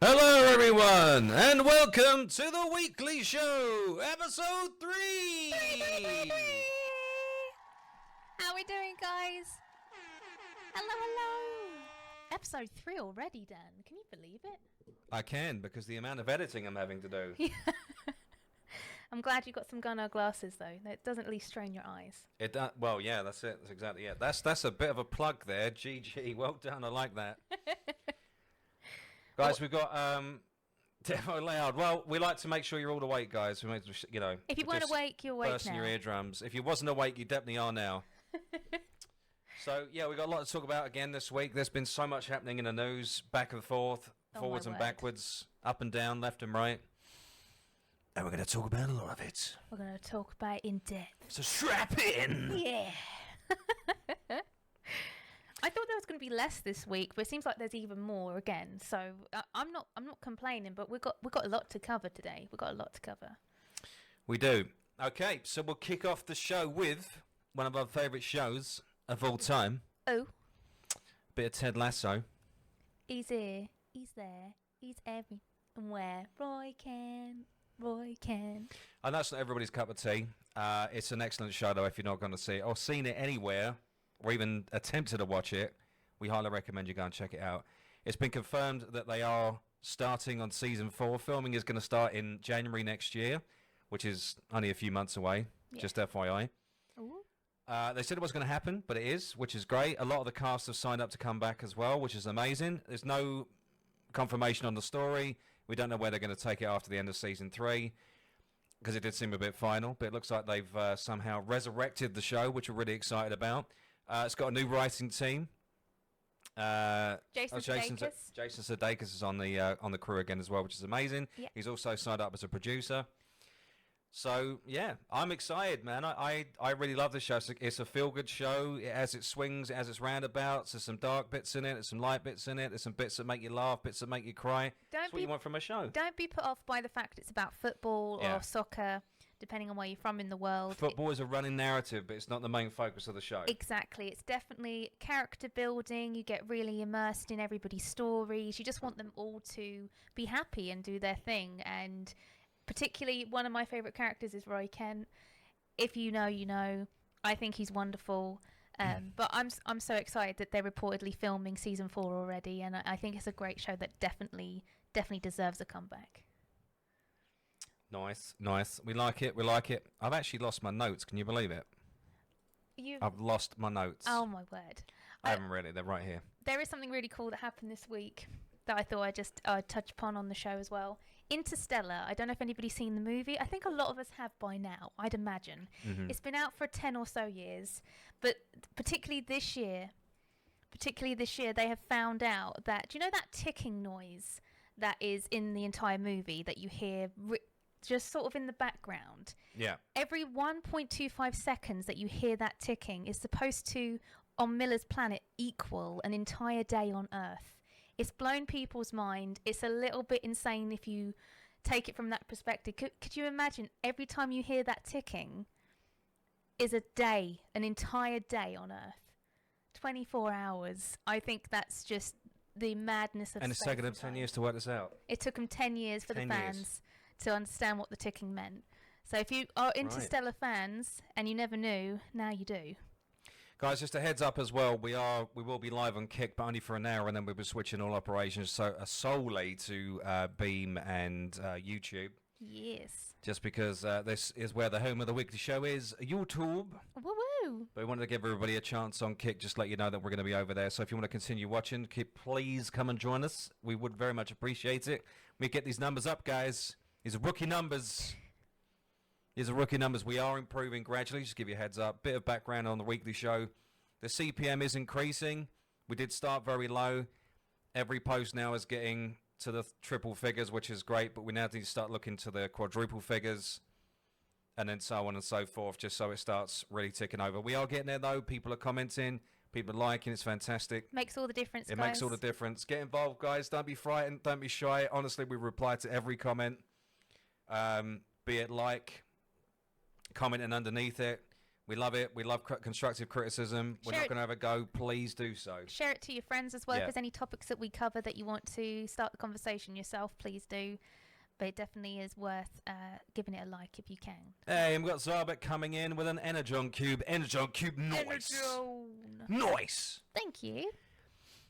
Hello, everyone, and welcome to the weekly show, episode 3. How we doing, guys? Hello. Episode 3 already, Dan. Can you believe it? I can, because the amount of editing I'm having to do. I'm glad you got some gunner glasses, though. It doesn't at least strain your eyes. Well, yeah, that's it. That's exactly it. That's a bit of a plug there. GG, well done. I like that. Guys, we've got demo loud. Well, we like to make sure you're all awake, guys. We make, if you weren't awake, you're awake burst now. in your eardrums. If you wasn't awake, you definitely are now. So, yeah, we got a lot to talk about again this week. There's been so much happening in the news, back and forth, forwards and backwards, up and down, left and right. And we're going to talk about a lot of it. We're going to talk about it in depth. So strap in! Yeah. I thought there was going to be less this week, but it seems like there's even more again. So I'm not complaining, but we've got a lot to cover today. We've got a lot to cover. We do. Okay, so we'll kick off the show with one of our favourite shows of all time. Oh. Bit of Ted Lasso. He's here. He's there. He's everywhere. Roy can. I know it's not everybody's cup of tea. It's an excellent show, though, if you're not going to see it or seen it anywhere or even attempted to watch it. We highly recommend you go and check it out. It's been confirmed that they are starting on season 4. Filming is going to start in January next year, which is only a few months away, just FYI. Ooh. They said it was going to happen, but it is, which is great. A lot of the cast have signed up to come back as well, which is amazing. There's no confirmation on the story. We don't know where they're going to take it after the end of season 3, because it did seem a bit final. But it looks like they've somehow resurrected the show, which we're really excited about. It's got a new writing team. Jason Sudeikis. Jason Sudeikis is on the crew again as well, which is amazing. Yep. He's also signed up as a producer. So, yeah, I'm excited, man. I really love this show. It's a feel-good show. It has its swings, it has its roundabouts. There's some dark bits in it. There's some light bits in it. There's some bits that make you laugh, bits that make you cry. That's what you want from a show. Don't be put off by the fact it's about football or soccer, depending on where you're from in the world. Football is a running narrative, but it's not the main focus of the show. Exactly. It's definitely character building. You get really immersed in everybody's stories. You just want them all to be happy and do their thing. And particularly, one of my favourite characters is Roy Kent. If you know, you know. I think he's wonderful. But I'm so excited that they're reportedly filming season 4 already, and I think it's a great show that definitely deserves a comeback. Nice. We like it. I've actually lost my notes. Can you believe it? I've lost my notes. Oh my word! I haven't really. They're right here. There is something really cool that happened this week that I thought I'd touch upon on the show as well. Interstellar. I don't know if anybody's seen the movie. I think a lot of us have by now, I'd imagine. Mm-hmm. It's been out for 10 or so years, but particularly this year, they have found out that, do you know that ticking noise that is in the entire movie that you hear just sort of in the background? Yeah. Every 1.25 seconds that you hear that ticking is supposed to, on Miller's planet, equal an entire day on Earth. It's blown people's mind. It's a little bit insane if you take it from that perspective. Could you imagine every time you hear that ticking is a day, an entire day on Earth? 24 hours. I think that's just the madness of space. And it's taken them 10 years to work this out. It took them 10 years for the fans to understand what the ticking meant. So if you are Interstellar fans and you never knew, now you do. Guys, just a heads up as well, we will be live on Kick, but only for an hour, and then we'll be switching all operations solely to Beam and YouTube. Yes. Just because this is where the home of the weekly show is, YouTube. Woo-woo. But we wanted to give everybody a chance on Kick, just let you know that we're going to be over there. So if you want to continue watching, please come and join us. We would very much appreciate it. We get these numbers up, guys. These are rookie numbers. We are improving gradually. Just give you a heads up. Bit of background on the weekly show. The CPM is increasing. We did start very low. Every post now is getting to the triple figures, which is great. But we now need to start looking to the quadruple figures. And then so on and so forth, just so it starts really ticking over. We are getting there, though. People are commenting. People are liking. It's fantastic. Makes all the difference, guys. It makes all the difference. Get involved, guys. Don't be frightened. Don't be shy. Honestly, we reply to every comment. Be it like, commenting underneath it. We love it. We love constructive criticism. We're Share not it- going to have a go. Please do so. Share it to your friends as well. Yeah. If there's any topics that we cover that you want to start the conversation yourself, please do. But it definitely is worth giving it a like if you can. Hey, and we've got Zarbek coming in with an Energon Cube. Energon Cube, nice. Energon. Nice. Thank you.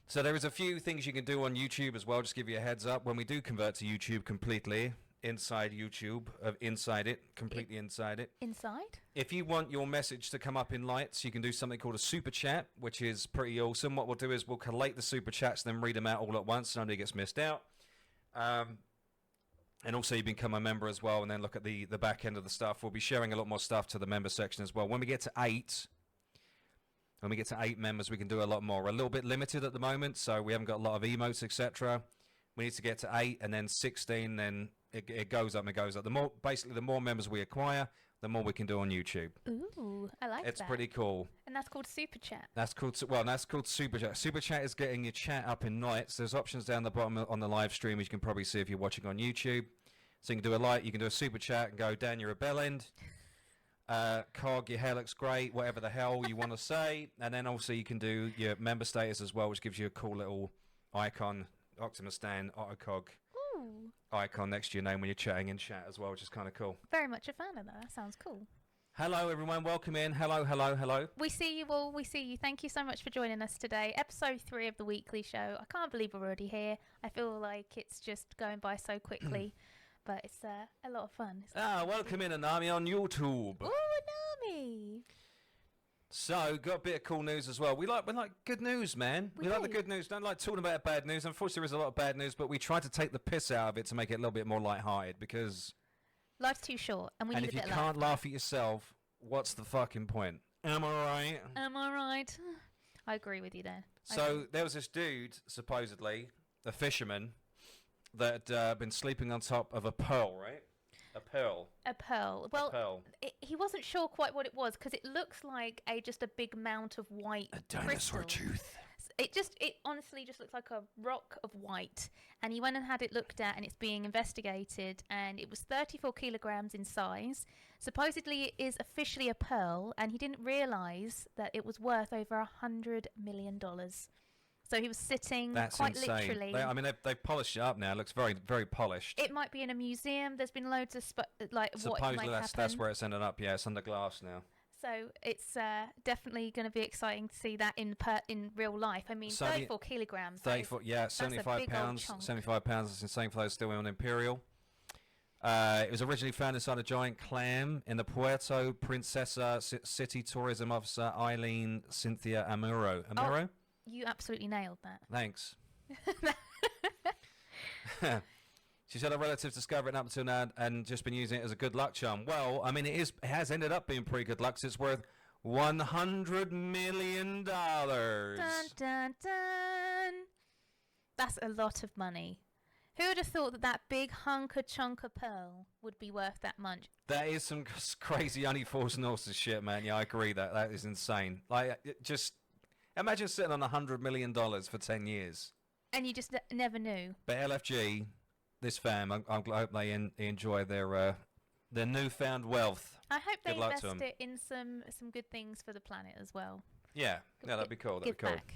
So there is a few things you can do on YouTube as well. Just give you a heads up. When we do convert to YouTube completely, inside YouTube, inside it, completely inside it. Inside? If you want your message to come up in lights, you can do something called a super chat, which is pretty awesome. What we'll do is we'll collate the super chats, then read them out all at once, so nobody gets missed out. And also you become a member as well, and then look at the back end of the stuff. We'll be sharing a lot more stuff to the member section as well. When we get to 8 members, we can do a lot more. We're a little bit limited at the moment, so we haven't got a lot of emotes, etc. We need to get to 8 and then 16, then it goes up and it goes up. The more members we acquire, the more we can do on YouTube. Ooh, I like that. It's pretty cool. And that's called Super Chat. That's called Super Chat. Super Chat is getting your chat up in nights. There's options down the bottom on the live stream, as you can probably see if you're watching on YouTube. So you can do a like, you can do a Super Chat and go, Dan, you're a bellend. Cog, your hair looks great, whatever the hell you want to say. And then also you can do your member status as well, which gives you a cool little icon, Optimus Stan, Ottocog Ooh, icon next to your name when you're chatting in chat as well, which is kind of cool. very much a fan of that. That sounds cool. Hello, everyone. Welcome in. Hello, hello, hello. We see you all. We see you. Thank you so much for joining us today. Episode 3 of the weekly show. I can't believe we're already here. I feel like it's just going by so quickly, but it's a lot of fun. Welcome in, Anami, on YouTube. Ooh, Anami. So, got a bit of cool news as well. We like good news, man. We like the do. good news. Don't like talking about bad news. Unfortunately, there is a lot of bad news, but we try to take the piss out of it to make it a little bit more lighthearted because... Life's too short, and we and need if a you bit of can't laugh at yourself, what's the fucking point? Am I right? Am I right? I agree with you there. So, there was this dude, supposedly, a fisherman, that had been sleeping on top of a pearl, right? A pearl. A pearl. Well, A pearl. he wasn't sure quite what it was because it looks like just a big mount of white A dinosaur crystal. tooth. It honestly just looks like a rock of white. And he went and had it looked at, and it's being investigated. And it was 34 kilograms in size. Supposedly, it is officially a pearl, and he didn't realise that it was worth over $100 million. So he was sitting That's quite insane. literally. They've polished it up now. It looks very, very polished. It might be in a museum. There's been loads of what Supposedly might that's happen. where it's ended up. Yeah, it's under glass now. So it's definitely going to be exciting to see that in real life. I mean, 34 kilograms. 34, yeah, 75 big old pounds. chunk. 75 pounds. It's insane for those still on Imperial. It was originally found inside a giant clam in the Puerto Princesa City Tourism Officer Eileen Cynthia Amuro. Amuro? You absolutely nailed that. Thanks. She said her relatives discovered it up until now and just been using it as a good luck charm. Well, I mean, it has ended up being pretty good luck. 'Cause it's worth $100 million. Dun, dun, dun. That's a lot of money. Who would have thought that big hunker chunk of pearl would be worth that much? That is some crazy Uniforce Norse shit, man. Yeah, I agree. That is insane. Just imagine sitting on $100 million for 10 years. And you just never knew. But LFG, this fam, I hope they enjoy their newfound wealth. I hope they Good luck invest to 'em. it in some good things for the planet as well. Yeah, that'd be cool. That'd Give be cool. back.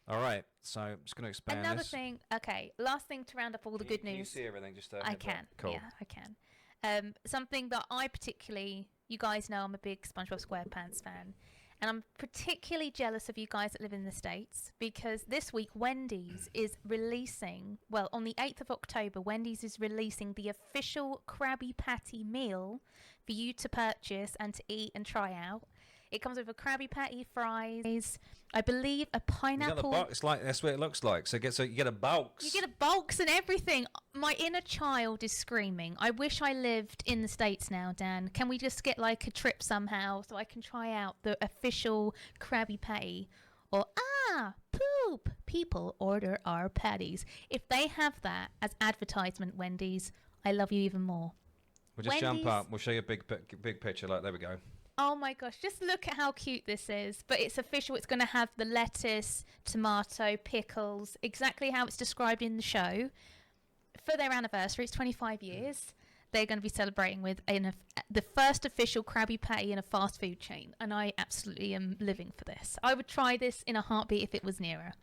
All right, so I'm just going to expand Another this. thing. Okay, last thing to round up all the good Can you news. see everything? Just I can. Cool. Yeah, I can. Something that I particularly, you guys know I'm a big SpongeBob SquarePants fan. And I'm particularly jealous of you guys that live in the States because this week Wendy's is releasing, well, on the 8th of October, Wendy's is releasing the official Krabby Patty meal for you to purchase and to eat and try out. It comes with a Krabby Patty, fries, I believe a You got the pineapple. box. It's like that's what it looks like. So you get a box. You get a box and everything. My inner child is screaming. I wish I lived in the States now, Dan. Can we just get like a trip somehow so I can try out the official Krabby Patty? Or, poop. People order our patties. If they have that as advertisement, Wendy's, I love you even more. We'll just jump Wendy's- up. We'll show you a big picture. Like there we go. Oh my gosh, just look at how cute this is. But it's official. It's going to have the lettuce, tomato, pickles, exactly how it's described in the show. For their anniversary, it's 25 years. they're going to be celebrating with the first official Krabby Patty in a fast food chain, and I absolutely am living for this. I would try this in a heartbeat if it was nearer.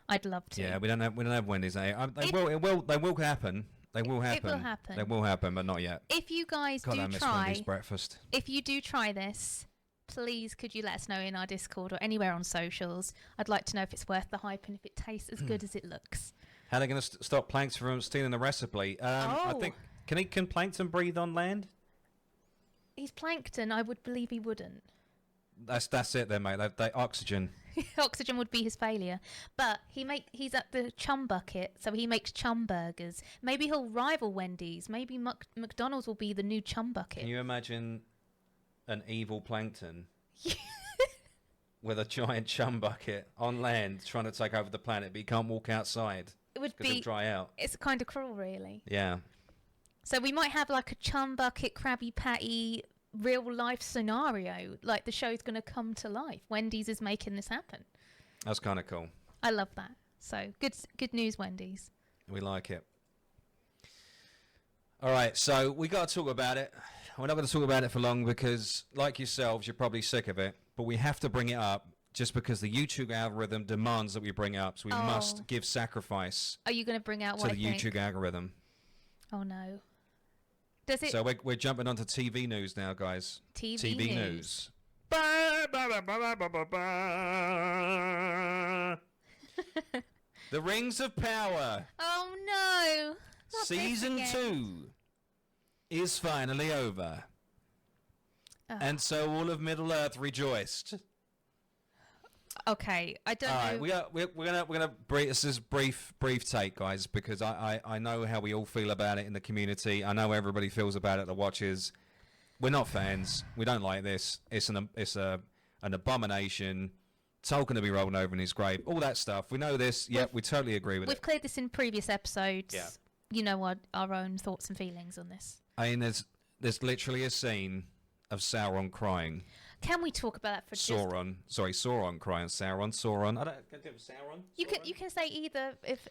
I'd love to. Yeah, we don't have Wendy's. They will happen. They will happen. It will happen. They will happen, but not yet. If you guys God, do I miss try, Wendy's breakfast. if you do try this, please could you let us know in our Discord or anywhere on socials. I'd like to know if it's worth the hype and if it tastes as good as it looks. How are they going to stop Plankton from stealing the recipe? I think can Plankton breathe on land? He's plankton. I would believe he wouldn't. That's it then, mate. They oxygen. Oxygen would be his failure. But he's at the chum bucket, so he makes chum burgers. Maybe he'll rival Wendy's. Maybe McDonald's will be the new chum bucket. Can you imagine an evil Plankton with a giant chum bucket on land trying to take over the planet, but he can't walk outside? It would be dry out. It's kind of cruel, really. Yeah. So we might have like a chum bucket, Krabby Patty, real life scenario. Like the show's going to come to life. Wendy's is making this happen. That's kind of cool. I love that. So good news, Wendy's. We like it. All right, so we got to talk about it. We're not going to talk about it for long because, like yourselves, you're probably sick of it. But we have to bring it up just because the YouTube algorithm demands that we bring it up. So we must give sacrifice. Are you going to bring out to what the YouTube algorithm? Oh no. Does it? So we're jumping onto TV news now, guys. TV news. The Rings of Power. Oh no. Not Season this 2 is finally over. And so all of Middle Earth rejoiced. Okay, I don't know. All right, we're gonna brief. This is brief take, guys, because I know how we all feel about it in the community. I know everybody feels about it. The watchers, we're not fans. We don't like this. It's an abomination. Tolkien to be rolling over in his grave. All that stuff. We know this. Yeah, we totally agree with it. We've cleared this in previous episodes. Yeah. You know our own thoughts and feelings on this. I mean, there's literally a scene of Sauron crying. Can we talk about that for Sauron crying. Sauron. I don't. Can I do Sauron? You can say either if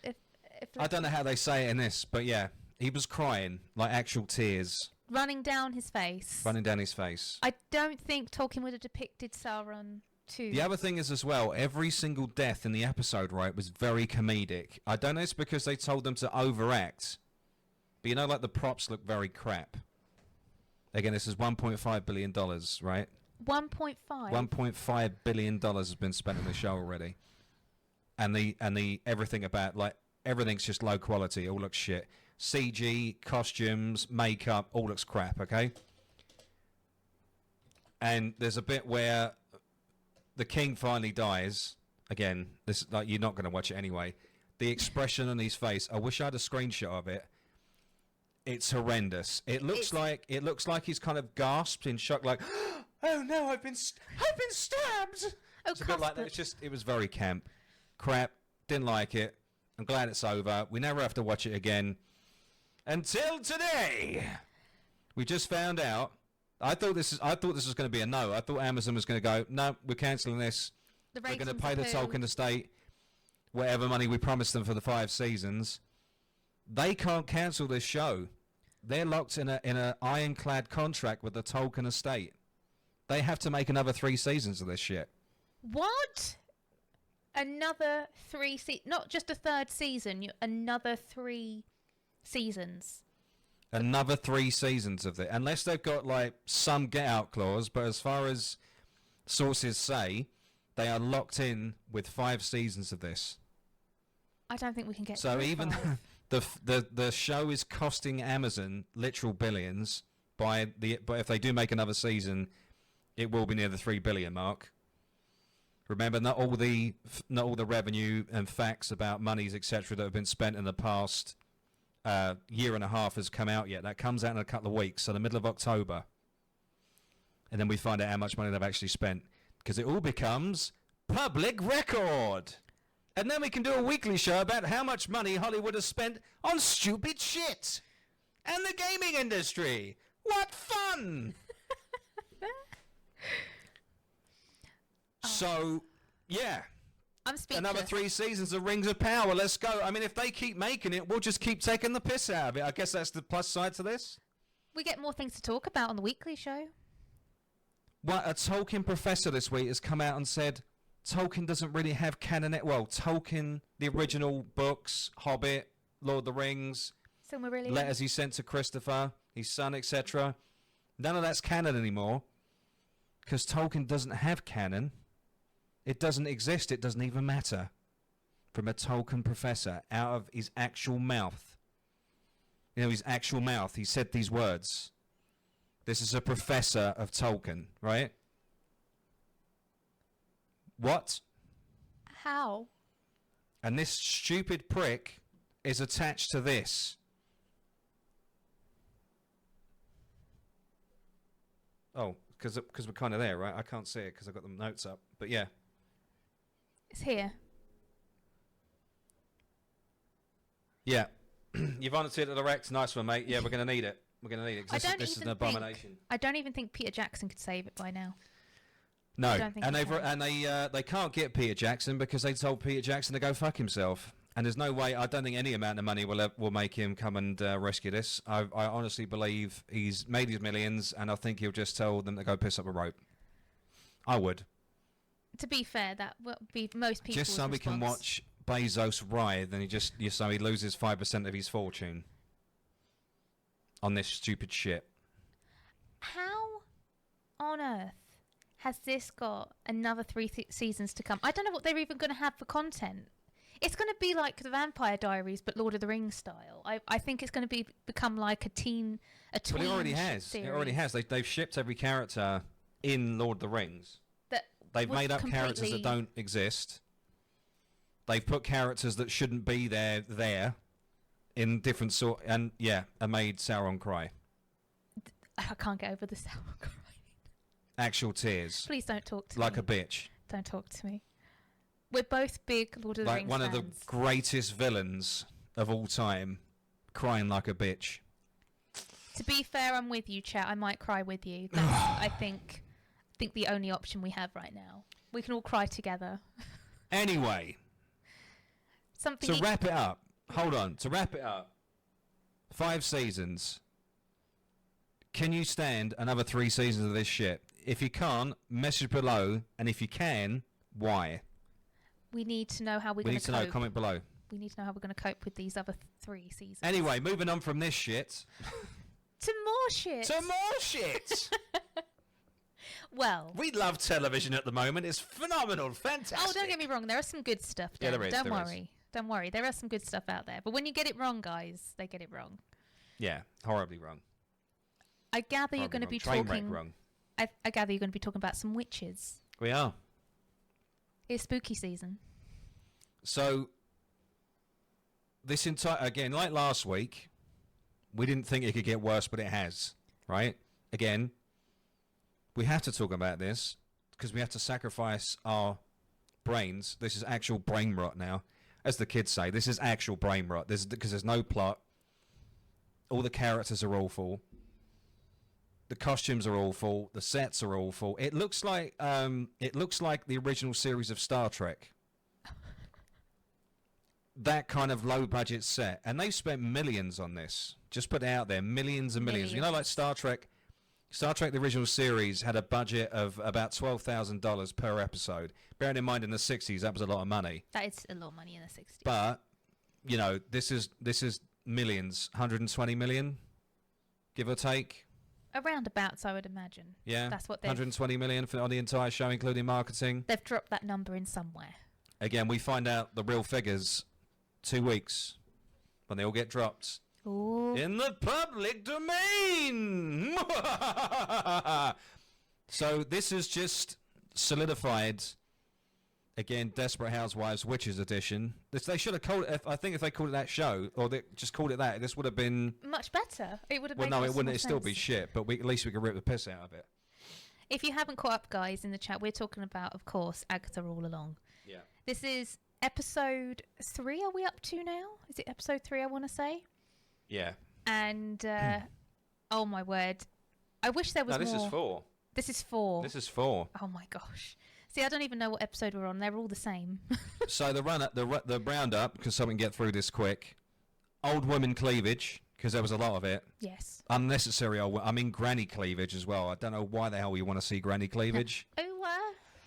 I don't know how they say it in this, but yeah, he was crying like actual tears running down his face. I don't think Tolkien would have depicted Sauron too. The other thing is as well, every single death in the episode, right, was very comedic. I don't know if it's because they told them to overact, but you know, like the props look very crap. Again, this is $1.5 billion, right? 1.5. $1.5 billion has been spent on the show already, and the everything about, like, everything's just low quality. It all looks shit. CG, costumes, makeup, all looks crap. Okay. And there's a bit where the king finally dies. Again, this like you're not going to watch it anyway. The expression on his face. I wish I had a screenshot of it. It's horrendous. It looks like he's kind of gasped in shock, like, "Oh no, I've been stabbed." It's a bit like that. It was very camp, crap. Didn't like it. I'm glad it's over. We never have to watch it again. Until today, we just found out. I thought this was going to be a no. I thought Amazon was going to go, no, we're cancelling this. We're going to pay the Tolkien estate whatever money we promised them for the 5 seasons. They can't cancel this show. They're locked in a ironclad contract with the Tolkien estate. They have to make another 3 seasons of this shit. What? Another 3 not just a 3rd season, another 3 seasons. Another 3 seasons of it, unless they've got like some get out clause. But as far as sources say, they are locked in with 5 seasons of this. I don't think we can get. So even the show is costing Amazon literal billions. But if they do make another season, it will be near the $3 billion mark. Remember, not all the revenue and facts about monies, etc., that have been spent in the past year and a half has come out yet. That comes out in a couple of weeks, so the middle of October. And then we find out how much money they've actually spent, because it all becomes public record. And then we can do a weekly show about how much money Hollywood has spent on stupid shit. And the gaming industry. What fun! So, yeah. I'm speechless. Another 3 seasons of Rings of Power. Let's go. I mean, if they keep making it, we'll just keep taking the piss out of it. I guess that's the plus side to this. We get more things to talk about on the weekly show. Well, a Tolkien professor this week has come out and said Tolkien doesn't really have canon. Well, Tolkien, the original books, Hobbit, Lord of the Rings, Silmarillion. letters he sent to Christopher, his son, etc. None of that's canon anymore because Tolkien doesn't have canon. It doesn't exist. It doesn't even matter. From a Tolkien professor, out of his actual mouth. You know, his actual mouth. He said these words. This is a professor of Tolkien, right? What? How? And this stupid prick is attached to this. Oh, because we're kind of there, right? I can't see it because I've got the notes up. But yeah. It's here. Yeah. You've volunteered at the Rex. Nice one, mate. Yeah, we're going to need it. We're going to need it because this is an abomination. I don't even think Peter Jackson could save it by now. No, and they can't get Peter Jackson because they told Peter Jackson to go fuck himself. And there's no way. I don't think any amount of money will make him come and rescue this. I honestly believe he's made his millions, and I think he'll just tell them to go piss up a rope. I would. To be fair, that would be most people's just so we can watch Bezos writhe, and so he loses 5% of his fortune on this stupid shit. How on earth has this got another 3 seasons to come? I don't know what they're even going to have for content. It's going to be like the Vampire Diaries, but Lord of the Rings style. I think it's going to become like a tween. But it already has. Series. It already has. They've shipped every character in Lord of the Rings. They've made up characters that don't exist. They've put characters that shouldn't be there in different and made Sauron cry. I can't get over the Sauron crying. Actual tears. Please don't talk to me. Like a bitch. Don't talk to me. We're both big Lord of the Rings fans. Like one of the greatest villains of all time, crying like a bitch. To be fair, I'm with you, chat. I might cry with you. That's, I think the only option we have right now. We can all cry together. Anyway. To wrap it up. Hold on. To wrap it up. 5 seasons. Can you stand another 3 seasons of this shit? If you can't, message below. And if you can, why? We need to know how we're going to cope. We need to know. Comment below. We need to know how we're going to cope with these other 3 seasons. Anyway, moving on from this shit. To more shit. To more shit. Well, we love television at the moment. It's phenomenal. Fantastic. Oh, don't get me wrong. There is some good stuff there. Yeah, there is. Don't worry. Don't worry. There is some good stuff out there. But when you get it wrong, guys, they get it wrong. Yeah, horribly wrong. I gather you're going to be talking... talking... wrong. I gather you're going to be talking about some witches. We are. It's spooky season. So, this entire... Again, like last week, we didn't think it could get worse, but it has. Right? Again, we have to talk about this because we have to sacrifice our brains. This is actual brain rot now. As the kids say, this is actual brain rot. Because there's no plot. All the characters are awful. The costumes are awful. The sets are awful. It looks like the original series of Star Trek. That kind of low budget set, and they've spent millions on this. Just put it out there, millions and millions. You know, like Star Trek. Star Trek, the original series, had a budget of about $12,000 per episode. Bearing in mind, in the 60s, that was a lot of money. That is a lot of money in the 60s. But, you know, this is millions, 120 million, give or take. Around about, I would imagine. Yeah, that's what 120 million on the entire show, including marketing. They've dropped that number in somewhere. Again, we find out the real figures 2 weeks when they all get dropped. Ooh. In the public domain. So this is just solidified. Again, Desperate Housewives Witches edition. They should have called it. I think if they called it that show, or they just called it that, this would have been much better. It would have. Well, no, it wouldn't. It'd sense. Still be shit. But at least we could rip the piss out of it. If you haven't caught up, guys, in the chat, we're talking about, of course, Agatha All Along. Yeah. This is episode 3. Are we up to now? Is it episode 3? I want to say. Yeah. And oh my word, I wish there was more. No, this is 4. This is 4. This is 4. Oh my gosh. See, I don't even know what episode we're on. They're all the same. So the roundup, because so we can get through this quick. Old woman cleavage because there was a lot of it. Yes. Unnecessary. I mean, granny cleavage as well. I don't know why the hell you want to see granny cleavage.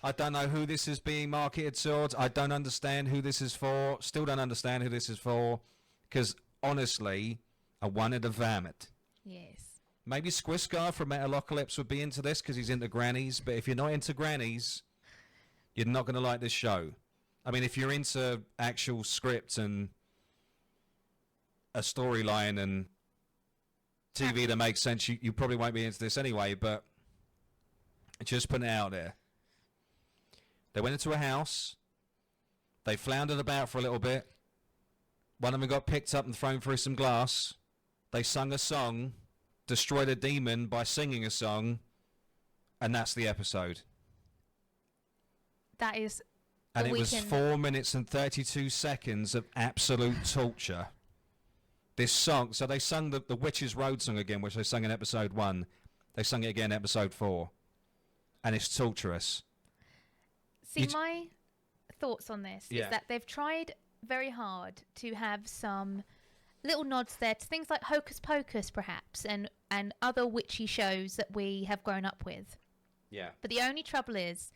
I don't know who this is being marketed towards. I don't understand who this is for. Still don't understand who this is for. Because, honestly, I wanted to vomit. Yes. Maybe Squiscar from Metalocalypse would be into this because he's into grannies. But if you're not into grannies, you're not going to like this show. I mean, if you're into actual script and a storyline and TV that makes sense, you probably won't be into this anyway. But just putting it out there. They went into a house. They floundered about for a little bit. One of them got picked up and thrown through some glass. They sung a song, destroyed a demon by singing a song, and that's the episode. That is... And it was 4 minutes and 32 seconds of absolute torture. This song... So they sung the Witch's Road song again, which they sung in episode 1. They sung it again in episode 4. And it's torturous. See, my thoughts on this is that they've tried very hard to have some little nods there to things like Hocus Pocus, perhaps, and other witchy shows that we have grown up with. Yeah. But the only trouble is,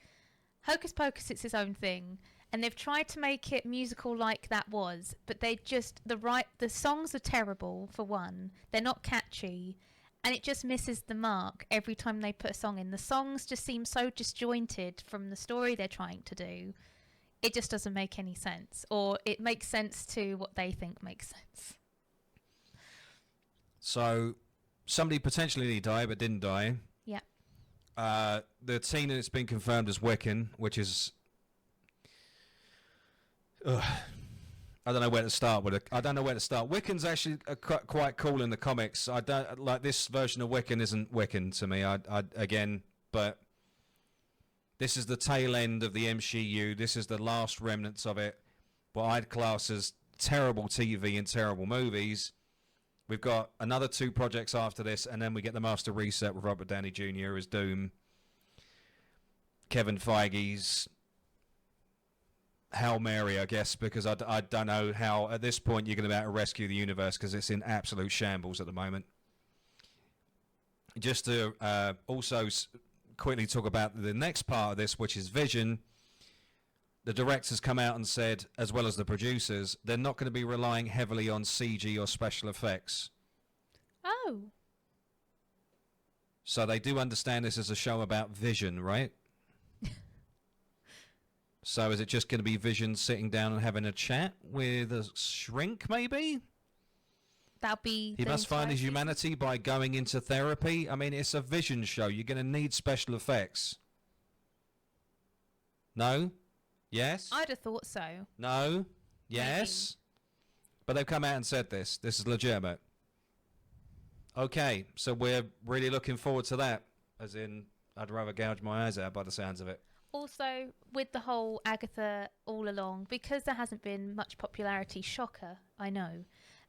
Hocus Pocus, it's its own thing, and they've tried to make it musical like that was, but they just, the songs are terrible, for one. They're not catchy. And it just misses the mark every time they put a song in. The songs just seem so disjointed from the story they're trying to do. It just doesn't make any sense. Or it makes sense to what they think makes sense. So, somebody potentially died but didn't die. Yeah. The teen that's been confirmed as Wiccan, which is... I don't know where to start with it. I don't know where to start. Wiccan's actually quite cool in the comics. I don't like this version of Wiccan. Isn't Wiccan to me? Again, but this is the tail end of the MCU. This is the last remnants of it. What I'd class as terrible TV and terrible movies. We've got another 2 projects after this, and then we get the Master Reset with Robert Downey Jr. as Doom. Kevin Feige's Hail Mary, I guess, because I don't know how at this point you're going to be able to rescue the universe because it's in absolute shambles at the moment. Just to also quickly talk about the next part of this, which is Vision. The directors come out and said, as well as the producers, they're not going to be relying heavily on CG or special effects. Oh. So they do understand this is a show about Vision, right? So is it just going to be Vision sitting down and having a chat with a shrink, maybe? That'll be... He must find his humanity by going into therapy. I mean, it's a Vision show. You're going to need special effects. No? Yes? I'd have thought so. No? Yes? Maybe. But they've come out and said this. This is legitimate. Okay, so we're really looking forward to that. As in, I'd rather gouge my eyes out by the sounds of it. Also, with the whole Agatha all along, because there hasn't been much popularity, shocker, I know,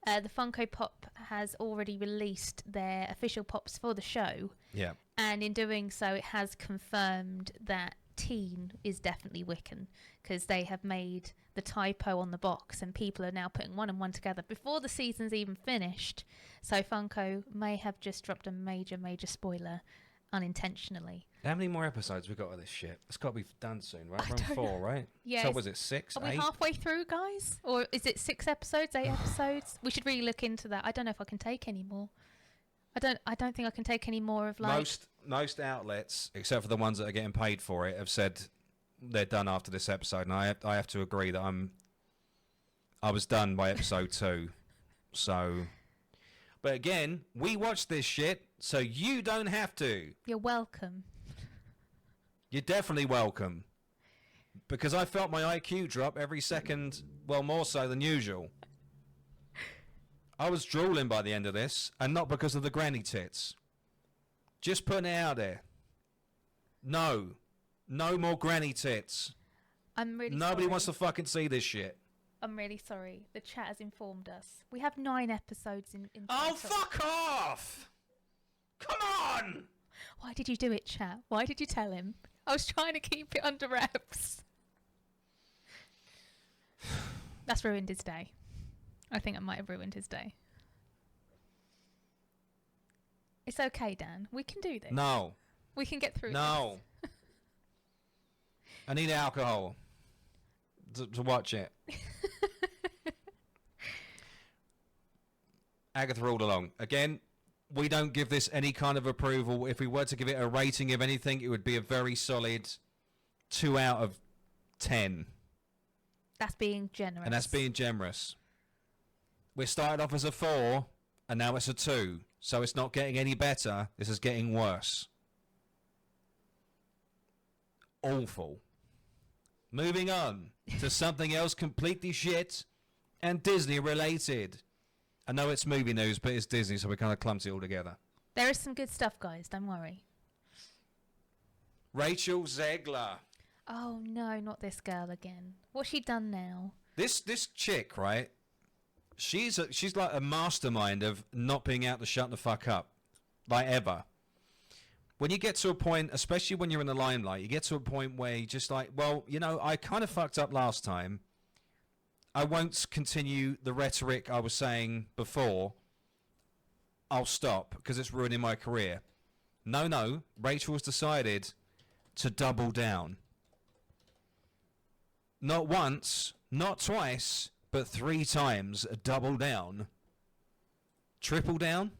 the Funko Pop has already released their official pops for the show. Yeah. And in doing so, it has confirmed that Teen is definitely Wiccan, because they have made the typo on the box and people are now putting one and one together before the season's even finished. So Funko may have just dropped a major spoiler unintentionally. How many more episodes we got of this shit? It's got to be done soon, right? We're on 4, right? Yeah. So was it 6, Are 8? we halfway through, guys? Or is it 6 episodes, 8 episodes? We should really look into that. I don't know if I can take any more. I don't think I can take any more of like... Most outlets, except for the ones that are getting paid for it, have said they're done after this episode. And I have to agree that I was done by episode 2. So... But again, we watched this shit, so you don't have to. You're welcome. You're definitely welcome. Because I felt my IQ drop every second, well, more so than usual. I was drooling by the end of this, and not because of the granny tits. Just putting it out there. No. No more granny tits. I'm really Nobody sorry. wants to fucking see this shit. I'm really sorry. The chat has informed us. We have 9 episodes in Oh, total. fuck off! Come on! Why did you do it, chat? Why did you tell him? I was trying to keep it under wraps. That's ruined his day. I think I might have ruined his day. It's okay, Dan. We can do this. No. We can get through No. this. I need alcohol to watch it. Agatha all along. Again, we don't give this any kind of approval. If we were to give it a rating of anything, it would be a very solid 2 out of 10. That's being generous. And that's being generous. We started off as a 4, and now it's a 2. So it's not getting any better. This is getting worse. Awful. Moving on to something else completely shit and Disney related. I know it's movie news, but it's Disney, so we kind of clumped it all together. There is some good stuff, guys. Don't worry. Rachel Zegler. Oh, no, not this girl again. What's she done now? This chick, right? She's like a mastermind of not being able to shut the fuck up. Like, ever. When you get to a point, especially when you're in the limelight, you get to a point where you're just like, well, you know, I kind of fucked up last time. I won't continue the rhetoric I was saying before. I'll stop because it's ruining my career. No. Rachel has decided to double down. Not once, not twice, but 3 times double down. Triple down?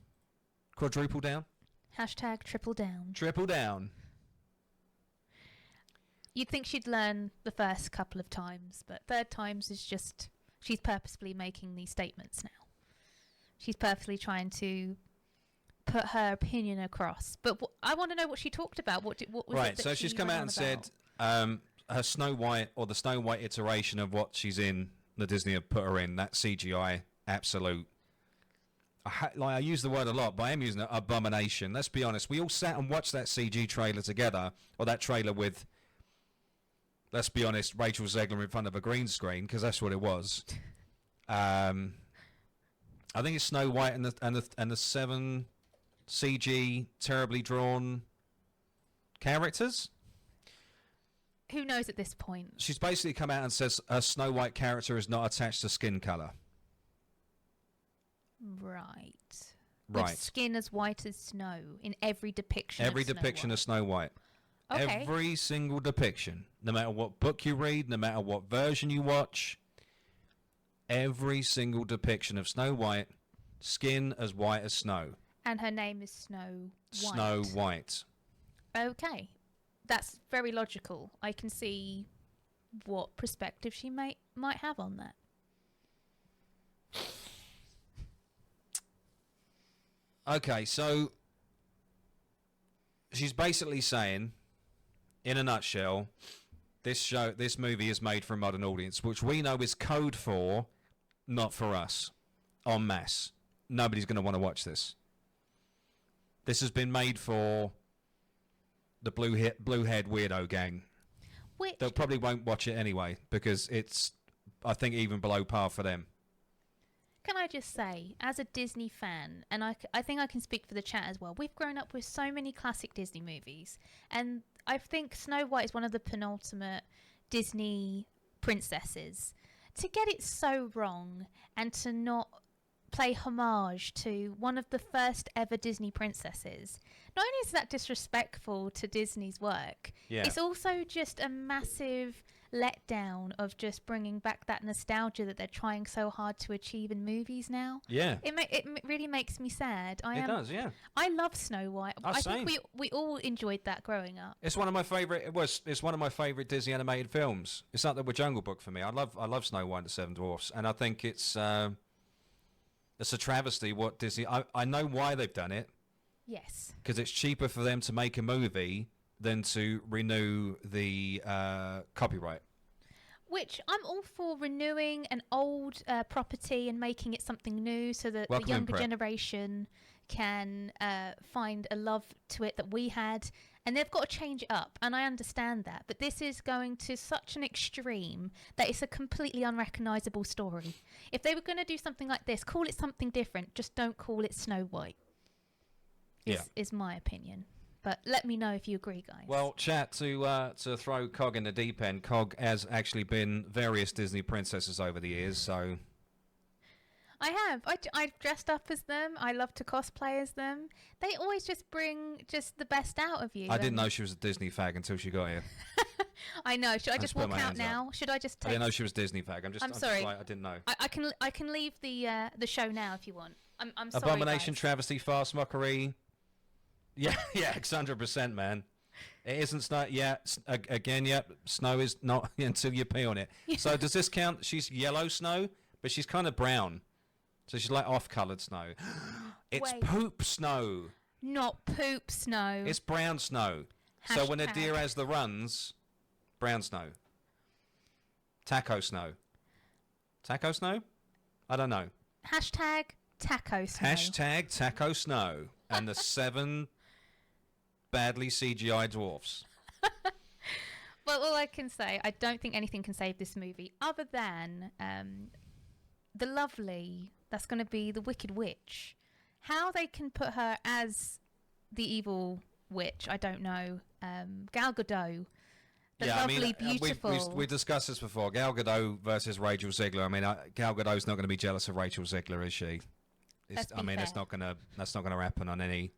Quadruple down? Hashtag triple down. Triple down. You'd think she'd learn the first couple of times, but third times is just... She's purposefully making these statements now. She's purposely trying to put her opinion across. But I want to know what she talked about. What was right, it that so she's come out and about? said her Snow White, or the Snow White iteration of what she's in, the Disney have put her in, that CGI, absolute... I use the word a lot, but I am using it, abomination. Let's be honest. We all sat and watched that CG trailer together, or that trailer with, let's be honest, Rachel Zegler in front of a green screen, because that's what it was. I think it's Snow White and the 7 CG terribly drawn characters. Who knows at this point? She's basically come out and says her Snow White character is not attached to skin color. Right. Right. With skin as white as snow in every depiction. Every depiction of Snow White. Okay. Every single depiction, no matter what book you read, no matter what version you watch, every single depiction of Snow White, skin as white as snow. And her name is Snow White. Snow White. Okay. That's very logical. I can see what perspective she might have on that. Okay, so she's basically saying, in a nutshell, this movie is made for a modern audience, which we know is code for, not for us, en masse. Nobody's going to want to watch this. This has been made for the blue-head weirdo gang. Which They probably won't watch it anyway, because it's, I think, even below par for them. can I just say, as a Disney fan, and I think I can speak for the chat as well, we've grown up with so many classic Disney movies, and I think Snow White is one of the penultimate Disney princesses. To get it so wrong and to not play homage to one of the first ever Disney princesses, not only is that disrespectful to Disney's work, it's also just a massive letdown of just bringing back that nostalgia that they're trying so hard to achieve in movies now. Yeah. It really makes me sad. It does, yeah. I love Snow White. I same. think we all enjoyed that growing up. It's one of my favorite. It's one of my favorite Disney animated films. It's up there with Jungle Book for me. I love Snow White and the Seven Dwarfs, and I think it's a travesty what Disney. I know why they've done it. Yes. Because it's cheaper for them to make a movie than to renew the copyright. Which I'm all for renewing an old property and making it something new so that Welcome the younger in, Prep. generation can find a love to it that we had. And they've got to change it up. And I understand that. But this is going to such an extreme that it's a completely unrecognisable story. If they were going to do something like this, call it something different. Just don't call it Snow White. Is my opinion. But let me know if you agree, guys. Well, chat, to throw Cog in the deep end. Cog has actually been various Disney princesses over the years, so... I have. I've dressed up as them. I love to cosplay as them. They always just bring just the best out of you. I didn't know she was a Disney fag until she got here. I know. Should I just walk out now? Should I just take... I didn't know she was Disney fag. I'm sorry. I didn't know. I can leave the show now if you want. I'm sorry, Abomination, guys. travesty, farce, mockery. Yeah, 100%, man. It isn't snow. Yeah, again, snow is not until you pee on it. So does this count? She's yellow snow, but she's kind of brown. So she's like off-coloured snow. It's Wait. poop snow. Not poop snow. It's brown snow. So when a deer has the runs, brown snow. Taco snow. Taco snow? I don't know. Hashtag taco snow. Hashtag taco snow. And the 7 badly CGI dwarfs. Well, all I can say, I don't think anything can save this movie other than the lovely, that's going to be the Wicked Witch. How they can put her as the evil witch, I don't know. Gal Gadot. Lovely, beautiful. We discussed this before. Gal Gadot versus Rachel Zegler. I mean, Gal Gadot's not going to be jealous of Rachel Zegler, is she? That's not going to happen on any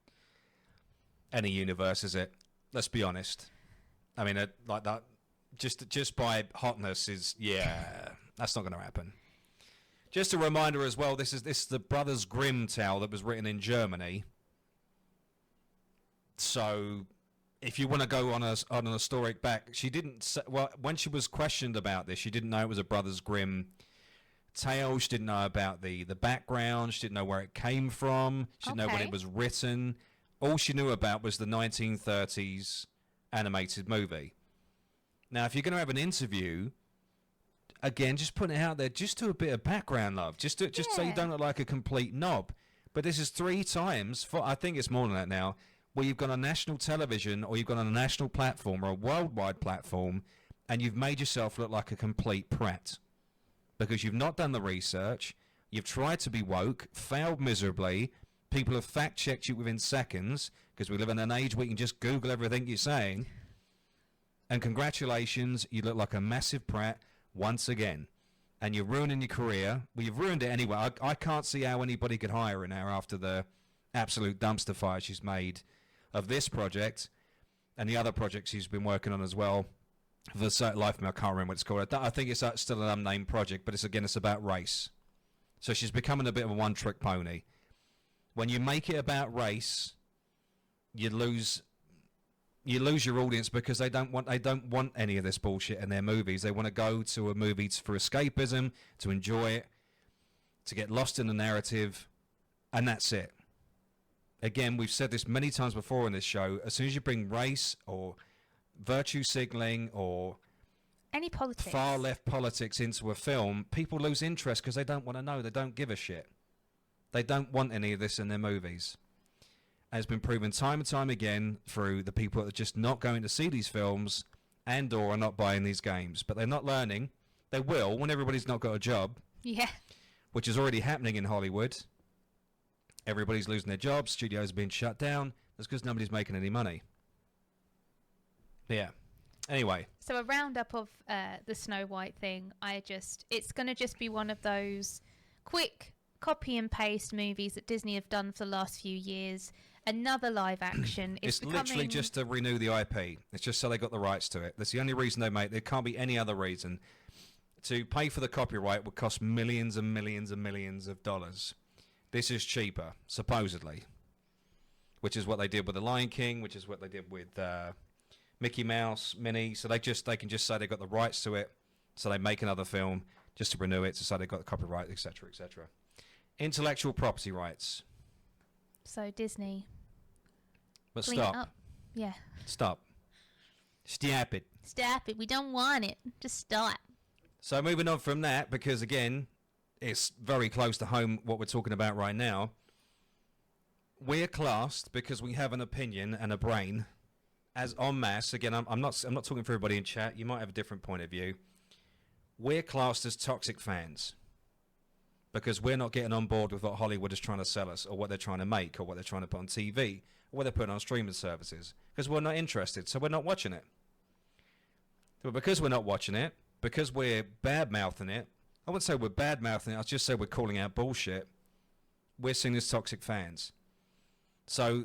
universe, is it? Let's be honest. I mean, like that, just by hotness is that's not going to happen. Just a reminder as well. This is the Brothers Grimm tale that was written in Germany. So, if you want to go on an historic back, she didn't. Well, when she was questioned about this, she didn't know it was a Brothers Grimm tale. She didn't know about the background. She didn't know where it came from. She didn't know when it was written. All she knew about was the 1930s animated movie. Now, if you're going to have an interview, again, just putting it out there, just do a bit of background love. Just so you don't look like a complete knob. But this is 3 times, I think it's more than that now, where you've gone on national television or you've gone on a national platform or a worldwide platform and you've made yourself look like a complete prat. Because you've not done the research, you've tried to be woke, failed miserably, people have fact-checked you within seconds, because we live in an age where you can just Google everything you're saying, and congratulations, you look like a massive prat once again. And you're ruining your career. Well, you've ruined it anyway. I can't see how anybody could hire her now after the absolute dumpster fire she's made of this project and the other projects she's been working on as well. For the certain life of me, I can't remember what it's called. I think it's still an unnamed project, but it's about race. So she's becoming a bit of a one-trick pony. When you make it about race, you lose your audience because they don't want any of this bullshit in their movies. They want to go to a movie for escapism, to enjoy it, to get lost in the narrative, and that's it. Again, we've said this many times before in this show. As soon as you bring race or virtue signaling or any politics, far left politics into a film, people lose interest because they don't want to know. They don't give a shit. They don't want any of this in their movies. And it's been proven time and time again through the people that are just not going to see these films and or are not buying these games. But they're not learning. They will when everybody's not got a job. Yeah. Which is already happening in Hollywood. Everybody's losing their jobs. Studios are being shut down. That's because nobody's making any money. But yeah. Anyway. So a roundup of the Snow White thing. It's going to just be one of those quick copy and paste movies that Disney have done for the last few years. Another live action. It's literally just to renew the IP. It's just so they got the rights to it. That's the only reason they make. There can't be any other reason. To pay for the copyright would cost millions and millions and millions of dollars. This is cheaper, supposedly. Which is what they did with The Lion King, which is what they did with Mickey Mouse, Minnie. So they can just say they got the rights to it. So they make another film just to renew it to say they got the copyright, etc., etc. Intellectual property rights. So Disney. But stop. Yeah. Stop. Stop it. Stop it. We don't want it. Just stop. So moving on from that, because again, it's very close to home what we're talking about right now. We're classed, because we have an opinion and a brain, as en masse. Again, I'm not talking for everybody in chat. You might have a different point of view. We're classed as toxic fans. Because we're not getting on board with what Hollywood is trying to sell us, or what they're trying to make, or what they're trying to put on TV, or what they're putting on streaming services. Because we're not interested, so we're not watching it. But because we're not watching it, because we're bad-mouthing it, I wouldn't say we're bad mouthing it. I'd just say we're calling out bullshit. We're seen as toxic fans. So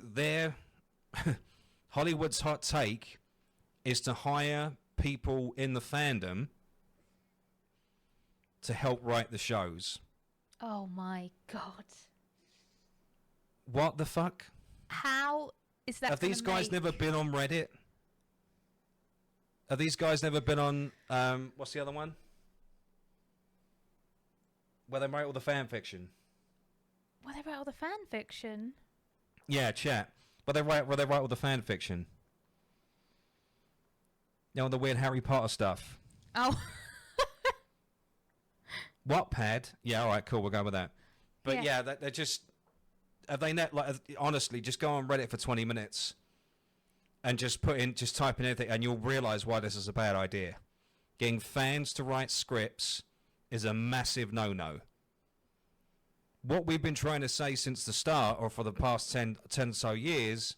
Hollywood's hot take is to hire people in the fandom to help write the shows. Oh my God. What the fuck? How is that? Have these guys never been on Reddit? Have these guys never been on, what's the other one? Where they write all the fan fiction. Where they write all the fan fiction? Yeah, chat. Where they write all the fan fiction. You know, the weird Harry Potter stuff. Oh. Wattpad? Yeah, all right, cool, we'll go with that. But yeah, they're just... Have they honestly, just go on Reddit for 20 minutes and just type in anything and you'll realise why this is a bad idea. Getting fans to write scripts is a massive no-no. What we've been trying to say since the start, or for the past 10 so years,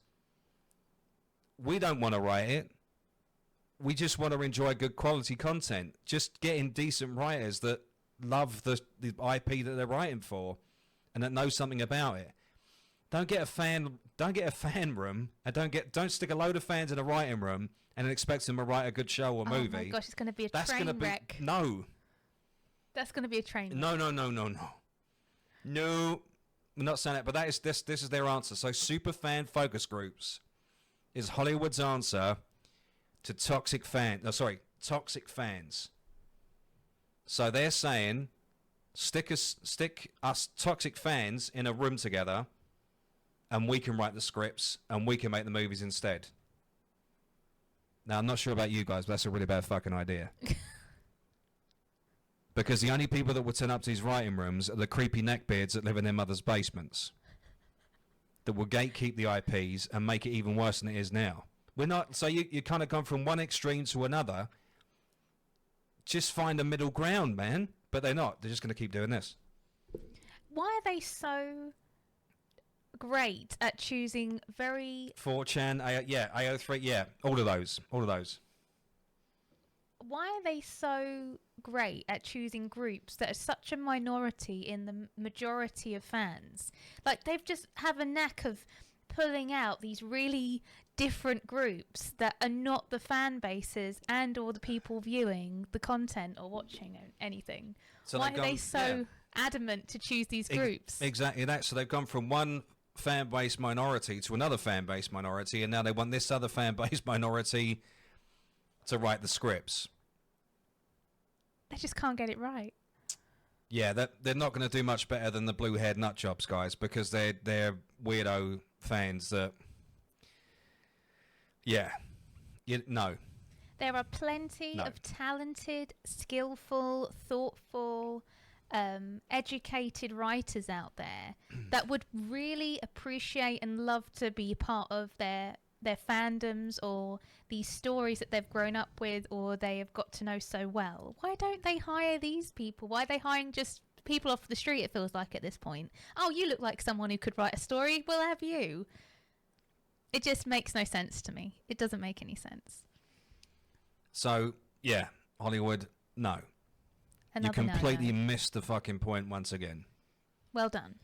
we don't want to write it. We just want to enjoy good quality content. Just getting decent writers that love the IP that they're writing for and that know something about it. Don't get a fan room, and don't stick a load of fans in a writing room and then expect them to write a good show or movie. Oh my gosh, it's going to be a train wreck. No. That's going to be a train wreck. No. No, we're not saying that, but this is their answer. So super fan focus groups is Hollywood's answer to toxic fans. So they're saying stick us toxic fans in a room together and we can write the scripts and we can make the movies instead. Now, I'm not sure about you guys, but that's a really bad fucking idea. Because the only people that would turn up to these writing rooms are the creepy neckbeards that live in their mother's basements. That will gatekeep the IPs and make it even worse than it is now. We're not... So you kind of gone from one extreme to another. Just find a middle ground, man. But they're not. They're just going to keep doing this. Why are they so great at choosing very... 4chan, AO3, yeah. All of those. Why are they so great at choosing groups that are such a minority in the majority of fans? Like, they've just have a knack of pulling out these really different groups that are not the fan bases and or the people viewing the content or watching anything. So why are they so adamant to choose these groups? Exactly that. So they've gone from one fan base minority to another fan base minority, and now they want this other fan base minority to write the scripts. They just can't get it right. Yeah, they're not going to do much better than the blue-haired nutjobs guys, because they're weirdo fans that... Yeah. No. There are plenty of talented, skillful, thoughtful, educated writers out there that would really appreciate and love to be part of their fandoms or these stories that they've grown up with or they have got to know so well. Why don't they hire these people? Why are they hiring just people off the street, it feels like, at this point? Oh, you look like someone who could write a story. We'll have you. It just makes no sense to me. It doesn't make any sense. So, yeah, Hollywood, no. You completely missed the fucking point once again. Well done.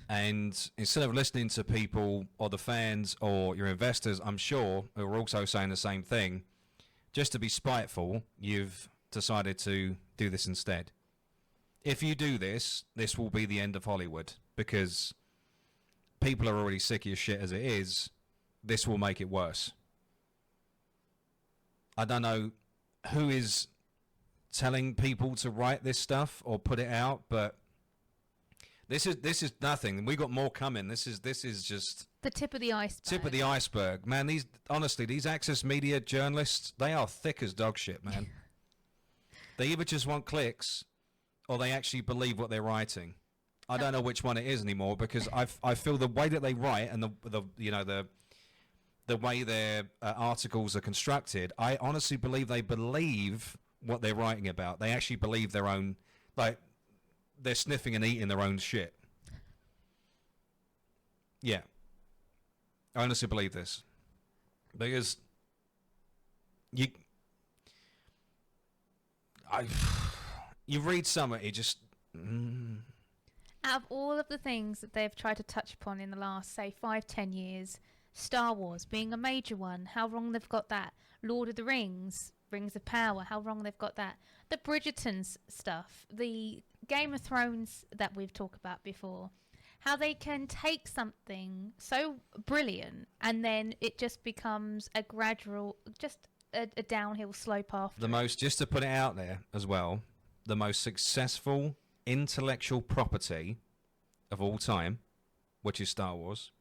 And instead of listening to people or the fans or your investors, I'm sure, who are also saying the same thing, just to be spiteful, you've decided to do this instead. If you do this, this will be the end of Hollywood, because people are already sick of your shit as it is. This will make it worse. I don't know who is telling people to write this stuff or put it out, but this is nothing. We got more coming. This is just the tip of the iceberg. Tip of the iceberg, man. These Access Media journalists, they are thick as dog shit, man. They either just want clicks, or they actually believe what they're writing. I don't know which one it is anymore, because I feel the way that they write and the way their articles are constructed, I honestly believe they believe what they're writing about. They actually believe their own, like, they're sniffing and eating their own shit. Yeah. I honestly believe this. Because you read some of it, just... Out of all of the things that they've tried to touch upon in the last, say, 5-10 years, Star Wars being a major one, how wrong they've got that. Lord of the Rings, Rings of Power, how wrong they've got that. The Bridgertons stuff, the Game of Thrones that we've talked about before, how they can take something so brilliant and then it just becomes a gradual, just a downhill slope after. Just to put it out there as well, the most successful intellectual property of all time, which is Star Wars,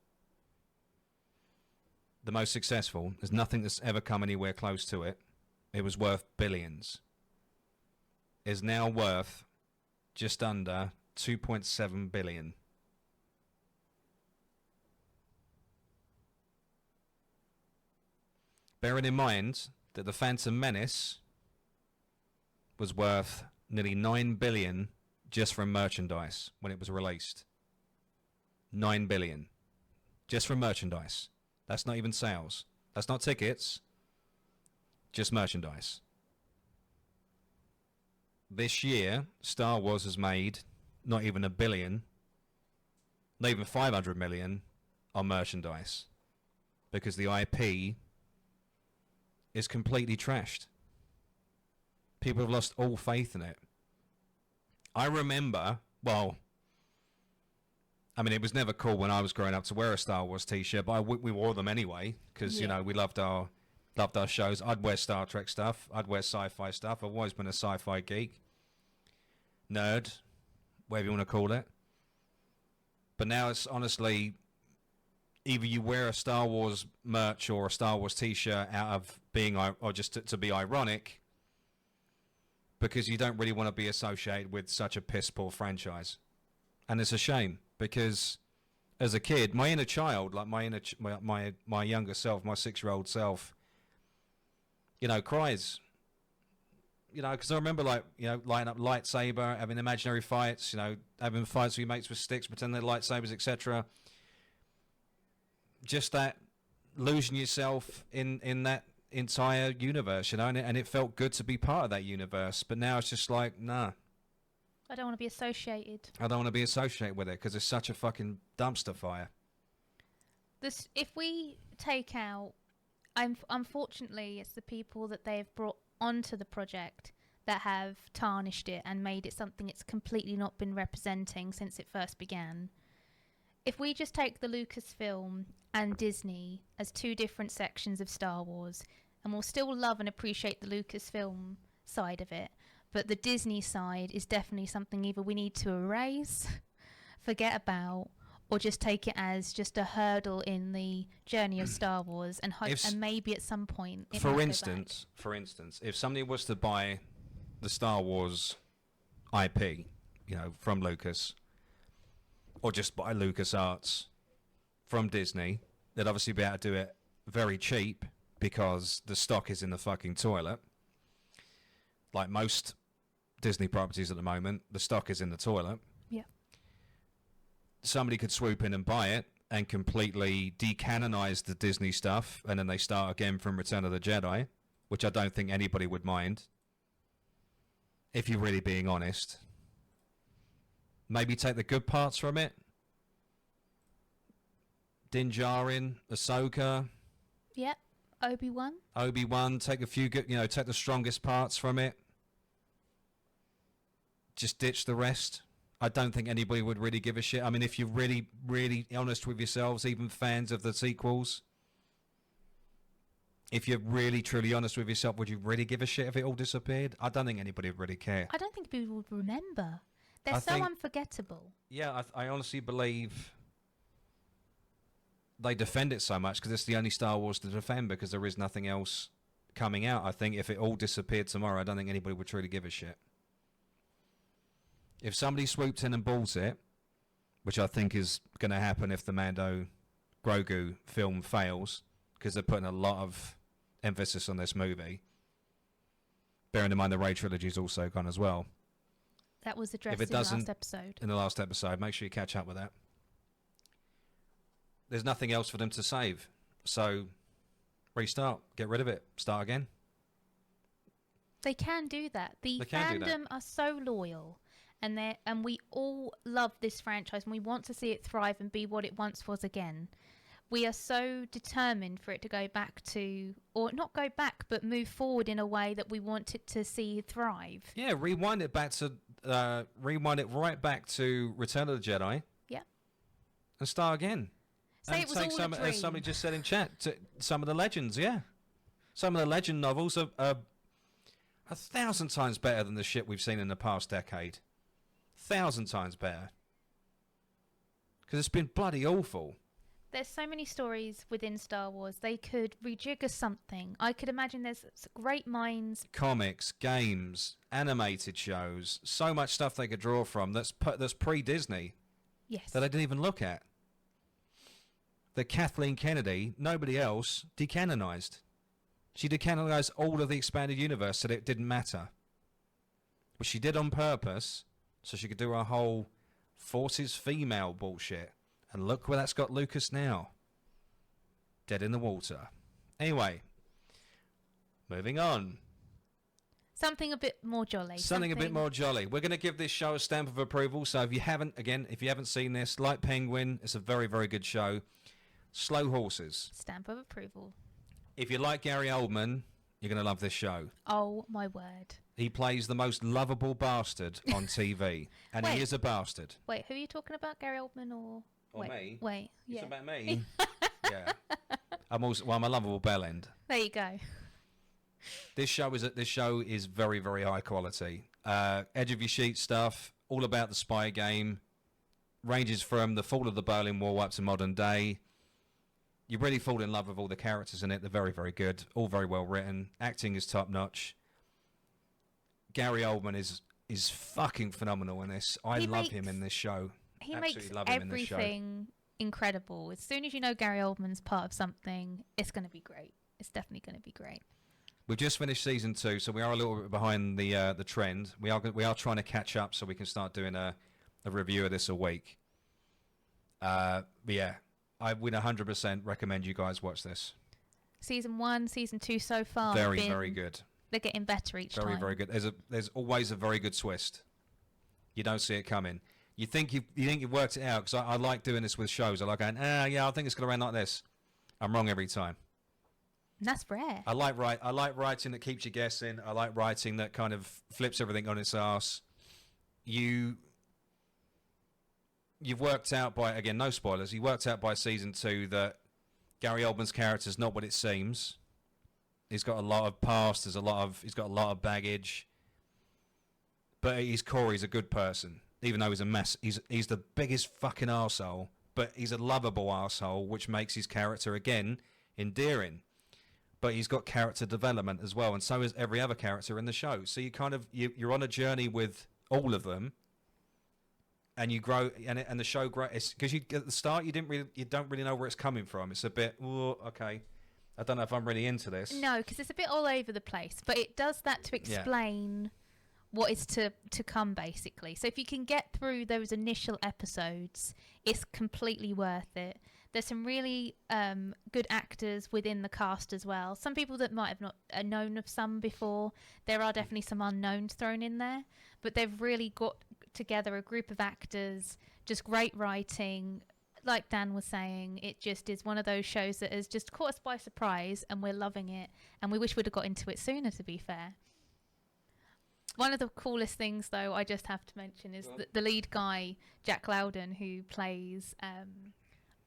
the most successful, there's nothing that's ever come anywhere close to it. It was worth billions. Is now worth just under 2.7 billion. Bearing in mind that the Phantom Menace was worth nearly 9 billion just from merchandise when it was released. 9 billion. Just from merchandise. That's not even sales. That's not tickets. Just merchandise. This year, Star Wars has made not even 1 billion, not even 500 million on merchandise. Because the IP is completely trashed. People have lost all faith in it. I remember, well, I mean, it was never cool when I was growing up to wear a Star Wars t-shirt, but we wore them anyway because, you know, we loved our shows. I'd wear Star Trek stuff. I'd wear sci-fi stuff. I've always been a sci-fi geek. Nerd, whatever you want to call it. But now it's honestly, either you wear a Star Wars merch or a Star Wars t-shirt out of being, or just to be ironic, because you don't really want to be associated with such a piss-poor franchise. And it's a shame, because as a kid, my inner child, like my younger self, my 6-year-old self, you know, cries. You know, because I remember, like, you know, lighting up lightsaber, having imaginary fights, you know, having fights with your mates with sticks, pretending they're lightsabers, etc. Just that losing yourself in that entire universe, you know, and it felt good to be part of that universe. But now it's just like, nah. I don't want to be associated. I don't want to be associated with it because it's such a fucking dumpster fire. This, if we take out, unfortunately, it's the people that they've brought onto the project that have tarnished it and made it something it's completely not been representing since it first began. If we just take the Lucasfilm and Disney as two different sections of Star Wars, and we'll still love and appreciate the Lucasfilm side of it, but the Disney side is definitely something either we need to erase, forget about, or just take it as just a hurdle in the journey of Star Wars, and hope, and maybe at some point it might go back. For instance, if somebody was to buy the Star Wars IP, you know, from Lucas, or just buy LucasArts from Disney, they'd obviously be able to do it very cheap because the stock is in the fucking toilet. Like most Disney properties at the moment, the stock is in the toilet. Yeah. Somebody could swoop in and buy it and completely decanonize the Disney stuff, and then they start again from Return of the Jedi, which I don't think anybody would mind, if you're really being honest. Maybe take the good parts from it. Din Djarin, Ahsoka. Yep. Obi-Wan, take a few good, you know, take the strongest parts from it. Just ditch the rest. I don't think anybody would really give a shit. I mean, if you're really, really honest with yourselves, even fans of the sequels, if you're really, truly honest with yourself, would you really give a shit if it all disappeared? I don't think anybody would really care. I don't think people would remember. They're so unforgettable. Yeah, I honestly believe they defend it so much because it's the only Star Wars to defend, because there is nothing else coming out. I think if it all disappeared tomorrow, I don't think anybody would truly give a shit. If somebody swooped in and bought it, which I think is going to happen if the Mando Grogu film fails, because they're putting a lot of emphasis on this movie, bearing in mind the Rey trilogy is also gone as well. That was addressed in the last episode. In the last episode, make sure you catch up with that. There's nothing else for them to save. So, restart. Get rid of it. Start again. They can do that. The They can do that. fandom are so loyal, and we all love this franchise, and we want to see it thrive and be what it once was again. We are so determined for it to go back to, or not go back, but move forward in a way that we want it to see thrive. Yeah, rewind it right back to Return of the Jedi. Yeah. And start again. Say and it was take all some, a dream. as somebody just said in chat, some of the legends, yeah. Some of the legend novels are 1,000 times better than the shit we've seen in the past decade. 1,000 times better. Because it's been bloody awful. There's so many stories within Star Wars. They could rejigger something. I could imagine there's great minds. Comics, games, animated shows, so much stuff they could draw from that's pre-Disney Yes. that I didn't even look at. That Kathleen Kennedy, nobody else, decanonized. She decanonized all of the expanded universe so that it didn't matter. Which she did on purpose so she could do her whole Forces female bullshit. And look where that's got Lucas now. Dead in the water. Anyway, moving on. Something a bit more jolly. Something a bit more jolly. We're going to give this show a stamp of approval. So if you haven't seen this, like Penguin, it's a very, very good show. Slow Horses. Stamp of approval. If you like Gary Oldman, you're going to love this show. Oh, my word. He plays the most lovable bastard on TV. And Wait. he is a bastard. Wait, who are you talking about? Gary Oldman or... Or me? Wait, It's yeah. about me. Yeah. I'm a lovable bellend. There you go. This show is very, very high quality. Edge of your sheet stuff, all about the spy game. Ranges from the fall of the Berlin Wall up to modern day. You really fall in love with all the characters in it. They're very, very good. All very well written. Acting is top notch. Gary Oldman is fucking phenomenal in this. I love him in this show. He Absolutely makes love him in this show. everything incredible. As soon as you know Gary Oldman's part of something, it's going to be great. It's definitely going to be great. We've just finished season 2, so we are a little bit behind the trend. We are trying to catch up so we can start doing a review of this a week. But yeah, I would 100% recommend you guys watch this. Season 1, Season 2 so far. Very, very good. They're getting better each time. Very, very good. There's always a very good twist. You don't see it coming. You think you've worked it out, because I like doing this with shows. I like going, yeah, I think it's going to end like this. I'm wrong every time. And that's rare. I like writing that keeps you guessing. I like writing that kind of flips everything on its ass. You've worked out by, again, no spoilers, you worked out by season 2 that Gary Oldman's character is not what it seems. He's got a lot of past, he's got a lot of baggage. But at his core, he's a good person. Even though he's a mess, he's the biggest fucking arsehole, but he's a lovable arsehole, which makes his character, again, endearing. But he's got character development as well, and so is every other character in the show. So you're on a journey with all of them, and you grow, and the show grows. Because at the start you don't really know where it's coming from. It's a bit, okay, I don't know if I'm really into this. No, because it's a bit all over the place, but it does that to explain what is to come, basically. So if you can get through those initial episodes, it's completely worth it. There's some really good actors within the cast as well. Some people that might have not known of some before. There are definitely some unknowns thrown in there, but they've really got together a group of actors, just great writing. Like Dan was saying, it just is one of those shows that has just caught us by surprise, and we're loving it, and we wish we'd have got into it sooner, to be fair. One of the coolest things, though, I just have to mention is the lead guy, Jack Lowden, who plays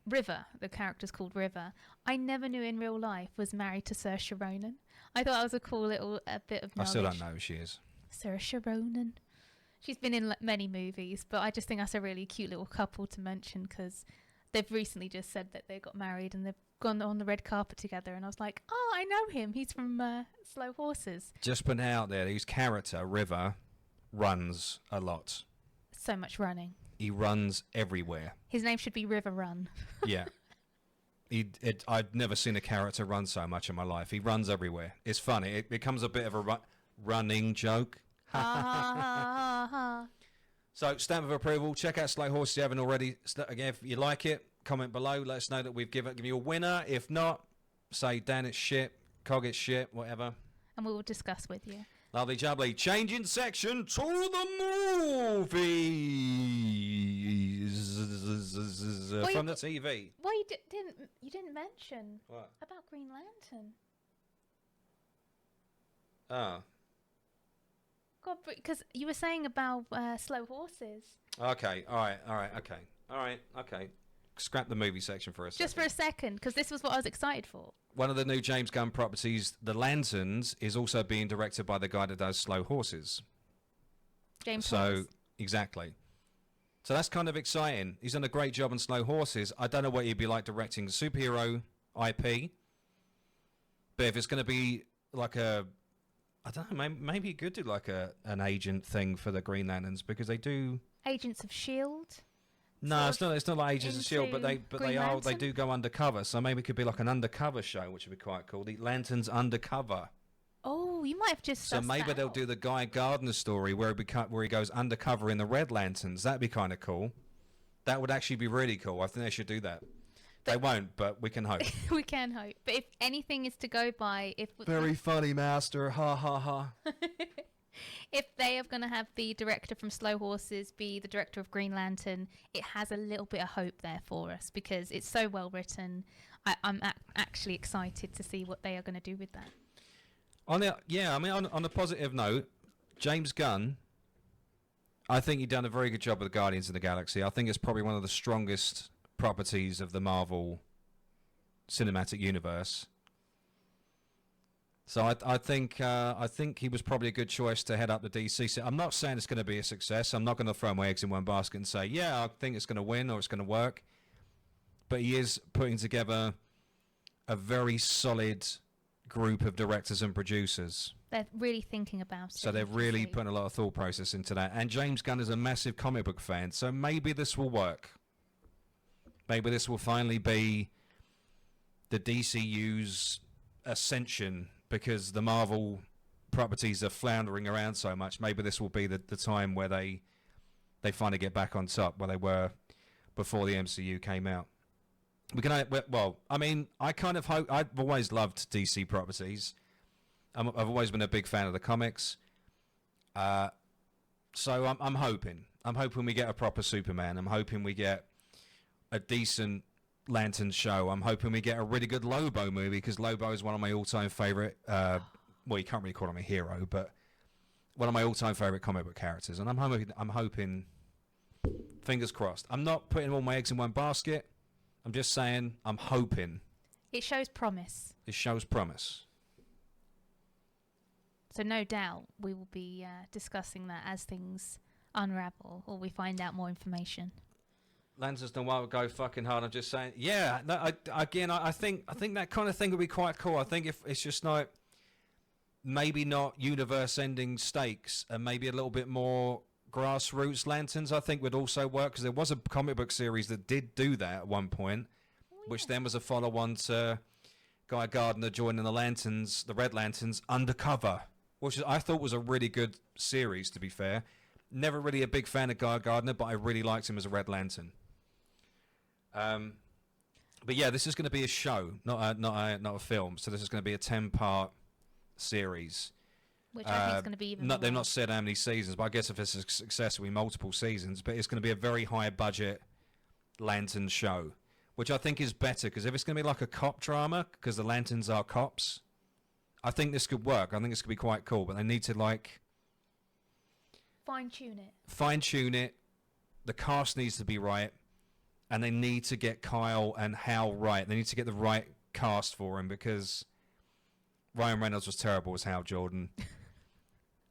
River. The character's called River. I never knew in real life was married to Saoirse Ronan. I thought that was a cool little bit of knowledge. I still don't know who she is. Saoirse Ronan. She's been in many movies, but I just think that's a really cute little couple to mention, because they've recently just said that they got married and they've gone on the red carpet together, and I was like, oh, I know him. He's from Slow Horses. Just putting it out there, his character, River, runs a lot. So much running. He runs everywhere. His name should be River Run. Yeah. I've never seen a character run so much in my life. He runs everywhere. It's funny. It becomes a bit of a running joke. So, stamp of approval. Check out Slow Horses if you haven't already. Again, if you like it, comment below. Let us know that we've given you a winner. If not, say Dan it's shit, Cog it's shit, whatever. And we will discuss with you. Lovely jubbly. Changing section to the movies from the TV. Well, you didn't mention What? about Green Lantern. Oh. God, because you were saying about slow horses. Okay. All right. Okay. Scrap the movie section for a second. Just for a second, because this was what I was excited for. One of the new James Gunn properties, The Lanterns, is also being directed by the guy that does Slow Horses. James So, Horse. exactly. So that's kind of exciting. He's done a great job on Slow Horses. I don't know what he'd be like directing superhero IP. But if it's going to be like I don't know, maybe he could do like an agent thing for the Green Lanterns, because they do... Agents of S.H.I.E.L.D.? No, it's not like Agents of S.H.I.E.L.D., but Green they Lantern? do go undercover. So maybe it could be like an undercover show, which would be quite cool. The Lanterns Undercover. Oh, you might have just So sussed maybe that they'll out. do the Guy Gardner story where he goes undercover in the Red Lanterns. That'd be kind of cool. That would actually be really cool. I think they should do that. They won't, but we can hope. We can hope. But if anything is to go by, Very funny, Master. Ha ha ha. if they are going to have the director from Slow Horses be the director of Green Lantern, it has a little bit of hope there for us, because it's so well written. I'm actually excited to see what they are going to do with that. On a positive note, James Gunn, I think he's done a very good job with the Guardians of the Galaxy. I think it's probably one of the strongest properties of the Marvel Cinematic Universe. So I think he was probably a good choice to head up the DC. So I'm not saying it's going to be a success. I'm not going to throw my eggs in one basket and say, yeah, I think it's going to win or it's going to work. But he is putting together a very solid group of directors and producers. They're really thinking about it. So they're really putting a lot of thought process into that. And James Gunn is a massive comic book fan, so maybe this will work. Maybe this will finally be the DCU's ascension, because the Marvel properties are floundering around so much. Maybe this will be the time where they finally get back on top, where they were before the MCU came out. I kind of hope. I've always loved DC properties. I've always been a big fan of the comics. So I'm hoping. I'm hoping we get a proper Superman. I'm hoping we get a decent Lantern show. I'm hoping we get a really good Lobo movie, because Lobo is one of my all-time favorite. Well, you can't really call him a hero, but one of my all-time favorite comic book characters. And I'm hoping. Fingers crossed. I'm not putting all my eggs in one basket. I'm just saying I'm hoping. It shows promise. It shows promise. So no doubt we will be discussing that as things unravel or we find out more information. Lanterns don't want to go fucking hard. I'm just saying, yeah. I think that kind of thing would be quite cool. I think if it's just like maybe not universe-ending stakes and maybe a little bit more grassroots Lanterns, I think would also work, because there was a comic book series that did do that at one point, which then was a follow-on to Guy Gardner joining the Red Lanterns undercover, which I thought was a really good series, to be fair. Never really a big fan of Guy Gardner, but I really liked him as a Red Lantern. But yeah, this is going to be a show, not a film. So this is going to be a 10-part series. Which I think is going to be even more. They've not said how many seasons, but I guess if it's a success, it'll be multiple seasons. But it's going to be a very high-budget Lantern show, which I think is better, because if it's going to be like a cop drama, because the Lanterns are cops, I think this could work. I think this could be quite cool, but they need to fine-tune it. The cast needs to be right, and they need to get Kyle and Hal right. They need to get the right cast for him, because Ryan Reynolds was terrible as Hal Jordan.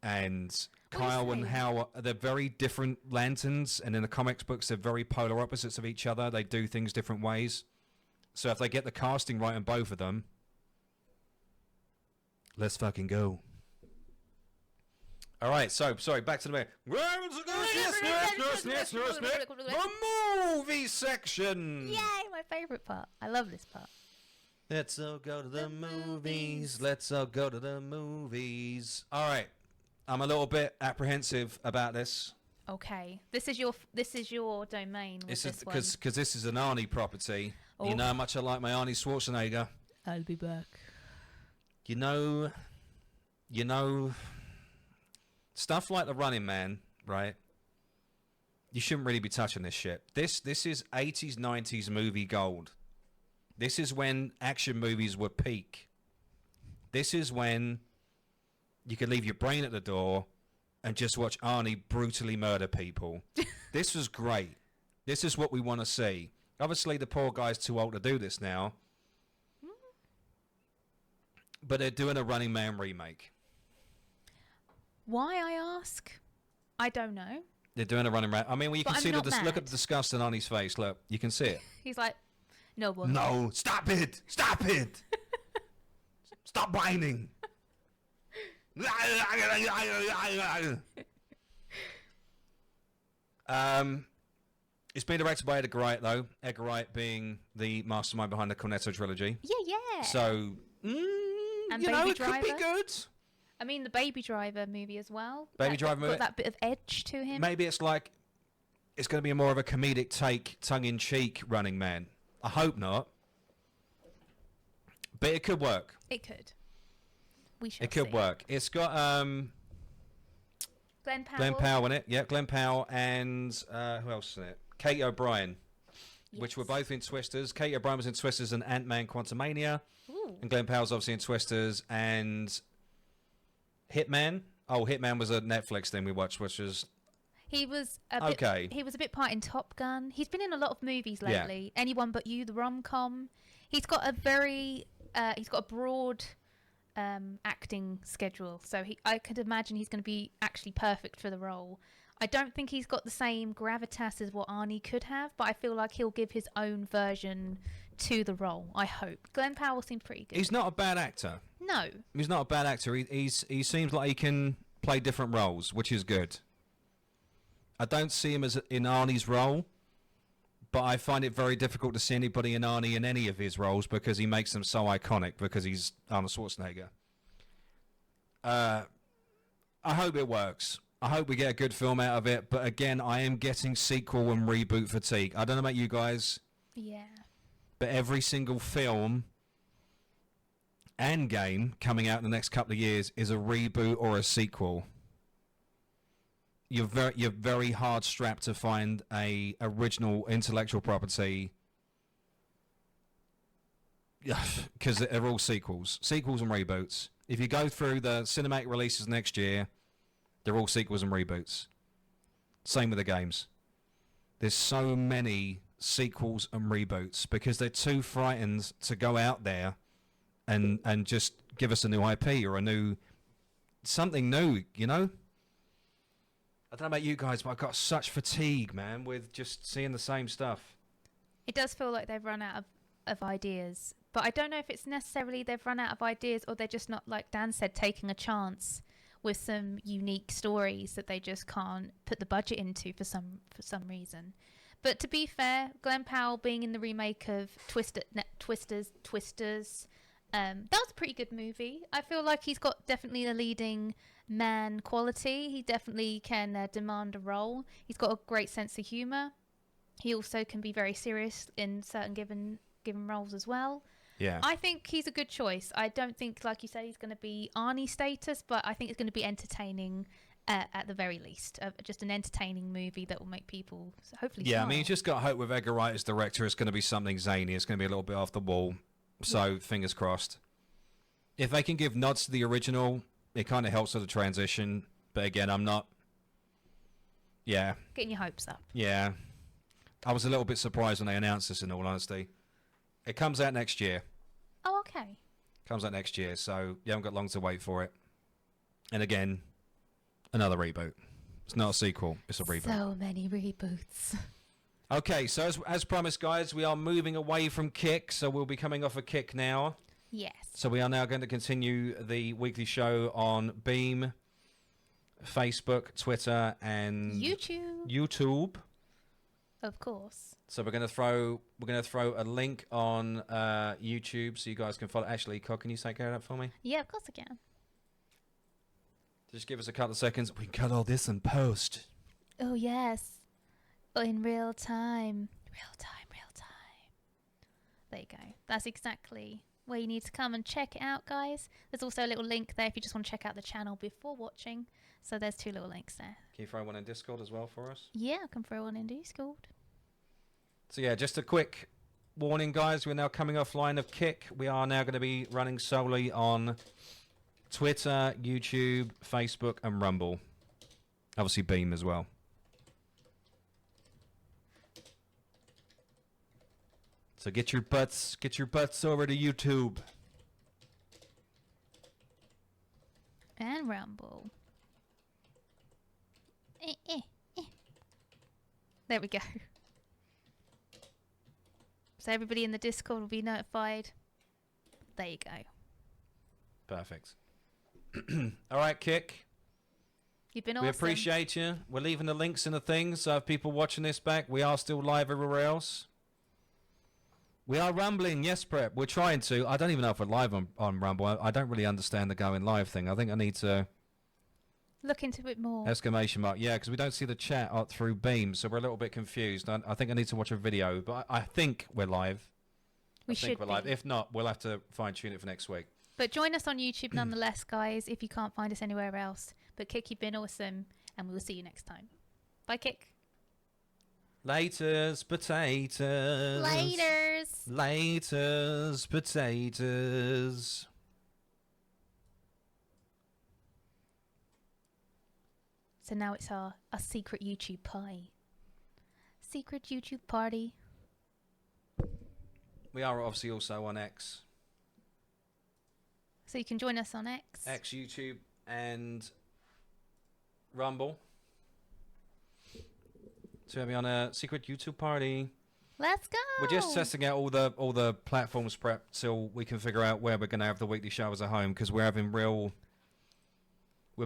And Kyle and Hal, they're very different Lanterns, and in the comics books, they're very polar opposites of each other. They do things different ways. So if they get the casting right on both of them, let's fucking go. All right, so, sorry, back to the movie section. Yay, my favourite part. I love this part. Let's all go to the movies. Let's all go to the movies. All right. I'm a little bit apprehensive about this. Okay, this is your domain. With this one. Because this is an Arnie property. Oh. You know how much I like my Arnie Schwarzenegger. I'll be back. You know, stuff like The Running Man, right? You shouldn't really be touching this shit. This is 80s, 90s movie gold. This is when action movies were peak. This is when you could leave your brain at the door and just watch Arnie brutally murder people. This was great. This is what we want to see. Obviously, the poor guy's too old to do this now. But they're doing a Running Man remake. Why, I ask? I don't know. They're doing a Running Man. I mean, well, you But can I'm see not look at mad. the disgust on Arnie's face. Look, you can see it. He's like, no, well, No, stop it! Stop it! Stop whining! It's been directed by Edgar Wright, though. Edgar Wright being the mastermind behind the Cornetto trilogy. Yeah. So, And you know, Baby it could be Driver? good. I mean, the Baby Driver movie as well. Baby Driver movie. got that bit of edge to him. Maybe it's like, it's going to be more of a comedic take, tongue-in-cheek Running Man. I hope not. But it could work. It could. We shall It could see. work. It's got Glenn Powell. Glenn Powell in it. Yeah, Glenn Powell and who else is in it? Kate O'Brien, which were Yes. both in Twisters. Kate O'Brien was in Twisters and Ant-Man Quantumania. Ooh. And Glenn Powell's obviously in Twisters and Hitman. Oh, Hitman was a Netflix thing we watched, which was He was a okay. bit. He was a bit part in Top Gun. He's been in a lot of movies Yeah. lately. Anyone But You, the rom-com. He's got a very. He's got a broad acting schedule, so I could imagine he's going to be actually perfect for the role. I don't think he's got the same gravitas as what Arnie could have, but I feel like he'll give his own version to the role. I hope. Glenn Powell seems pretty good. He's not a bad actor. No. He's not a bad actor. He seems like he can play different roles, which is good. I don't see him as in Arnie's role, but I find it very difficult to see anybody in Arnie in any of his roles because he makes them so iconic because he's Arnold Schwarzenegger. I hope it works. I hope we get a good film out of it, but again, I am getting sequel and reboot fatigue. I don't know about you guys, Yeah. but every single film and game coming out in the next couple of years is a reboot or a sequel. You're very hard strapped to find a original intellectual property because they're all sequels and reboots. If you go through the cinematic releases next year, they're all sequels and reboots. Same with the games. There's so many sequels and reboots because they're too frightened to go out there and just give us a new IP or something new, you know? I don't know about you guys, but I've got such fatigue, man, with just seeing the same stuff. It does feel like they've run out of ideas. But I don't know if it's necessarily they've run out of ideas or they're just not, like Dan said, taking a chance with some unique stories that they just can't put the budget into for some reason. But to be fair, Glenn Powell being in the remake of Twisters, that was a pretty good movie. I feel like he's got definitely a leading man quality. He definitely can demand a role. He's got a great sense of humour. He also can be very serious in certain given roles as well. Yeah. I think he's a good choice. I don't think, like you said, he's going to be Arnie status, but I think it's going to be entertaining at the very least. Just an entertaining movie that will make people hopefully Yeah, smile. I mean, you just got hope with Edgar Wright as director. It's going to be something zany. It's going to be a little bit off the wall. So, fingers crossed. If they can give nods to the original, it kind of helps with the transition. But again, I'm not... Yeah. Getting your hopes up. Yeah. I was a little bit surprised when they announced this, in all honesty. It comes out next year. Oh, okay. Comes out next year, so you haven't got long to wait for it. And again, another reboot. It's not a sequel, it's a reboot. So many reboots. Okay, so as promised, guys, we are moving away from Kick, so we'll be coming off a Kick now. Yes. So we are now going to continue the weekly show on Beam, Facebook, Twitter, and YouTube. Of course. So we're going to throw a link on YouTube so you guys can follow. Actually, Cog, can you take care of that for me? Yeah, of course I can. Just give us a couple of seconds. We can cut all this in post. Oh, yes. In real time. Real time. There you go. That's exactly where you need to come and check it out, guys. There's also a little link there if you just want to check out the channel before watching. So there's 2 little links there. Can you throw one in Discord as well for us? Yeah, I can throw one in Discord. So yeah, just a quick warning, guys. We're now coming offline of Kick. We are now going to be running solely on Twitter, YouTube, Facebook, and Rumble. Obviously, Beam as well. So get your butts over to YouTube. And Rumble. There we go. So everybody in the Discord will be notified. There you go. Perfect. All right, Kick. You've been We awesome. appreciate you. We're leaving the links in the things, so if people watching this back, we are still live everywhere else. We are rumbling, yes, Prep. We're trying to. I don't even know if we're live on Rumble. I don't really understand the going live thing. I think I need to... Look into it more. Exclamation mark. Yeah, because we don't see the chat through Beam, so we're a little bit confused. I think I need to watch a video, but I think we're live. We I think should we're be. live. If not, we'll have to fine-tune it for next week. But join us on YouTube nonetheless, guys, if you can't find us anywhere else. But Kick, you've been awesome, and we will see you next time. Bye, Kick. Laters, potatoes. Laters. Laters, potatoes. So now it's our secret YouTube pie. Secret YouTube party. We are obviously also on X. So you can join us on X. X, YouTube, and Rumble. So we'll be on a secret YouTube party. Let's go. We're just testing out all the platforms prep till we can figure out where we're going to have the weekly shows at home, because we're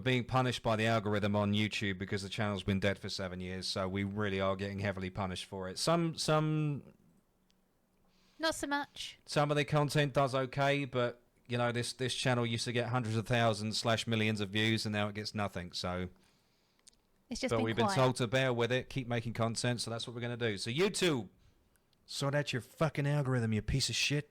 being punished by the algorithm on YouTube because the channel's been dead for 7 years, so we really are getting heavily punished for it. Some Not so much. of the content does okay, but you know, this channel used to get hundreds of thousands / millions of views, and now it gets nothing. So It's just but been we've quiet. been told to bear with it, keep making content, so that's what we're going to do. So YouTube, sort out your fucking algorithm, you piece of shit.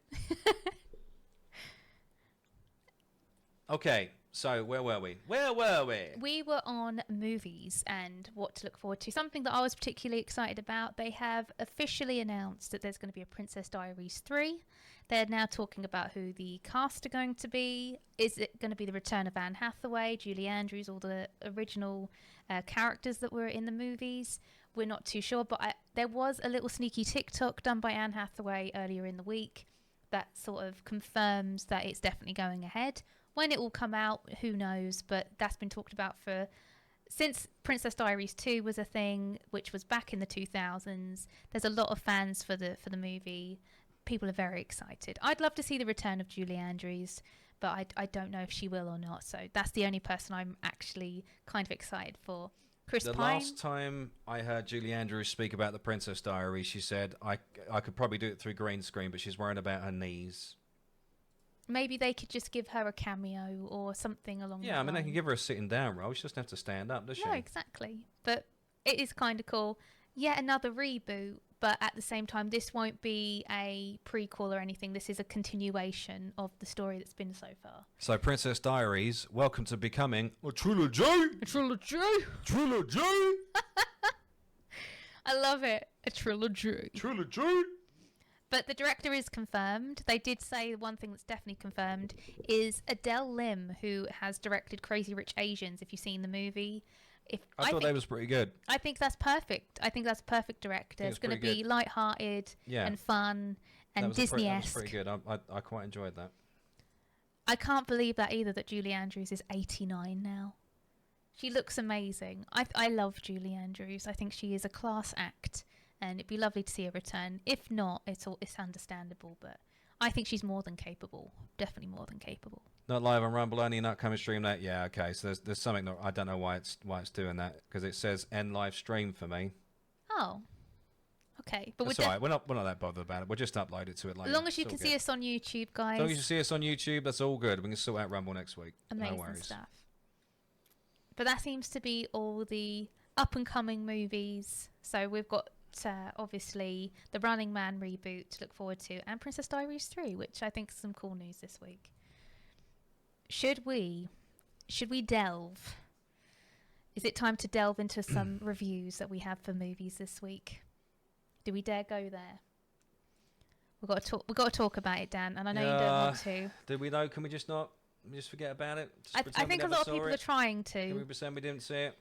Okay, so where were we? We were on movies and what to look forward to. Something that I was particularly excited about. They have officially announced that there's going to be a Princess Diaries 3. They're now talking about who the cast are going to be. Is it going to be the return of Anne Hathaway, Julie Andrews, all the original characters that were in the movies? We're not too sure, but there was a little sneaky TikTok done by Anne Hathaway earlier in the week that sort of confirms that it's definitely going ahead. When it will come out, who knows, but that's been talked about since Princess Diaries 2 was a thing, which was back in the 2000s. There's a lot of fans for the movie. People are very excited. I'd love to see the return of Julie Andrews, but I don't know if she will or not. So that's the only person I'm actually kind of excited for. Chris The Pine. last time I heard Julie Andrews speak about the Princess Diaries, she said, I could probably do it through green screen, but she's worried about her knees. Maybe they could just give her a cameo or something along Yeah, that I mean, they can line. give her a sitting down role. She doesn't have to stand up, does she? No, exactly. But it is kind of cool. Yet another reboot, but at the same time, this won't be a prequel or anything. This is a continuation of the story that's been so far. So, Princess Diaries, welcome to becoming a trilogy. A trilogy! Trilogy. I love it. A trilogy. Trilogy. But the director is confirmed. They did say one thing that's definitely confirmed is Adele Lim, who has directed Crazy Rich Asians, if you've seen the movie. I thought that was pretty good. I think that's perfect. I think that's a perfect director. Think It's it's going to pretty be good. light-hearted Yeah. and fun and That was Disney-esque. pretty good. I quite enjoyed that. I can't believe that either, that Julie Andrews is 89 now. She looks amazing. I love Julie Andrews. I think she is a class act, and it'd be lovely to see her return. If not, it's understandable, but I think she's more than capable. Definitely more than capable. Not live on Rumble, only not coming stream that. Yeah, okay. So there's something that I don't know why it's doing that, because it says end live stream for me. Oh, okay. But That's all right. We're not that bothered about it. We'll just upload it to it later. as long as you It's can all see good. us on YouTube, guys. As long as you see us on YouTube, that's all good. We can sort out Rumble next week. Amazing No worries. stuff. But that seems to be all the up and coming movies. So we've got obviously the Running Man reboot to look forward to, and Princess Diaries 3, which I think is some cool news this week. Should we delve? Is it time to delve into some reviews that we have for movies this week? Do we dare go there? We've got to talk about it, Dan, and I know you don't want to. Do we know? Can we just forget about it? I think a lot of people are trying to. Can we pretend we didn't see it?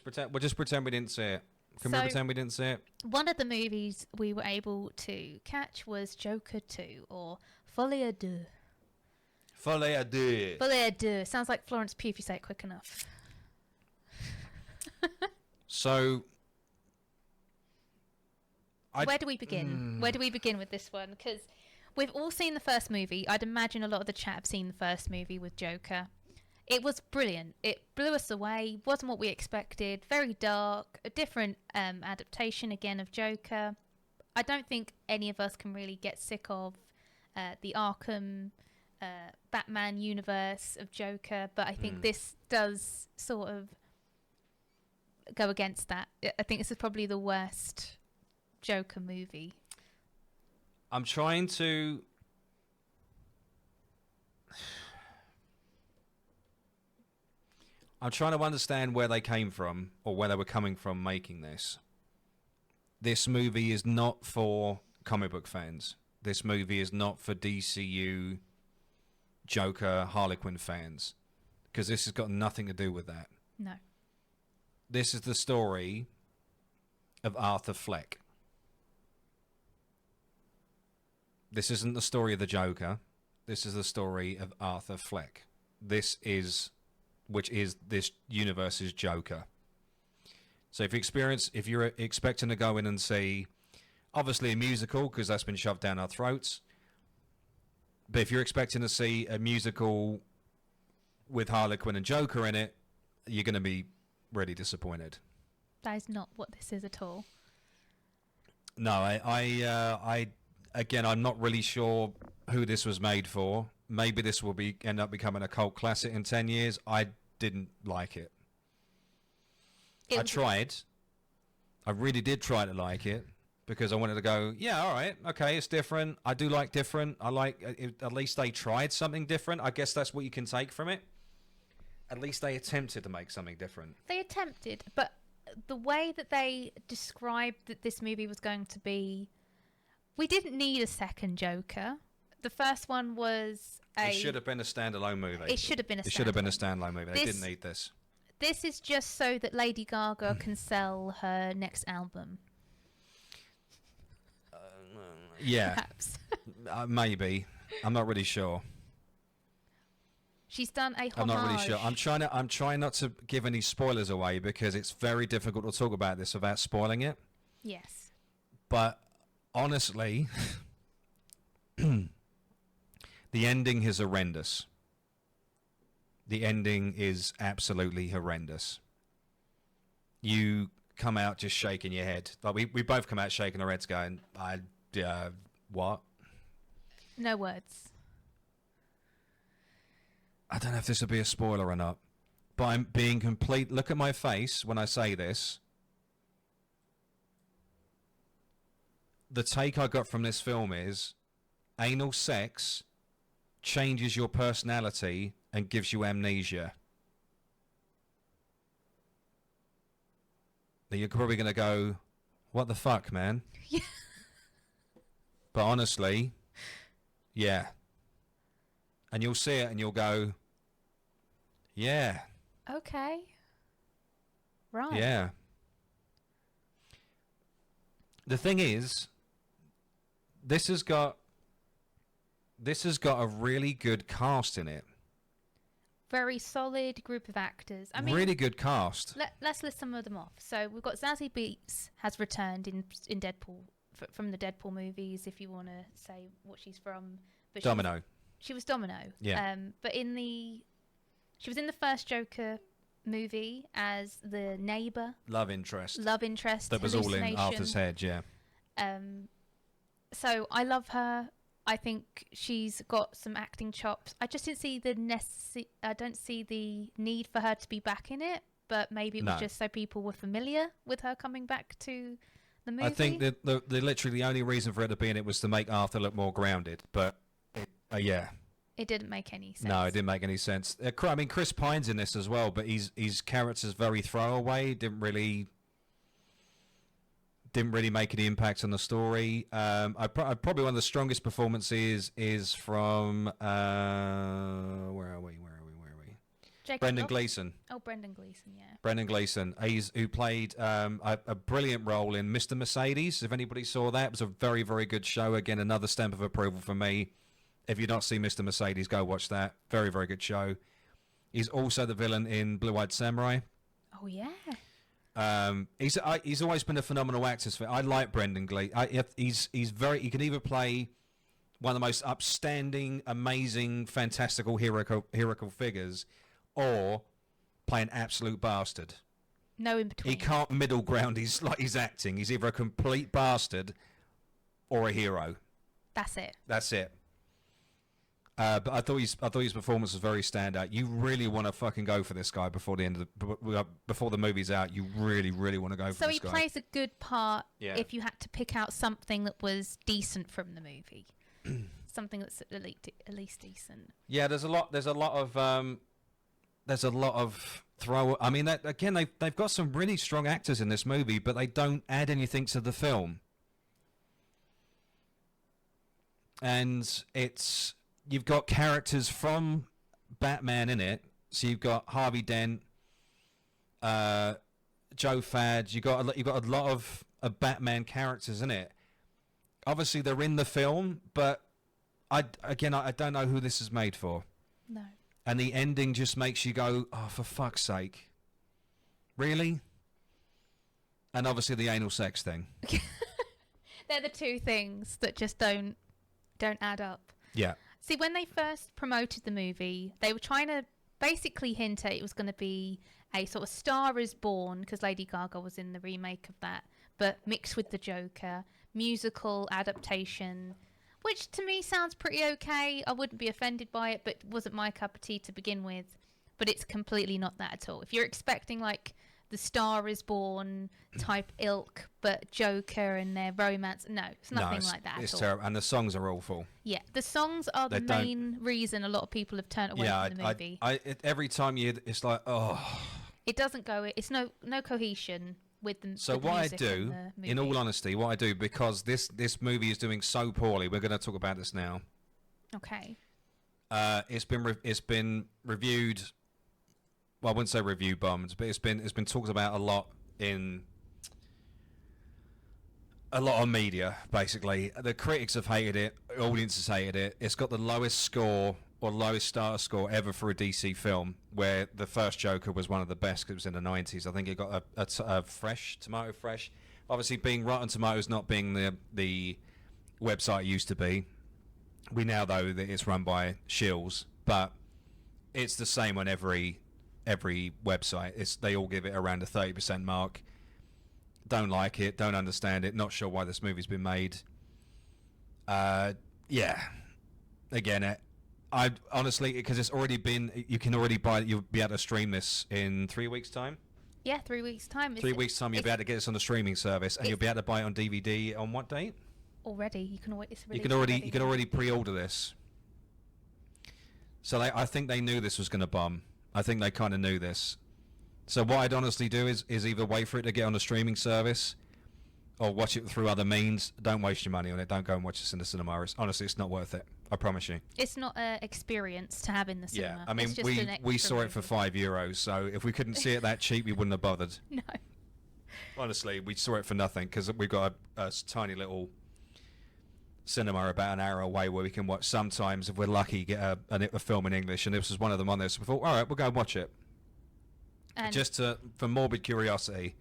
We'll just pretend we didn't see it. Can we pretend we didn't see it? One of the movies we were able to catch was Joker 2, or Folie à Deux. Folie à Deux. Folie à Deux. Sounds like Florence Pugh if you say it quick enough. So, where do we begin? Where do we begin with this one? Because we've all seen the first movie. I'd imagine a lot of the chat have seen the first movie with Joker. It was brilliant. It blew us away. Wasn't what we expected. Very dark. A different adaptation again of Joker. I don't think any of us can really get sick of the Arkham Batman universe of Joker, but I think this does sort of go against that. I think this is probably the worst Joker movie. I'm trying to understand where they came from, or where they were coming from making this. This movie is not for comic book fans. This movie is not for DCU Joker Harley Quinn fans, because this has got nothing to do with that. No. This is the story of Arthur Fleck. This isn't the story of the Joker. This is the story of Arthur Fleck. Which is this universe's Joker. So if you're expecting to go in and see, obviously a musical, because that's been shoved down our throats, but if you're expecting to see a musical with Harley Quinn and Joker in it, you're going to be really disappointed. That is not what this is at all. No, again, I'm not really sure who this was made for. Maybe this will end up becoming a cult classic in 10 years. I didn't like it. I tried. I really did try to like it, because I wanted to go, yeah, all right, okay, it's different. I do like different. I like at least they tried something different. I guess that's what you can take from it. At least they attempted to make something different. They attempted, but the way that they described that this movie was going to be, we didn't need a second Joker. The first one was It should have been a standalone movie. It should have been a standalone movie. They didn't need this. This is just so that Lady Gaga can sell her next album. Yeah. Perhaps. Maybe. I'm not really sure. She's done a homage. I'm not really sure. I'm trying not to give any spoilers away, because it's very difficult to talk about this without spoiling it. Yes. But honestly, the ending is horrendous. The ending is absolutely horrendous. You come out just shaking your head. Like we both come out shaking our heads going, what? No words. I don't know if this will be a spoiler or not, but I'm being complete. Look at my face when I say this. The take I got from this film is anal sex changes your personality and gives you amnesia. Now you're probably going to go, what the fuck, man? Yeah. But honestly, yeah. And you'll see it and you'll go, yeah. Okay. Right. Yeah. The thing is, this has got a really good cast in it. Very solid group of actors. I mean, really good cast. Let's list some of them off. So we've got Zazie Beetz has returned in Deadpool, from the Deadpool movies, if you want to say what she's from. But Domino. She was Domino. Yeah. But she was in the first Joker movie as the neighbour. Love interest. That was all in Arthur's head, yeah. So I love her. I think she's got some acting chops. I just didn't see I don't see the need for her to be back in it, but maybe it was just so people were familiar with her coming back to the movie. I think that the literally the only reason for it to be in it was to make Arthur look more grounded. But yeah, it didn't make any sense. no, it didn't make any sense. I mean, Chris Pine's in this as well, but his character's very throwaway. Didn't really make any impact on the story. Probably one of the strongest performances is from where are we? Jacob Brendan Ross? Gleeson. Oh, Brendan Gleeson, yeah. Brendan Gleeson. Who played a brilliant role in Mr. Mercedes. If anybody saw that, it was a very, very good show. Again, another stamp of approval for me. If you've not seen Mr. Mercedes, go watch that. Very, very good show. He's also the villain in Blue Eyed Samurai. Oh, yeah. He's always been a phenomenal actor. I like Brendan Gleeson. He can either play one of the most upstanding, amazing, fantastical, heroical figures, or play an absolute bastard. No in between. He can't middle ground his acting. He's either a complete bastard or a hero. That's it. But I thought his performance was very standout. You really want to fucking go for this guy before the movie's out. You really, really want to go for this guy. So he plays a good part. Yeah. If you had to pick out something that was decent from the movie, something that's at least decent. Yeah, there's a lot of throw. I mean, they've got some really strong actors in this movie, but they don't add anything to the film. And you've got characters from Batman in it. So you've got Harvey Dent, Joe Fad. You've got a lot of Batman characters in it. Obviously, they're in the film, but I don't know who this is made for. No. And the ending just makes you go, oh, for fuck's sake. Really? And obviously the anal sex thing. They're the two things that just don't add up. Yeah. See, when they first promoted the movie, they were trying to basically hint at it was going to be a sort of Star is Born, because Lady Gaga was in the remake of that, but mixed with the Joker, musical adaptation, which to me sounds pretty okay. I wouldn't be offended by it, but it wasn't my cup of tea to begin with. But it's completely not that at all. If you're expecting like the Star is Born type ilk, but Joker and their romance, no, it's nothing like that it's at all. terrible. And the songs are awful. Yeah, the songs are the main reason a lot of people have turned away from the movie. Every time it's like, oh. It doesn't go. It's no cohesion with the. So with the what I music do, in all honesty, because this movie is doing so poorly, we're going to talk about this now. Okay. It's been reviewed. Well, I wouldn't say review bombed, but it's been talked about a lot in a lot of media. Basically, the critics have hated it, audiences hated it. It's got the lowest score or lowest starter score ever for a DC film, where the first Joker was one of the best because it was in the 90s. I think it got a tomato fresh. Obviously, being Rotten Tomatoes not being the website it used to be, we now know that it's run by shills, but it's the same on every website. They all give it around a 30% mark. Don't like it, don't understand it, not sure why this movie's been made. Yeah. Again, I honestly, because it's already been, you can already buy it, you'll be able to stream this in 3 weeks' time. Yeah, 3 weeks' time. 3 weeks' time, you'll be able to get this on the streaming service, and you'll be able to buy it on DVD on what date? Already, you can already pre-order this. So I think they knew this was going to bomb. I think they kind of knew this. So what I'd honestly do is either wait for it to get on the streaming service, or watch it through other means. Don't waste your money on it. Don't go and watch this in the cinema. Honestly, it's not worth it. I promise you. It's not an experience to have in the cinema. Yeah, I mean, we saw it for €5, so if we couldn't see it that cheap, we wouldn't have bothered. No. Honestly, we saw it for nothing because we've got a tiny little cinema about an hour away where we can watch. Sometimes, if we're lucky, get a film in English, and this was one of them on there. So we thought, all right, we'll go and watch it, And just for morbid curiosity.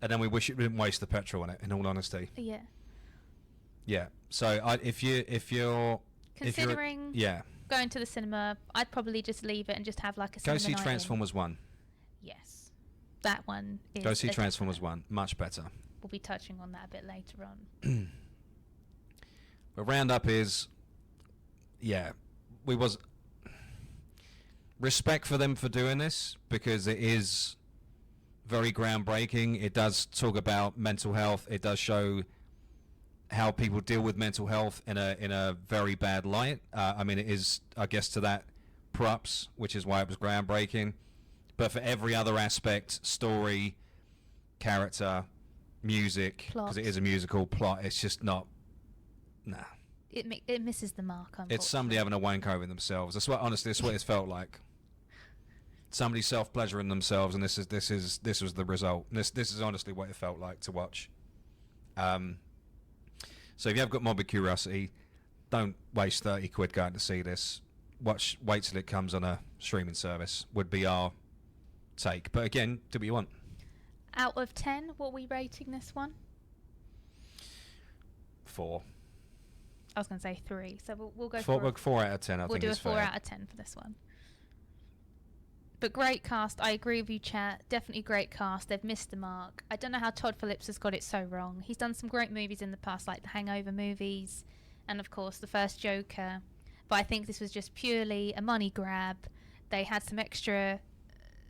And then we wish it didn't waste the petrol on it. In all honesty. Yeah. Yeah. So if you're considering going to the cinema, I'd probably just leave it and just have like a cinema go see night Transformers 1. Yes, that one is. Go see Transformers 1. Much better. We'll be touching on that a bit later on. But roundup is, we was respect for them for doing this, because it is very groundbreaking. It does talk about mental health. It does show how people deal with mental health in a very bad light. I mean, it is, I guess, to that props, which is why it was groundbreaking. But for every other aspect, story, character, music, because it is a musical, plot, it's just not. Nah. It misses the mark. Unfortunately. It's somebody having a wank over themselves. That's what, honestly, that's what it's felt like. Somebody self-pleasuring themselves, and this was the result. This is honestly what it felt like to watch. So if you have got morbid curiosity, don't waste 30 quid going to see this. Wait till it comes on a streaming service. Would be our take. But again, do what you want. Out of 10, what are we rating this one? 4. I was going to say 3, so we'll go 4 out of 10. I we'll think do is a 4 fair. out of 10 for this one. But great cast. I agree with you, chat. Definitely great cast. They've missed the mark. I don't know how Todd Phillips has got it so wrong. He's done some great movies in the past, like the Hangover movies, and of course the first Joker. But I think this was just purely a money grab. They had some extra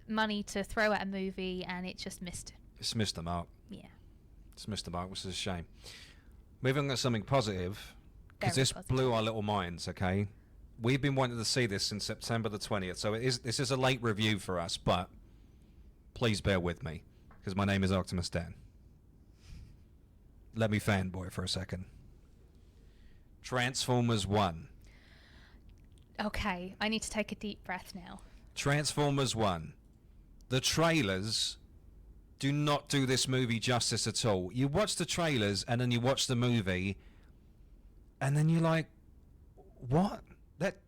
money to throw at a movie, and it just missed. It's missed the mark. Yeah. It's missed the mark, which is a shame. Moving on to something positive, because Very this positive. blew our little minds, okay? We've been wanting to see this since September the 20th, so this is a late review for us, but please bear with me, because my name is Optimus Dan. Let me fanboy for a second. Transformers 1. Okay, I need to take a deep breath now. Transformers 1. The trailers do not do this movie justice at all. You watch the trailers and then you watch the movie and then you're like, what?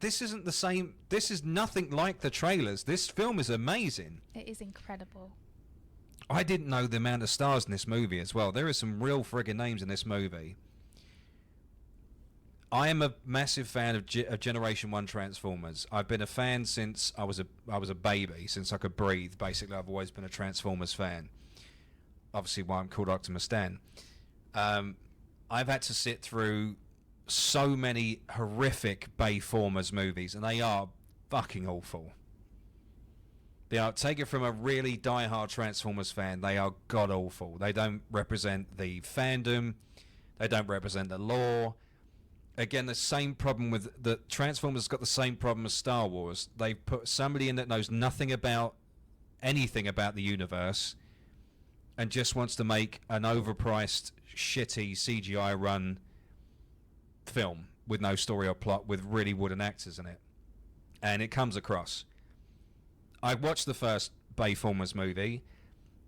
This isn't the same. This is nothing like the trailers. This film is amazing. It is incredible. I didn't know the amount of stars in this movie as well. There are some real friggin' names in this movie. I am a massive fan of Generation 1 Transformers. I've been a fan since I was a baby, since I could breathe. Basically, I've always been a Transformers fan. Obviously, why I'm called Optimus Dan. I've had to sit through so many horrific Bayformers movies, and they are fucking awful. They are, take it from a really die-hard Transformers fan, they are god-awful. They don't represent the fandom. They don't represent the lore. Again, the same problem with the Transformers got the same problem as Star Wars. They put somebody in that knows nothing about anything about the universe and just wants to make an overpriced, shitty CGI run film with no story or plot with really wooden actors in it. And it comes across. I watched the first Bayformers movie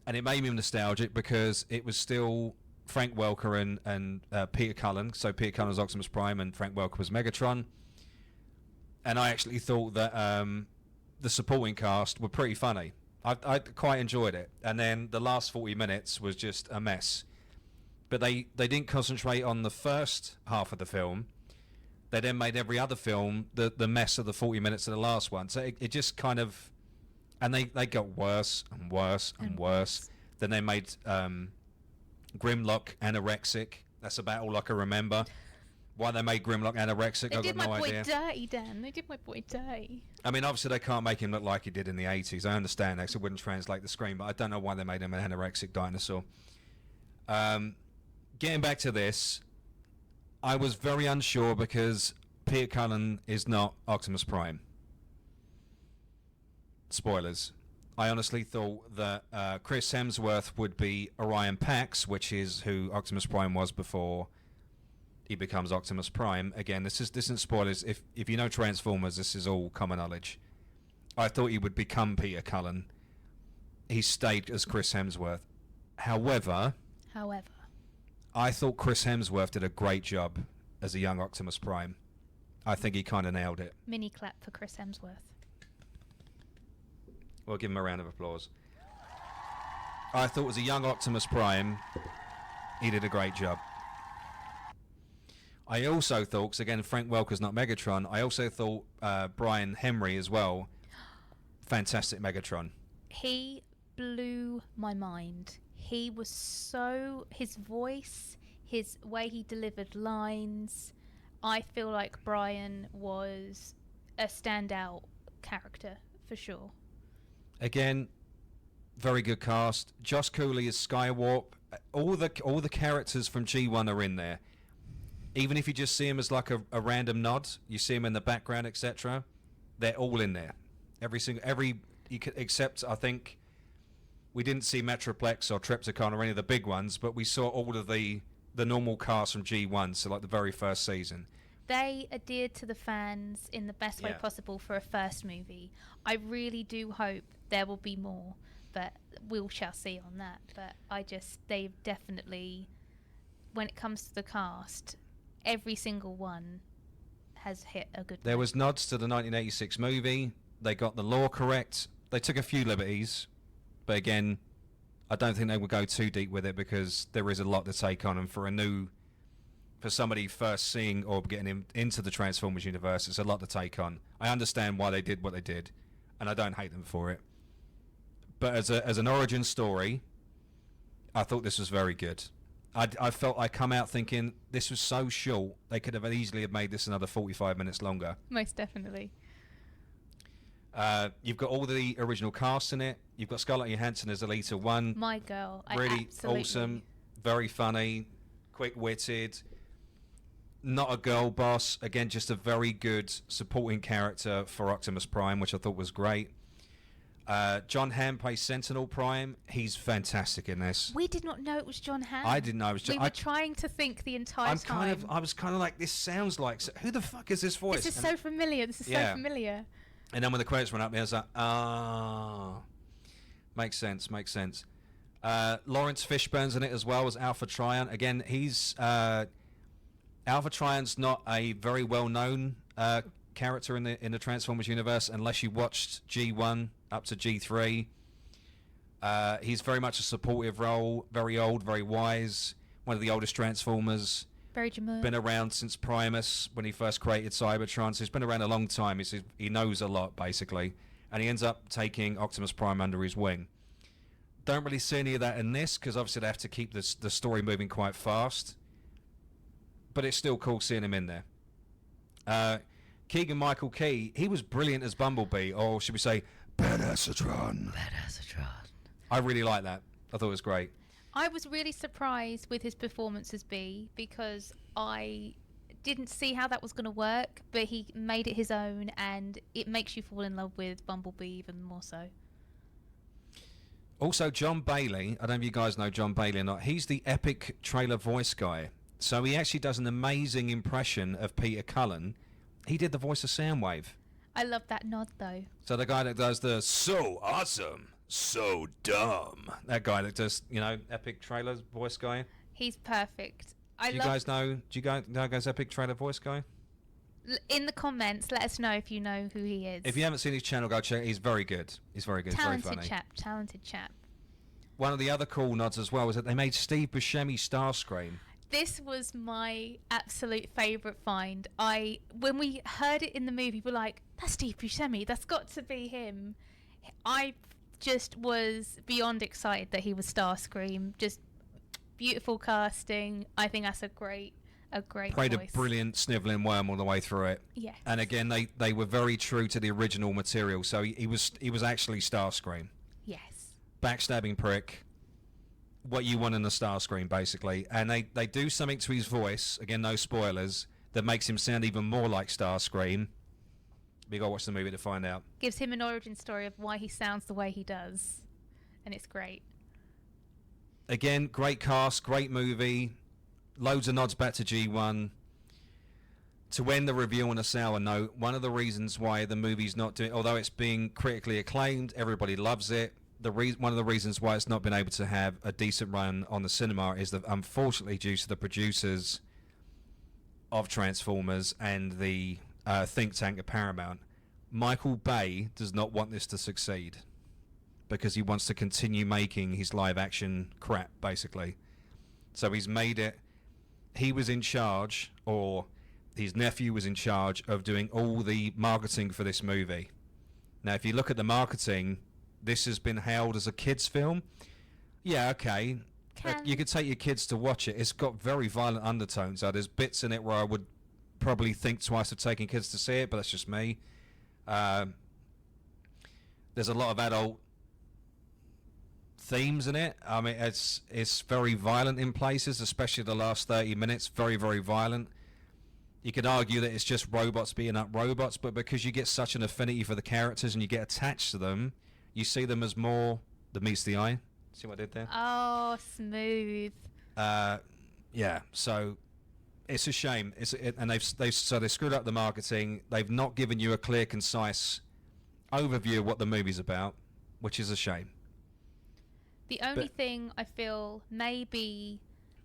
and it made me nostalgic because it was still Frank Welker and Peter Cullen. So Peter Cullen was Optimus Prime and Frank Welker was Megatron. And I actually thought that the supporting cast were pretty funny. I quite enjoyed it. And then the last 40 minutes was just a mess. But they didn't concentrate on the first half of the film. They then made every other film the mess of the 40 minutes of the last one. So it just kind of... And they got worse and worse and worse. Then they made Grimlock anorexic. That's about all I can remember. Why they made Grimlock anorexic, I've got no idea. They did my boy dirty, Dan. They did my boy dirty. I mean, obviously they can't make him look like he did in the 80s. I understand that, 'cause it wouldn't translate the screen, but I don't know why they made him an anorexic dinosaur. Getting back to this, I was very unsure because Peter Cullen is not Optimus Prime. Spoilers. I honestly thought that Chris Hemsworth would be Orion Pax, which is who Optimus Prime was before he becomes Optimus Prime. Again, this isn't spoilers. If you know Transformers, this is all common knowledge. I thought he would become Peter Cullen. He stayed as Chris Hemsworth. However, I thought Chris Hemsworth did a great job as a young Optimus Prime. I think he kind of nailed it. Mini clap for Chris Hemsworth. We'll give him a round of applause. I thought as a young Optimus Prime, he did a great job. I also thought, because again, Frank Welker's not Megatron, I also thought Brian Henry as well, fantastic Megatron. He blew my mind. He was so... His voice, his way he delivered lines, I feel like Brian was a standout character, for sure. Again, very good cast. Josh Cooley is Skywarp. All the characters from G1 are in there. Even if you just see him as like a random nod, you see him in the background, etc. They're all in there. Except I think we didn't see Metroplex or Triptychon or any of the big ones, but we saw all of the normal cast from G1, so like the very first season. They adhered to the fans in the best way possible for a first movie. I really do hope there will be more, but we shall see on that. But they've definitely, when it comes to the cast, every single one has hit a good. There was nods to the 1986 movie. They got the lore correct. They took a few liberties, but again, I don't think they would go too deep with it because there is a lot to take on, and for somebody first seeing or getting into the Transformers universe, it's a lot to take on. I understand why they did what they did, and I don't hate them for it. But as an origin story, I thought this was very good. I felt I come out thinking this was so short, they could have easily have made this another 45 minutes longer. Most definitely. You've got all the original cast in it. You've got Scarlett Johansson as Alita 1. My girl. Really awesome, very funny, quick-witted. Not a girl boss. Again, just a very good supporting character for Optimus Prime, which I thought was great. John Hamm plays Sentinel Prime. He's fantastic in this. We did not know it was John Hamm. I didn't know it was John. We were trying to think the entire time. I was kind of like, this sounds like... Who the fuck is this voice? This is so familiar. So familiar. And then when the credits went up, I was like, makes sense. Lawrence Fishburne's in it as well as Alpha Trion. Again, he's... Alpha Trion's not a very well-known character in the Transformers universe unless you watched G1 up to G3. He's very much a supportive role, very old, very wise, one of the oldest Transformers. Very demure. Been around since Primus when he first created Cybertron, so he's been around a long time. He knows a lot, basically, and he ends up taking Optimus Prime under his wing. Don't really see any of that in this because obviously they have to keep the story moving quite fast. But it's still cool seeing him in there. Keegan-Michael Key, he was brilliant as Bumblebee, or should we say, Badassatron. I really like that. I thought it was great. I was really surprised with his performance as B because I didn't see how that was going to work, but he made it his own, and it makes you fall in love with Bumblebee even more so. Also, John Bailey, I don't know if you guys know John Bailey or not, he's the epic trailer voice guy. So he actually does an amazing impression of Peter Cullen. He did the voice of Soundwave. I love that nod, though. So the guy that does the so awesome, so dumb. That guy that does, epic trailer voice guy. He's perfect. Do you guys know epic trailer voice guy? In the comments, let us know if you know who he is. If you haven't seen his channel, go check. He's very good. He's very good. Talented very funny. Talented chap. One of the other cool nods as well was that they made Steve Buscemi Starscream. This was my absolute favourite find. When we heard it in the movie, we're like, that's Steve Buscemi. That's got to be him. I just was beyond excited that he was Starscream. Just beautiful casting. I think that's a great Played voice. A brilliant snivelling worm all the way through it. Yes. And again, they were very true to the original material. So he was actually Starscream. Yes. Backstabbing prick. What you want in a Starscream, basically. And they do something to his voice, again, no spoilers, that makes him sound even more like Starscream. We gotta watch the movie to find out. Gives him an origin story of why he sounds the way he does. And it's great. Again, great cast, great movie. Loads of nods back to G1. To end the review on a sour note, one of the reasons why the movie's not doing... Although it's being critically acclaimed, everybody loves it. One of the reasons why it's not been able to have a decent run on the cinema is that, unfortunately, due to the producers of Transformers and the think tank of Paramount, Michael Bay does not want this to succeed because he wants to continue making his live-action crap, basically. So he's made it... He was in charge, or his nephew was in charge, of doing all the marketing for this movie. Now, if you look at the marketing... This has been hailed as a kids' film. Yeah, okay. You could take your kids to watch it. It's got very violent undertones. There's bits in it where I would probably think twice of taking kids to see it, but that's just me. There's a lot of adult themes in it. I mean, it's very violent in places, especially the last 30 minutes. Very, very violent. You could argue that it's just robots beating up robots, but because you get such an affinity for the characters and you get attached to them, you see them as more that meets the eye. See what I did there? Oh, smooth. Yeah. So it's a shame. And they've screwed up the marketing. They've not given you a clear, concise overview of what the movie's about, which is a shame. The only thing I feel may be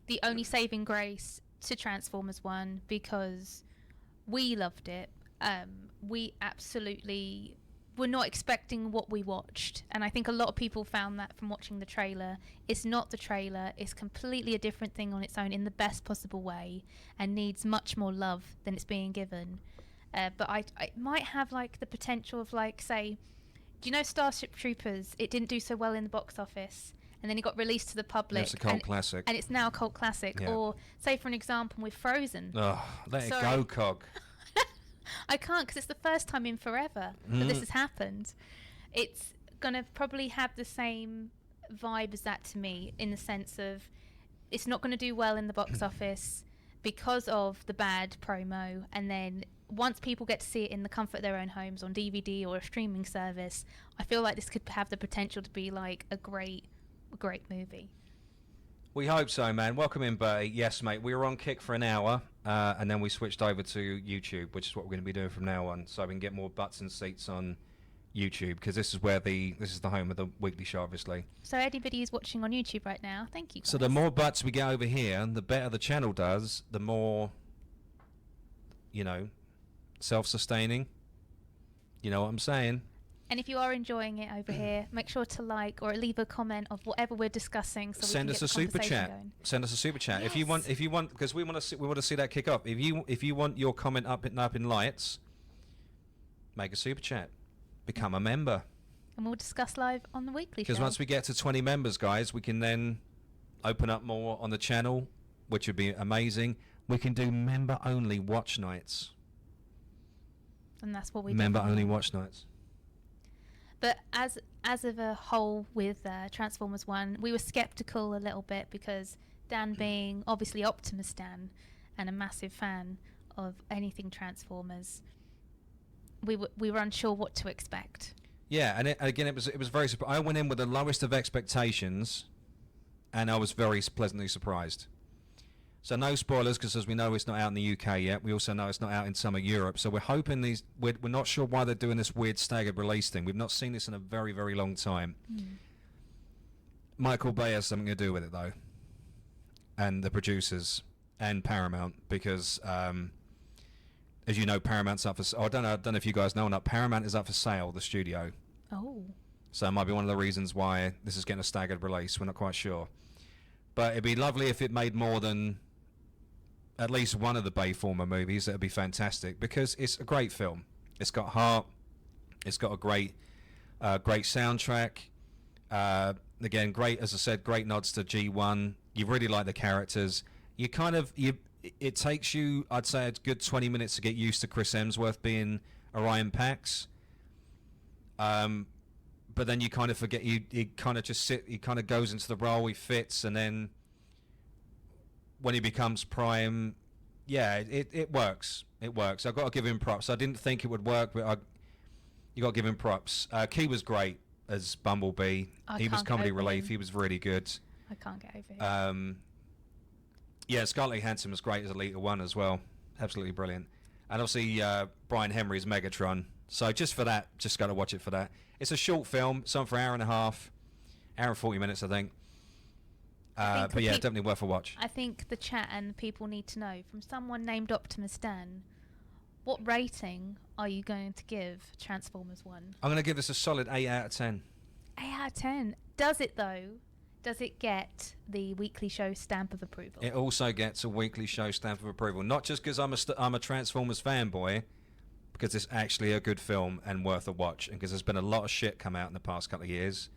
the only saving grace to Transformers 1, because we loved it. We absolutely were not expecting what we watched, and I think a lot of people found that from watching the trailer. It's not the trailer, it's completely a different thing on its own in the best possible way, and needs much more love than it's being given. But I might have like the potential of, like, say, do you know Starship Troopers? It didn't do so well in the box office, and then it got released to the public. It's a cult classic. And it's now a cult classic. Yeah. Or, say, for an example, with Frozen. Oh, let it go, Cog. I can't, because it's the first time in forever that this has happened. It's going to probably have the same vibe as that to me, in the sense of it's not going to do well in the box office because of the bad promo, and then once people get to see it in the comfort of their own homes on DVD or a streaming service, I feel like this could have the potential to be like a great movie. We hope so, man. Welcome in, Bertie. Yes, mate. We were on Kick for an hour, and then we switched over to YouTube, which is what we're going to be doing from now on, so we can get more butts and seats on YouTube, because this is the home of the weekly show, obviously. So anybody who's watching on YouTube right now, thank you, guys. So the more butts we get over here, the better the channel does, the more, self-sustaining. You know what I'm saying? And if you are enjoying it over here, make sure to like or leave a comment of whatever we're discussing. So send us a super chat. Send us a super chat. Yes. If you want, because we want to see that kick off. If you want your comment up in lights, make a super chat. Become a member. And we'll discuss live on the weekly show. Because once we get to 20 members, guys, we can then open up more on the channel, which would be amazing. We can do member-only watch nights. And that's what we Member-only watch nights. But as of a whole with Transformers 1, we were skeptical a little bit, because Dan being obviously Optimus Dan and a massive fan of anything Transformers, we were unsure what to expect. Yeah, and it was very I went in with the lowest of expectations, and I was very pleasantly surprised. So no spoilers, because as we know, it's not out in the UK yet. We also know it's not out in some of Europe. So we're hoping we're not sure why they're doing this weird staggered release thing. We've not seen this in a very, very long time. Michael Bay has something to do with it, though, and the producers and Paramount, because as you know, Paramount's up for. I don't know if you guys know or not. Paramount is up for sale, the studio. Oh. So it might be one of the reasons why this is getting a staggered release. We're not quite sure, but it'd be lovely if it made more than at least one of the Bayformer movies. That would be fantastic, because it's a great film. It's got heart. It's got a great soundtrack. Again, great, as I said, great nods to G1. You really like the characters. It takes you, I'd say, a good 20 minutes to get used to Chris Hemsworth being Orion Pax. But then you kind of forget. He kind of goes into the role. He fits, and then when he becomes Prime, it works. It works. I've got to give him props. I didn't think it would work, but you got to give him props. Key was great as Bumblebee. He was comedy relief. He was really good. I can't get over him. Scarlett Johansson was great as Elita 1 as well. Absolutely brilliant. And obviously Brian Henry's Megatron. So just for that, just got to watch it for that. It's a short film. It's on for an hour and a half. Hour and 40 minutes, I think. But yeah, definitely worth a watch. I think the chat and the people need to know, from someone named Optimus Dan, what rating are you going to give Transformers 1? I'm going to give this a solid 8 out of 10. 8 out of 10. Does it, though? Does it get the weekly show stamp of approval? It also gets a weekly show stamp of approval. Not just because I'm a Transformers fanboy, because it's actually a good film and worth a watch, and because there's been a lot of shit come out in the past couple of years.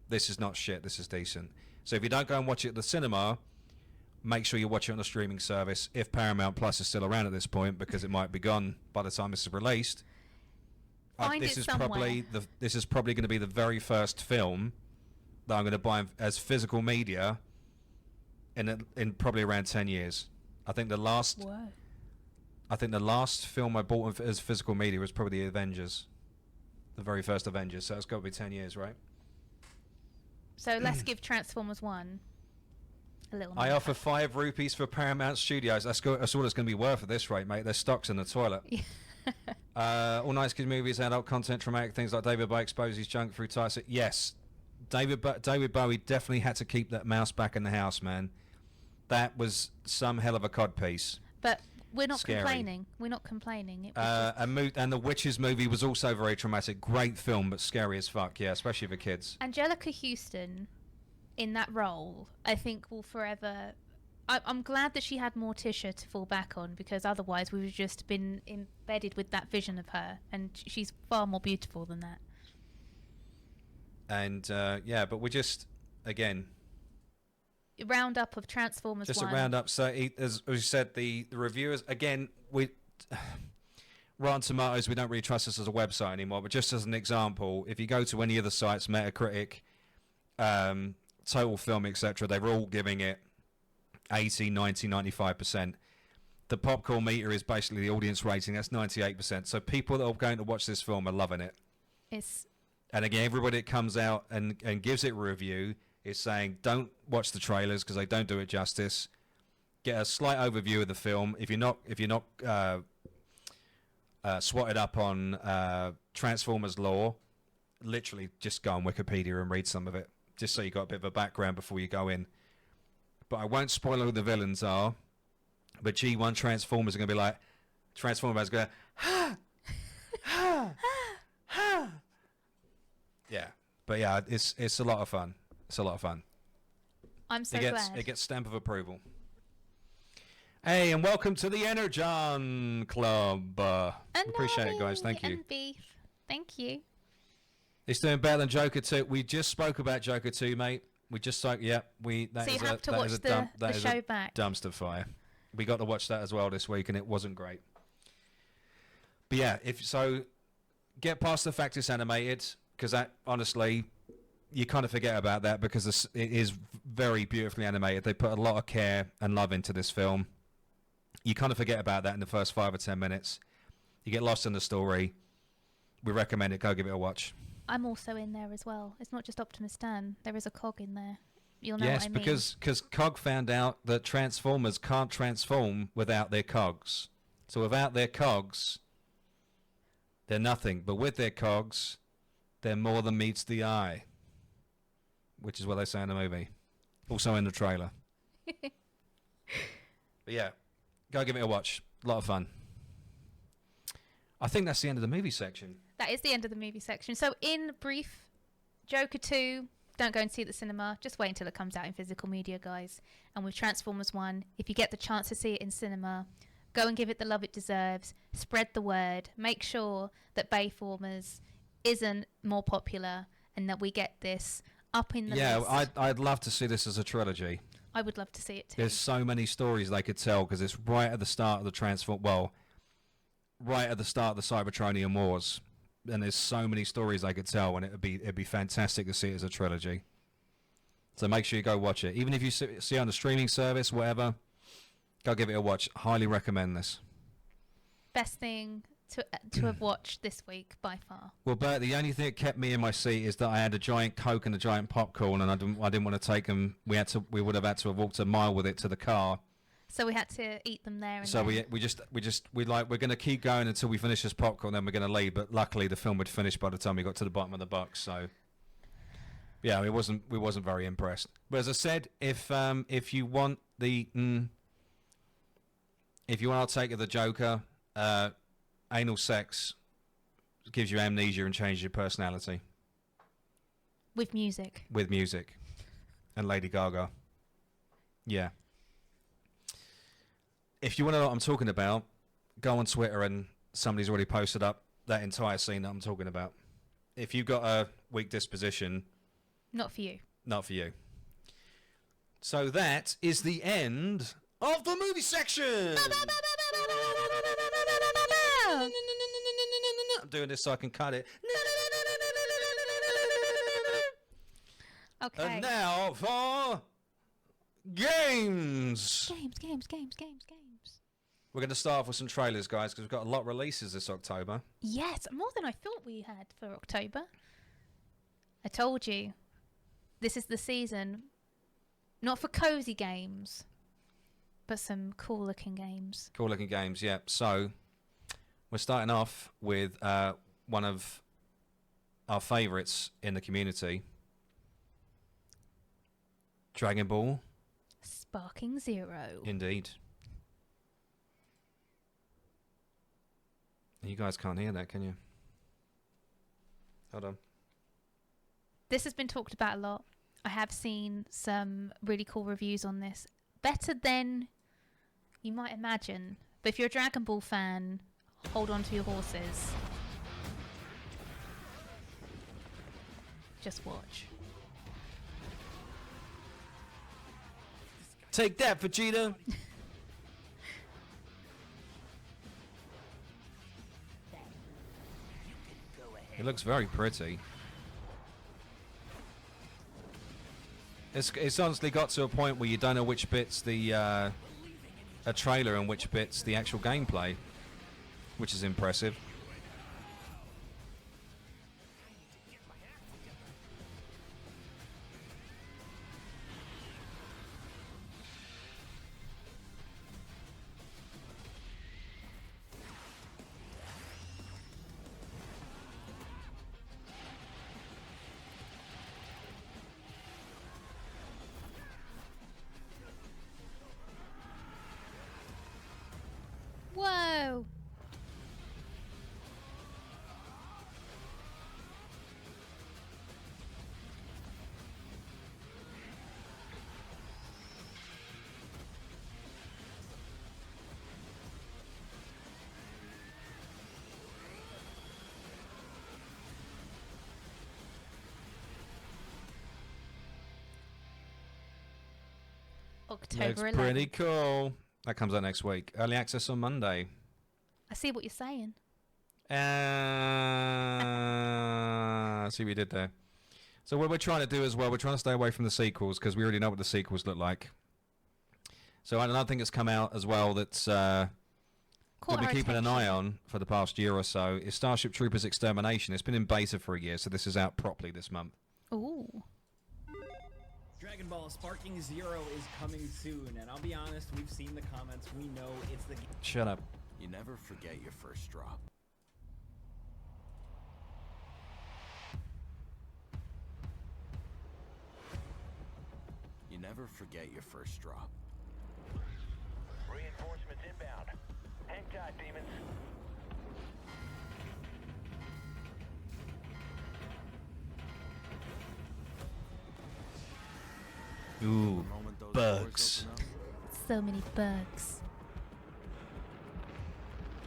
This is not shit. This is decent. So if you don't go and watch it at the cinema, make sure you watch it on a streaming service, if Paramount Plus is still around at this point, because it might be gone by the time this is released. This is probably going to be the very first film that I'm going to buy as physical media in probably around 10 years. I think the last film I bought as physical media was probably the Avengers, the very first Avengers. So it's got to be 10 years, right? So let's give Transformers 1 a little. I offer 5 rupees for Paramount Studios. That's all it's going to be worth at this rate, mate. Their stock's in the toilet. All nice kids movies, adult content, traumatic things like David Bowie exposes his junk through Tyson. Yes, David Bowie definitely had to keep that mouse back in the house, man. That was some hell of a codpiece. But we're not Scary. complaining. We're not complaining. It was and the Witches movie was also very traumatic. Great film, but scary as fuck. Yeah, especially for kids. Angelica Houston, in that role, I think will forever. I'm glad that she had Morticia to fall back on, because otherwise we would have just been embedded with that vision of her, and she's far more beautiful than that. And yeah, but we're just again. Roundup of Transformers. Just 1. a roundup. So, as you said, the reviewers again. Rotten Tomatoes. We don't really trust this as a website anymore. But just as an example, if you go to any of the sites, Metacritic, Total Film, etc., they're all giving it 80, 90, 95%. The popcorn meter is basically the audience rating. That's 98%. So people that are going to watch this film are loving it. And again, everybody that comes out and gives it a review is saying don't watch the trailers because they don't do it justice. Get a slight overview of the film. If you're not swatted up on Transformers lore, literally just go on Wikipedia and read some of it, just so you got a bit of a background before you go in. But I won't spoil who the villains are. But G1 Transformers are going to be like, Transformers going, ha, ha, ha. Yeah, but yeah, it's a lot of fun. It's a lot of fun. I'm so glad. It gets stamp of approval. Hey, and welcome to the Energon Club. Appreciate it, guys. Thank you. And beef. Thank you. It's doing better than Joker 2. We just spoke about Joker 2, mate. We just spoke. Yeah, So you have to watch the show back. Dumpster fire. We got to watch that as well this week, and it wasn't great. But yeah, get past the fact it's animated, because that honestly, you kind of forget about that because it is very beautifully animated. They put a lot of care and love into this film. You kind of forget about that in the first 5 or 10 minutes. You get lost in the story. We recommend it. Go give it a watch. I'm also in there as well. It's not just Optimus Dan. There is a cog in there. You'll know what I mean. Yes, because Cog found out that Transformers can't transform without their cogs. So without their cogs, they're nothing. But with their cogs, they're more than meets the eye. Which is what they say in the movie. Also in the trailer. But yeah, go give it a watch. A lot of fun. I think that's the end of the movie section. That is the end of the movie section. So in brief, Joker 2, don't go and see it at the cinema. Just wait until it comes out in physical media, guys. And with Transformers 1, if you get the chance to see it in cinema, go and give it the love it deserves. Spread the word. Make sure that Bayformers isn't more popular and that we get this up in the list. Yeah, I'd love to see this as a trilogy. I would love to see it too. There's so many stories they could tell because it's right at the start of the right at the start of the Cybertronian Wars, and there's so many stories they could tell, and it'd be fantastic to see it as a trilogy. So make sure you go watch it, even if you see it on the streaming service, whatever. Go give it a watch. Highly recommend this. Best thing to have watched this week by far. Well, Bert, the only thing that kept me in my seat is that I had a giant Coke and a giant popcorn, and I didn't want to take them. We would have had to have walked a mile with it to the car. So we had to eat them there. And so we're going to keep going until we finish this popcorn, then we're going to leave. But luckily, the film would finish by the time we got to the bottom of the box. So yeah, we wasn't very impressed. But as I said, if you want I'll take the Joker. Anal sex gives you amnesia and changes your personality. With music. With music. And Lady Gaga. Yeah. If you want to know what I'm talking about, go on Twitter and somebody's already posted up that entire scene that I'm talking about. If you've got a weak disposition... Not for you. Not for you. So that is the end of the movie section! I'm doing this so I can cut it. Okay. And now for games. Games. We're going to start off with some trailers, guys, because we've got a lot of releases this October. Yes, more than I thought we had for October. I told you, this is the season, not for cozy games, but some cool-looking games. Cool-looking games, yeah. So we're starting off with one of our favourites in the community, Dragon Ball. Sparking Zero. Indeed. You guys can't hear that, can you? Hold on. This has been talked about a lot. I have seen some really cool reviews on this. Better than you might imagine. But if you're a Dragon Ball fan, hold on to your horses. Just watch. Take that, Vegeta! It looks very pretty. It's honestly got to a point where you don't know which bit's the a trailer and which bit's the actual gameplay, which is impressive. Whoa! October Looks 11th. pretty cool. That comes out next week. Early access on Monday. I see what you're saying. I see what you did there. So what we're trying to do as well, we're trying to stay away from the sequels because we already know what the sequels look like. So another thing that's come out as well that's we'll be keeping an eye on for the past year or so is Starship Troopers Extermination. It's been in beta for a year, so this is out properly this month. Ooh. Dragon Ball Sparking Zero is coming soon, and I'll be honest, we've seen the comments, we know it's the... Shut up. You never forget your first drop. You never forget your first drop. Reinforcements inbound. Hang tight, demons. Ooh, The moment those bugs. doors open So many bugs.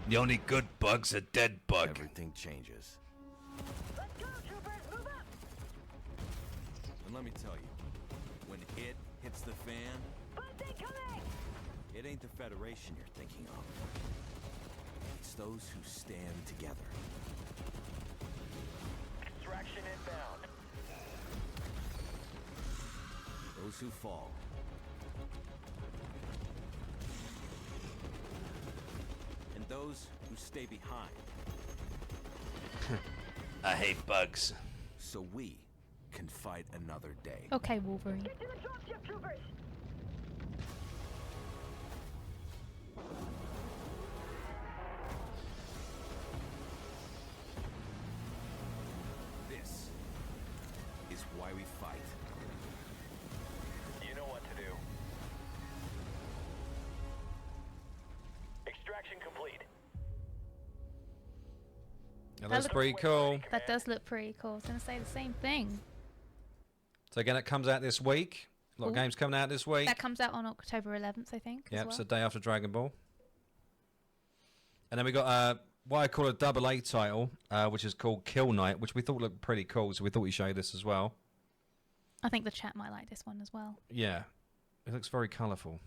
The only good bug's a dead up, bug. everything changes. Let's go, troopers! Move up! And let me tell you, when it hits the fan, Bugs incoming! it ain't the Federation you're thinking of. It's those who stand together. Extraction inbound. Those who fall. And those who stay behind. I hate bugs. So we can fight another day. Okay, Wolverine. Get to the dropship, troopers! This is why we fight. You know what to do. Extraction complete. That looks pretty cool. That does look pretty cool. I was going to say the same thing. So again, it comes out this week. A lot of Ooh. games coming out this week. That comes out on October 11th, I think. Yep, as it's well. the day after Dragon Ball. And then we got what I call a double A title, which is called Kill Knight, which we thought looked pretty cool, so we thought we'd show you this as well. I think the chat might like this one as well. Yeah, it looks very colourful.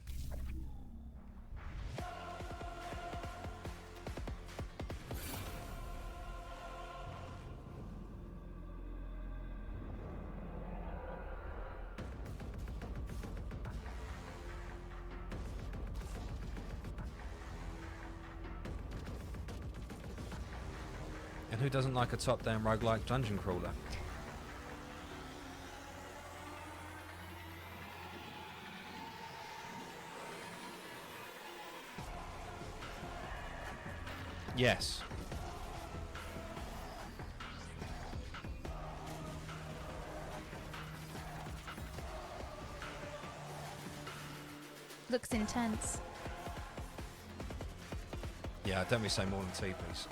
And who doesn't like a top-down roguelike dungeon crawler? Yes. Looks intense. Yeah, don't we say more than T-piece.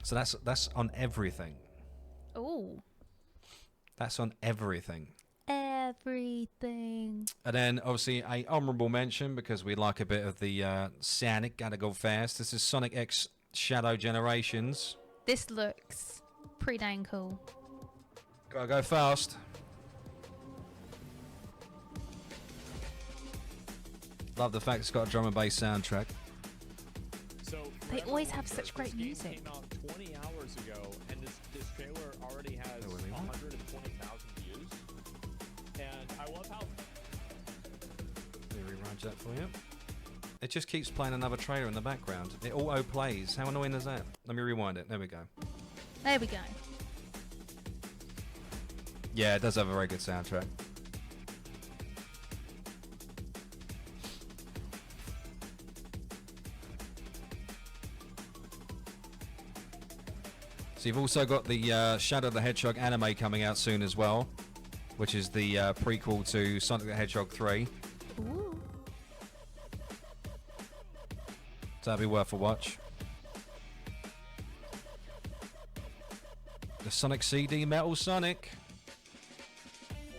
So that's on everything. Ooh. That's on everything. Everything. And then obviously a honourable mention because we like a bit of the Sonic. Gotta go fast. This is Sonic X Shadow Generations. This looks pretty dang cool. Gotta go fast. Love the fact it's got a drum and bass soundtrack. So They for always everyone, have such this great game music. Came out 20 hours ago, and this trailer already has Oh, really? 120,000 views. And I love how Let me rewind that for you. It just keeps playing another trailer in the background. It auto plays. How annoying is that? Let me rewind it. There we go. There we go. Yeah, it does have a very good soundtrack. So you've also got the Shadow the Hedgehog anime coming out soon as well, which is the prequel to Sonic the Hedgehog 3. Ooh. So that'd be worth a watch. The Sonic CD, Metal Sonic.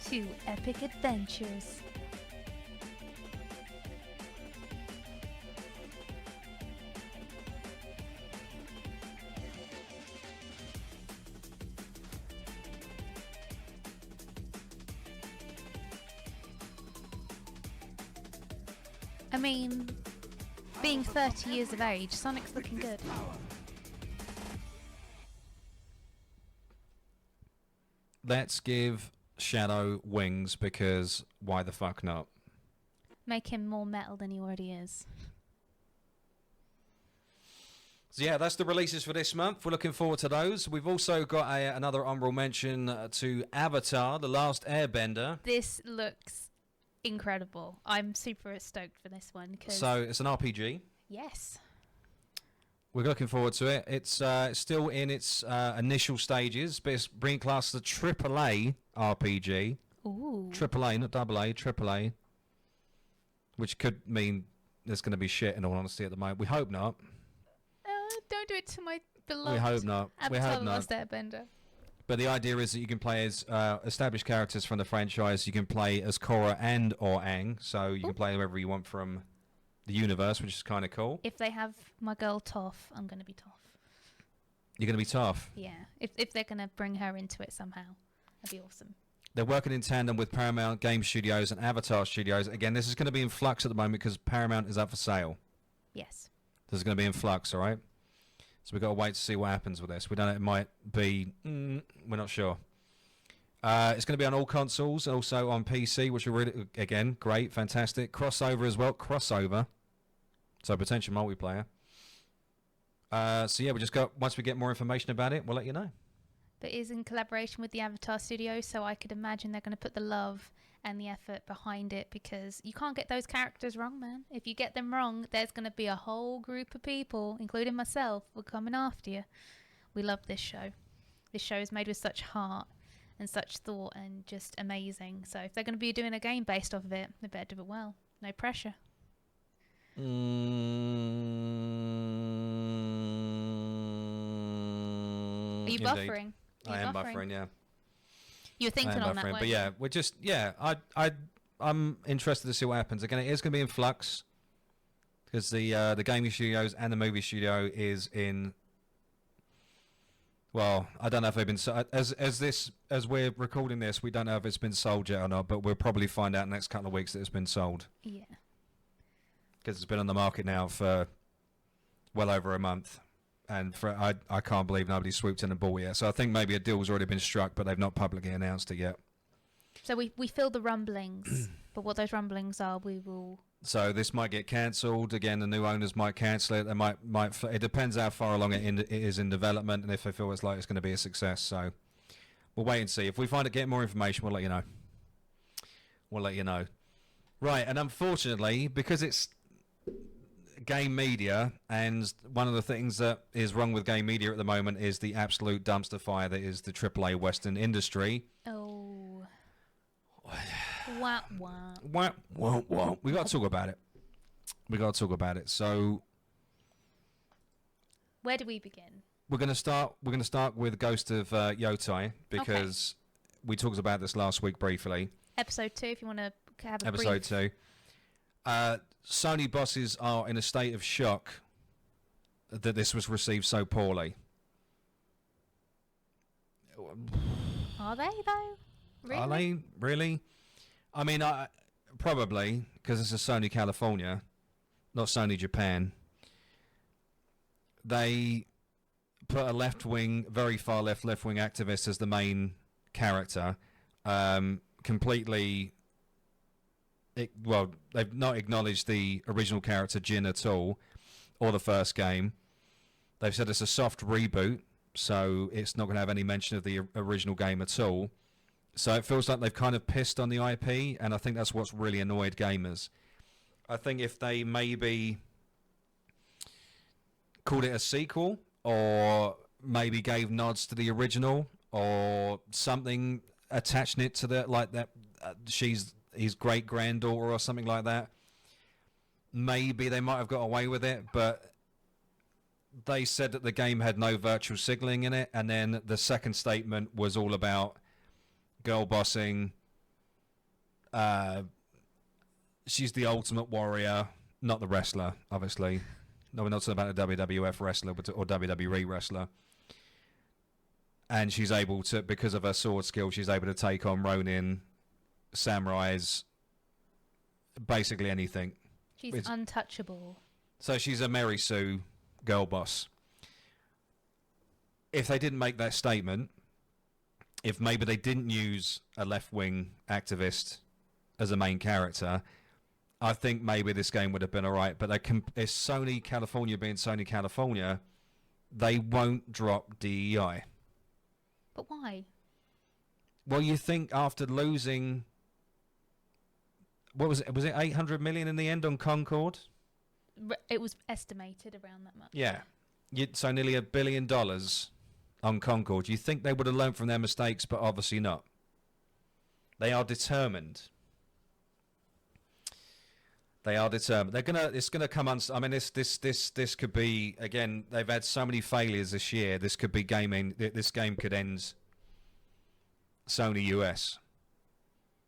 2 epic adventures. I mean, being 30 years of age, Sonic's looking good. Let's give Shadow wings because why the fuck not? Make him more metal than he already is. So yeah, that's the releases for this month. We're looking forward to those. We've also got another honourable mention to Avatar, The Last Airbender. This looks incredible. I'm super stoked for this one. So it's an RPG. Yes. We're looking forward to it. It's still in its initial stages, but it's being classed as a AAA RPG. Ooh. AAA, not AA, AAA. Which could mean there's going to be shit, in all honesty, at the moment. We hope not. Don't do it to my beloved We hope not. We Avatar hope The not. Last Airbender. But the idea is that you can play as established characters from the franchise. You can play as Korra and or Aang, so you can play whoever you want from the universe, which is kind of cool. If they have my girl Toph, I'm going to be Toph. You're going to be tough. Yeah. If they're going to bring her into it somehow, that'd be awesome. They're working in tandem with Paramount Game Studios and Avatar Studios. Again, this is going to be in flux at the moment because Paramount is up for sale. Yes. This is going to be in flux, all right? So we've got to wait to see what happens with this. We don't know. It might be... we're not sure. It's going to be on all consoles, also on PC, which are really, again, great, fantastic. Crossover as well. Crossover. So potential multiplayer. So yeah, we just got... Once we get more information about it, we'll let you know. But it is in collaboration with the Avatar Studio, so I could imagine they're going to put the love and the effort behind it because you can't get those characters wrong, man. If you get them wrong, there's going to be a whole group of people, including myself, who are coming after you. We love this show. This show is made with such heart and such thought and just amazing. So if they're going to be doing a game based off of it, they better do it well. No pressure. Are Are you buffering? Are I you am buffering, yeah. You were thinking I am on that, buffering, weren't but you? yeah, we're just I'm interested to see what happens. Again, it is going to be in flux because the gaming studios and the movie studio is in. Well, I don't know if they've been as we're recording this, we don't know if it's been sold yet or not, but we'll probably find out in the next couple of weeks that it's been sold Yeah. because it's been on the market now for well over a month, And I can't believe nobody swooped in and bought it yet. So I think maybe a deal's already been struck, but they've not publicly announced it yet. So we feel the rumblings, but what those rumblings are, we will. So this might get cancelled again. The new owners might cancel it. They might. It depends how far along it is in development, and if they feel it's going to be a success. So we'll wait and see. If we find it, get more information, we'll let you know. We'll let you know. Right, and unfortunately, because it's game media, and one of the things that is wrong with game media at the moment is the absolute dumpster fire that is the AAA Western industry. Oh. Wah, wah. Wah, wah, wah. We got to talk about it. So, where do we begin? We're going to start with Ghost of Yotai, because we talked about this last week briefly. Episode 2, if you want to have a Episode brief. 2. Sony bosses are in a state of shock that this was received so poorly. Are they, though? Really? Are they? Really? I mean, probably, because it's a Sony California, not Sony Japan. They put a left-wing, very far left-wing activist as the main character. Completely... they've not acknowledged the original character Jin at all, or the first game. They've said it's a soft reboot, so it's not going to have any mention of the original game at all. So it feels like they've kind of pissed on the IP, and I think that's what's really annoyed gamers. I think if they maybe called it a sequel, or maybe gave nods to the original, or something, attaching it to that she's his great granddaughter or something like that, maybe they might have got away with it. But they said that the game had no virtual signaling in it, and then the second statement was all about girl bossing. She's the ultimate warrior, not the wrestler, obviously. No, we're not talking about a WWF wrestler or WWE wrestler. And she's able to, because of her sword skill, she's able to take on Ronin, samurais, basically anything. She's untouchable. So she's a Mary Sue girl boss. If they didn't make that statement, if maybe they didn't use a left-wing activist as a main character, I think maybe this game would have been alright. But it's Sony California being Sony California, they won't drop DEI. But why? Well, you think after losing... What was it? Was it 800 million in the end on Concord? It was estimated around that much. Yeah. So nearly $1 billion on Concord. You think they would have learned from their mistakes, but obviously not. They are determined. It's gonna come on. I mean, this could be, again, they've had so many failures this year. This could be gaming. This game could end Sony US.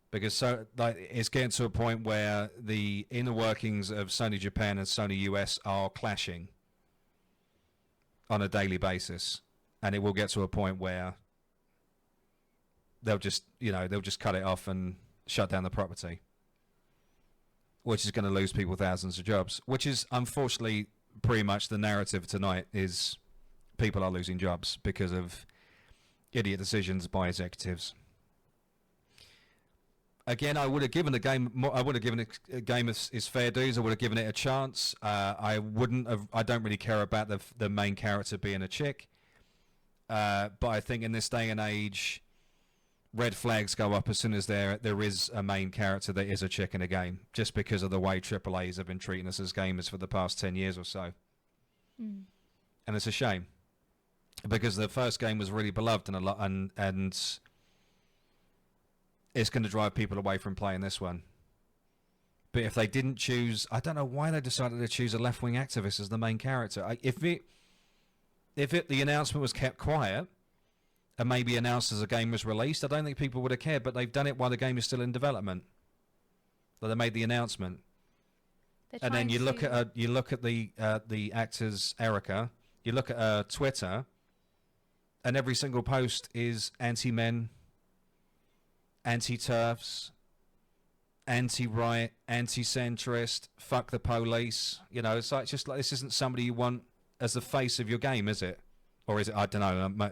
Because it's getting to a point where the inner workings of Sony Japan and Sony US are clashing on a daily basis, and it will get to a point where they'll just cut it off and shut down the property, which is going to lose people thousands of jobs. Which is unfortunately pretty much the narrative tonight: is people are losing jobs because of idiot decisions by executives. Again, I would have given the game more. I would have given a game its fair dues. I would have given it a chance. I wouldn't have. I don't really care about the main character being a chick. But I think in this day and age, red flags go up as soon as there is a main character that is a chick in a game, just because of the way AAAs have been treating us as gamers for the past 10 years or so. And it's a shame, because the first game was really beloved and it's going to drive people away from playing this one. But if they didn't choose... I don't know why they decided to choose a left-wing activist as the main character. If the announcement was kept quiet and maybe announced as a game was released, I don't think people would have cared. But they've done it while the game is still in development. So they made the announcement. And then you look at the actor's Erica. You look at her Twitter, and every single post is anti-men, anti-turfs, anti-right, anti-centrist, fuck the police. You know, it's just like, this isn't somebody you want as the face of your game, is it? Or is it? I don't know.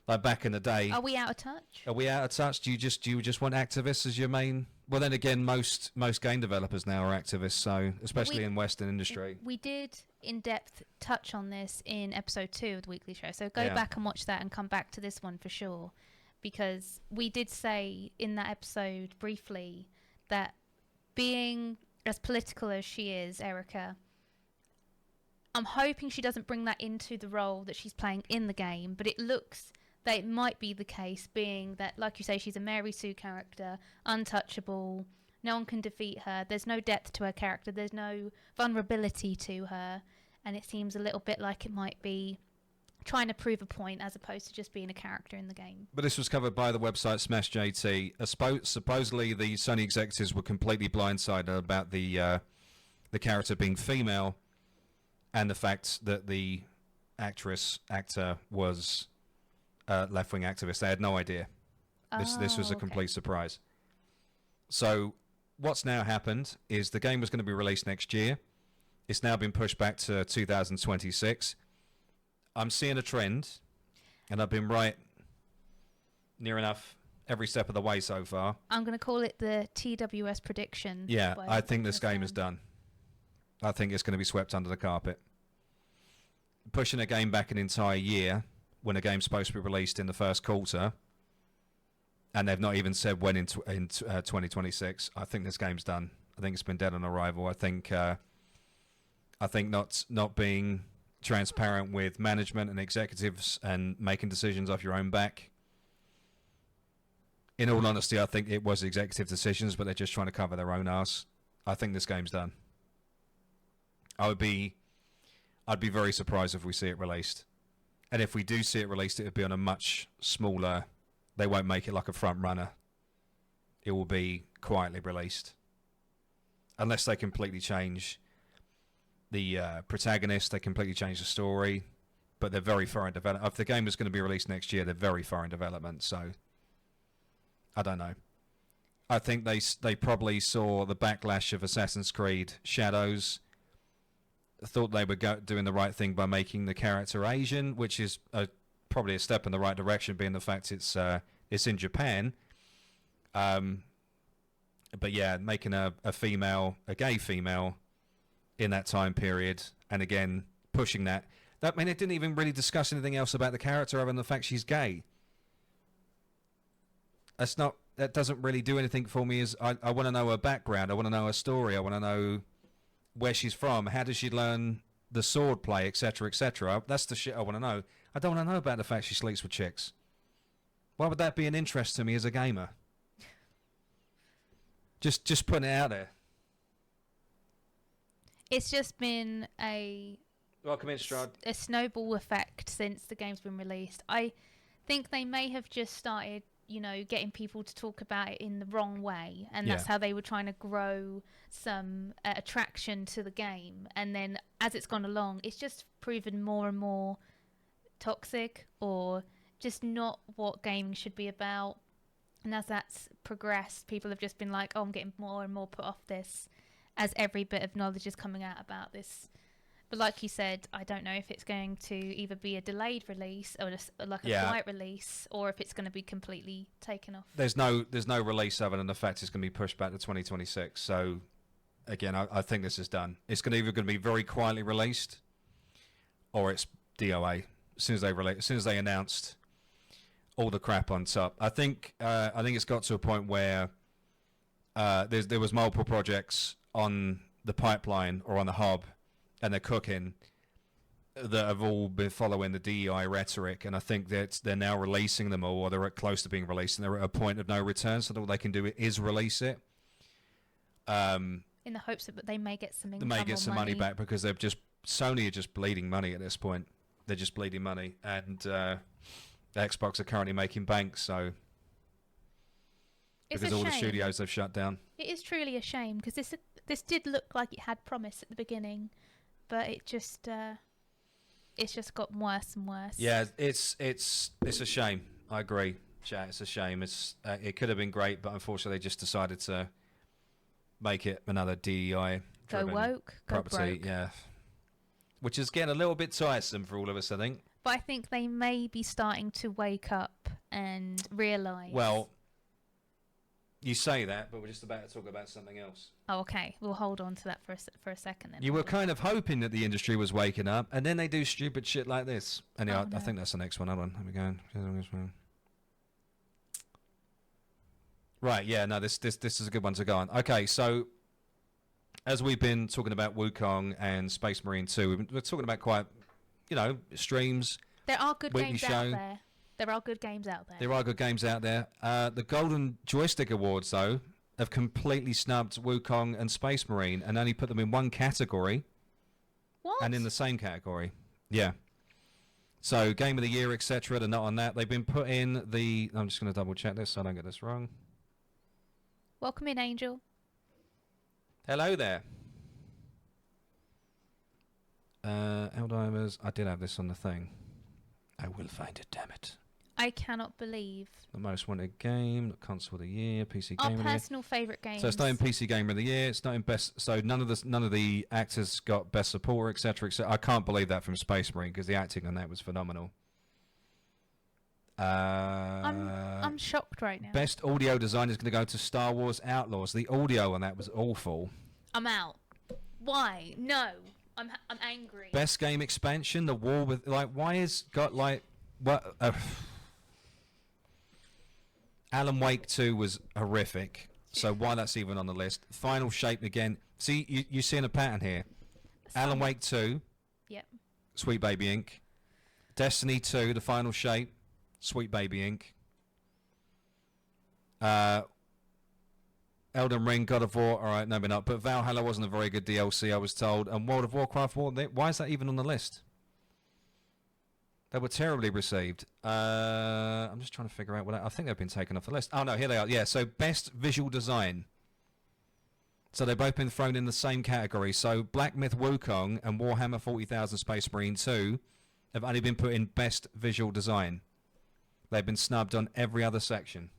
Like back in the day. Are we out of touch? Are we out of touch? Do you just want activists as your main? Well, then again, most game developers now are activists. So especially in Western industry. We did in depth touch on this in episode 2 of the weekly show. So go Yeah. back and watch that and come back to this one for sure, because we did say in that episode briefly that being as political as she is, Erica, I'm hoping she doesn't bring that into the role that she's playing in the game, but it looks that it might be the case, being that, like you say, she's a Mary Sue character, untouchable, no one can defeat her, there's no depth to her character, there's no vulnerability to her, and it seems a little bit like it might be trying to prove a point as opposed to just being a character in the game. But this was covered by the website Smash JT. Supposedly, the Sony executives were completely blindsided about the character being female, and the fact that the actor was left-wing activist. They had no idea. This was a complete surprise. So what's now happened is the game was going to be released next year. It's now been pushed back to 2026. I'm seeing a trend, and I've been right near enough every step of the way so far. I'm going to call it the TWS prediction. Yeah, I think this game is done. I think it's going to be swept under the carpet. Pushing a game back an entire year when a game's supposed to be released in the first quarter, and they've not even said when in 2026. I think this game's done. I think it's been dead on arrival. I think not being transparent with management and executives and making decisions off your own back. In all honesty, I think it was executive decisions, but they're just trying to cover their own ass. I think this game's done. I'd be very surprised if we see it released. And if we do see it released, it would be on a much smaller... They won't make it like a front runner. It will be quietly released. Unless they completely change the protagonist, they completely change the story. But they're very far in development. If the game is going to be released next year, they're very far in development. So, I don't know. I think they probably saw the backlash of Assassin's Creed Shadows, thought they were doing the right thing by making the character Asian, which is probably a step in the right direction, being the fact it's in Japan. But yeah, making a gay female in that time period, and again pushing that. I mean, it didn't even really discuss anything else about the character other than the fact she's gay. That doesn't really do anything for me. I want to know her background. I want to know her story. I want to know where she's from. How does she learn the sword play, etc., etc. That's the shit I want to know. I don't want to know about the fact she sleeps with chicks. Why would that be an interest to me as a gamer? Just putting it out there. It's just been a Welcome in, Strad. a snowball effect since the game's been released. I think they may have just started, getting people to talk about it in the wrong way, and that's how they were trying to grow some attraction to the game. And then as it's gone along, it's just proven more and more toxic, or just not what gaming should be about. And as that's progressed, people have just been like, oh, I'm getting more and more put off this as every bit of knowledge is coming out about this. But like you said, I don't know if it's going to either be a delayed release or a quiet release, or if it's going to be completely taken off. There's no release other than the fact it's going to be pushed back to 2026. So again, I think this is done. It's either going to be very quietly released, or it's DOA as soon as they announced all the crap on top. I think it's got to a point where there was multiple projects on the pipeline or on the hub, and they're cooking, that have all been following the DEI rhetoric, and I think that they're now releasing them all, or they're close to being released, and they're at a point of no return, so that all they can do is release it. In the hopes that they may get some income. They may get some money back, because Sony are just bleeding money at this point. They're just bleeding money, and Xbox are currently making bank, so It's because a all the shame. studios they've shut down. It is truly a shame, because this did look like it had promise at the beginning, but it's just gotten worse and worse. Yeah, it's a shame. I agree, chat. It's a shame. It could have been great, but unfortunately, they just decided to make it another DEI Go woke, go property. broke. Yeah, which is getting a little bit tiresome for all of us, I think. But I think they may be starting to wake up and realise. Well, you say that, but we're just about to talk about something else. Oh, okay. We'll hold on to that for a second then. You were kind of hoping that the industry was waking up, and then they do stupid shit like this. Anyway, Oh, no. I think that's the next one. Hold on, here we go. Right, yeah, no, this is a good one to go on. Okay, so as we've been talking about Wukong and Space Marine 2, we're talking about quite, streams. There are good weekly games show. out there. There are good games out there. There are good games out there. The Golden Joystick Awards, though, have completely snubbed Wukong and Space Marine and only put them in one category. What? And in the same category. Yeah. So, Game of the Year, etc., they're not on that. They've been put in the... I'm just going to double check this so I don't get this wrong. Welcome in, Angel. Hello there. Helldivers. I did have this on the thing. I will find it, damn it. I cannot believe. The most wanted game, console of the year, PC Our game of the year. personal favourite games. So it's not in PC Gamer of the Year. It's not in best. So none of the actors got best supporter, etc. Etc. I can't believe that from Space Marine because the acting on that was phenomenal. I'm shocked right now. Best audio design is going to go to Star Wars Outlaws. The audio on that was awful. I'm out. Why? No. I'm angry. Best game expansion, the war with why is got what? Alan Wake 2 was horrific. So why that's even on the list? Final Shape again. See, you're seeing a pattern here. Alan Wake 2. Yep. Sweet Baby Inc. Destiny 2, The Final Shape. Sweet Baby Inc. Elden Ring, God of War. All right, no, but not. But Valhalla wasn't a very good DLC, I was told. And World of Warcraft, why is that even on the list? They were terribly received. I'm just trying to figure out I think they've been taken off the list. Oh, no, here they are. Yeah, so Best Visual Design. So they've both been thrown in the same category. So Black Myth Wukong and Warhammer 40,000 Space Marine 2 have only been put in Best Visual Design. They've been snubbed on every other section.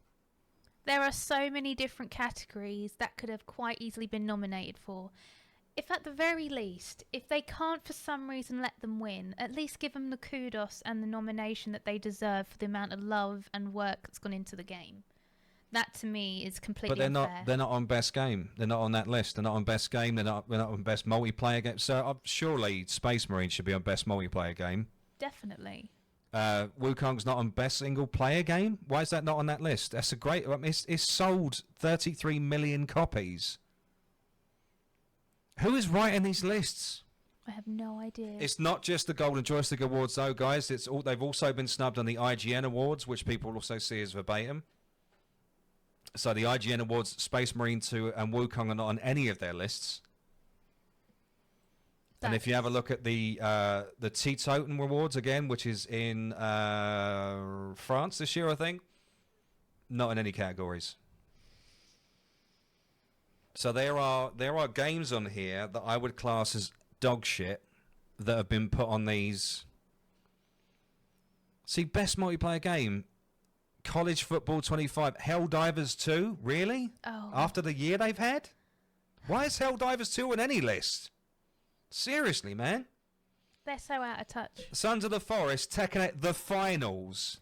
There are so many different categories that could have quite easily been nominated for. If at the very least, if they can't for some reason let them win, at least give them the kudos and the nomination that they deserve for the amount of love and work that's gone into the game. That to me is completely unfair. They're not on best game. They're not on that list. They're not on best game. They're not on best multiplayer game. So surely Space Marine should be on best multiplayer game. Definitely. Wukong's not on best single player game. Why is that not on that list? That's a great. I mean, it's sold 33 million copies. Who is writing these lists? I have no idea. It's not just the Golden Joystick Awards, though, guys. They've also been snubbed on the IGN Awards, which people also see as verbatim. So the IGN Awards, Space Marine 2 and Wukong are not on any of their lists. And if you have a look at the Teetotum Awards again, which is in France this year, I think, not in any categories. So there are games on here that I would class as dog shit that have been put on these. See, best multiplayer game, College Football 25, Helldivers 2, really? Oh. After the year they've had? Why is Helldivers 2 on any list? Seriously, man. They're so out of touch. Sons of the Forest, Tekken 8, the finals.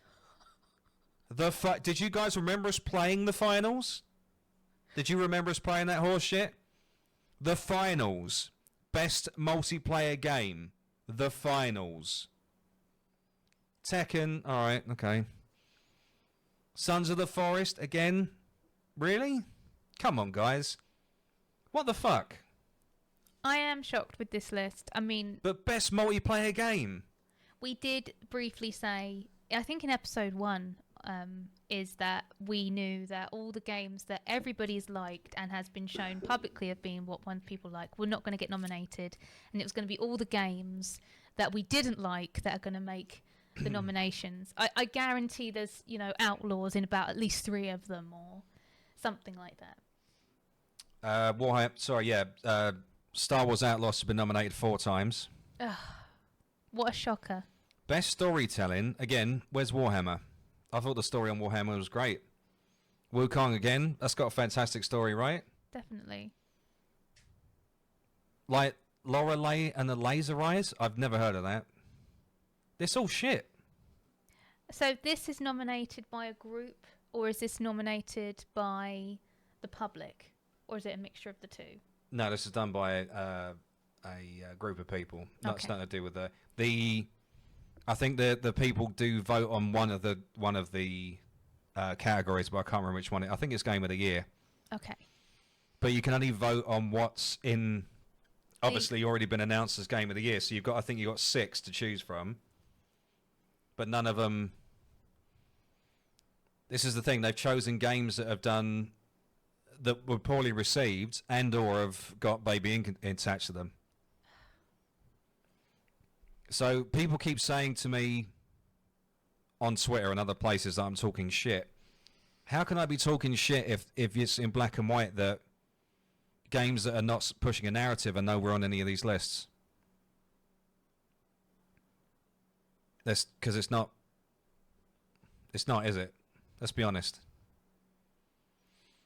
Did you guys remember us playing the finals? Did you remember us playing that horse shit? The finals. Best multiplayer game. The finals. Tekken, alright, okay. Sons of the Forest, again? Really? Come on, guys. What the fuck? I am shocked with this list. I mean... But best multiplayer game? We did briefly say, I think in episode 1, is that we knew that all the games that everybody's liked and has been shown publicly of being what one people like were not going to get nominated. And it was going to be all the games that we didn't like that are going to make the nominations. I guarantee there's, Outlaws in about at least 3 of them or something like that. Star Wars Outlaws have been nominated 4 times. Ugh, what a shocker. Best storytelling, again, where's Warhammer? I thought the story on Warhammer was great. Wukong, again, that's got a fantastic story, right? Definitely. Like Lorelei and the Laser Eyes? I've never heard of that. It's all shit. So this is nominated by a group, or is this nominated by the public, or is it a mixture of the two? No, this is done by a group of people. Not Okay. nothing to do with the. I think the people do vote on one of the categories, but I can't remember which one. I think it's Game of the Year. Okay. But you can only vote on what's in. Obviously, already been announced as Game of the Year, so I think you've got 6 to choose from. But none of them. This is the thing. They've chosen games that have done. That were poorly received and/or have got baby ink attached to them. So people keep saying to me on Twitter and other places that I'm talking shit. How can I be talking shit if it's in black and white that games that are not pushing a narrative are nowhere on any of these lists? That's because it's not. It's not, is it? Let's be honest.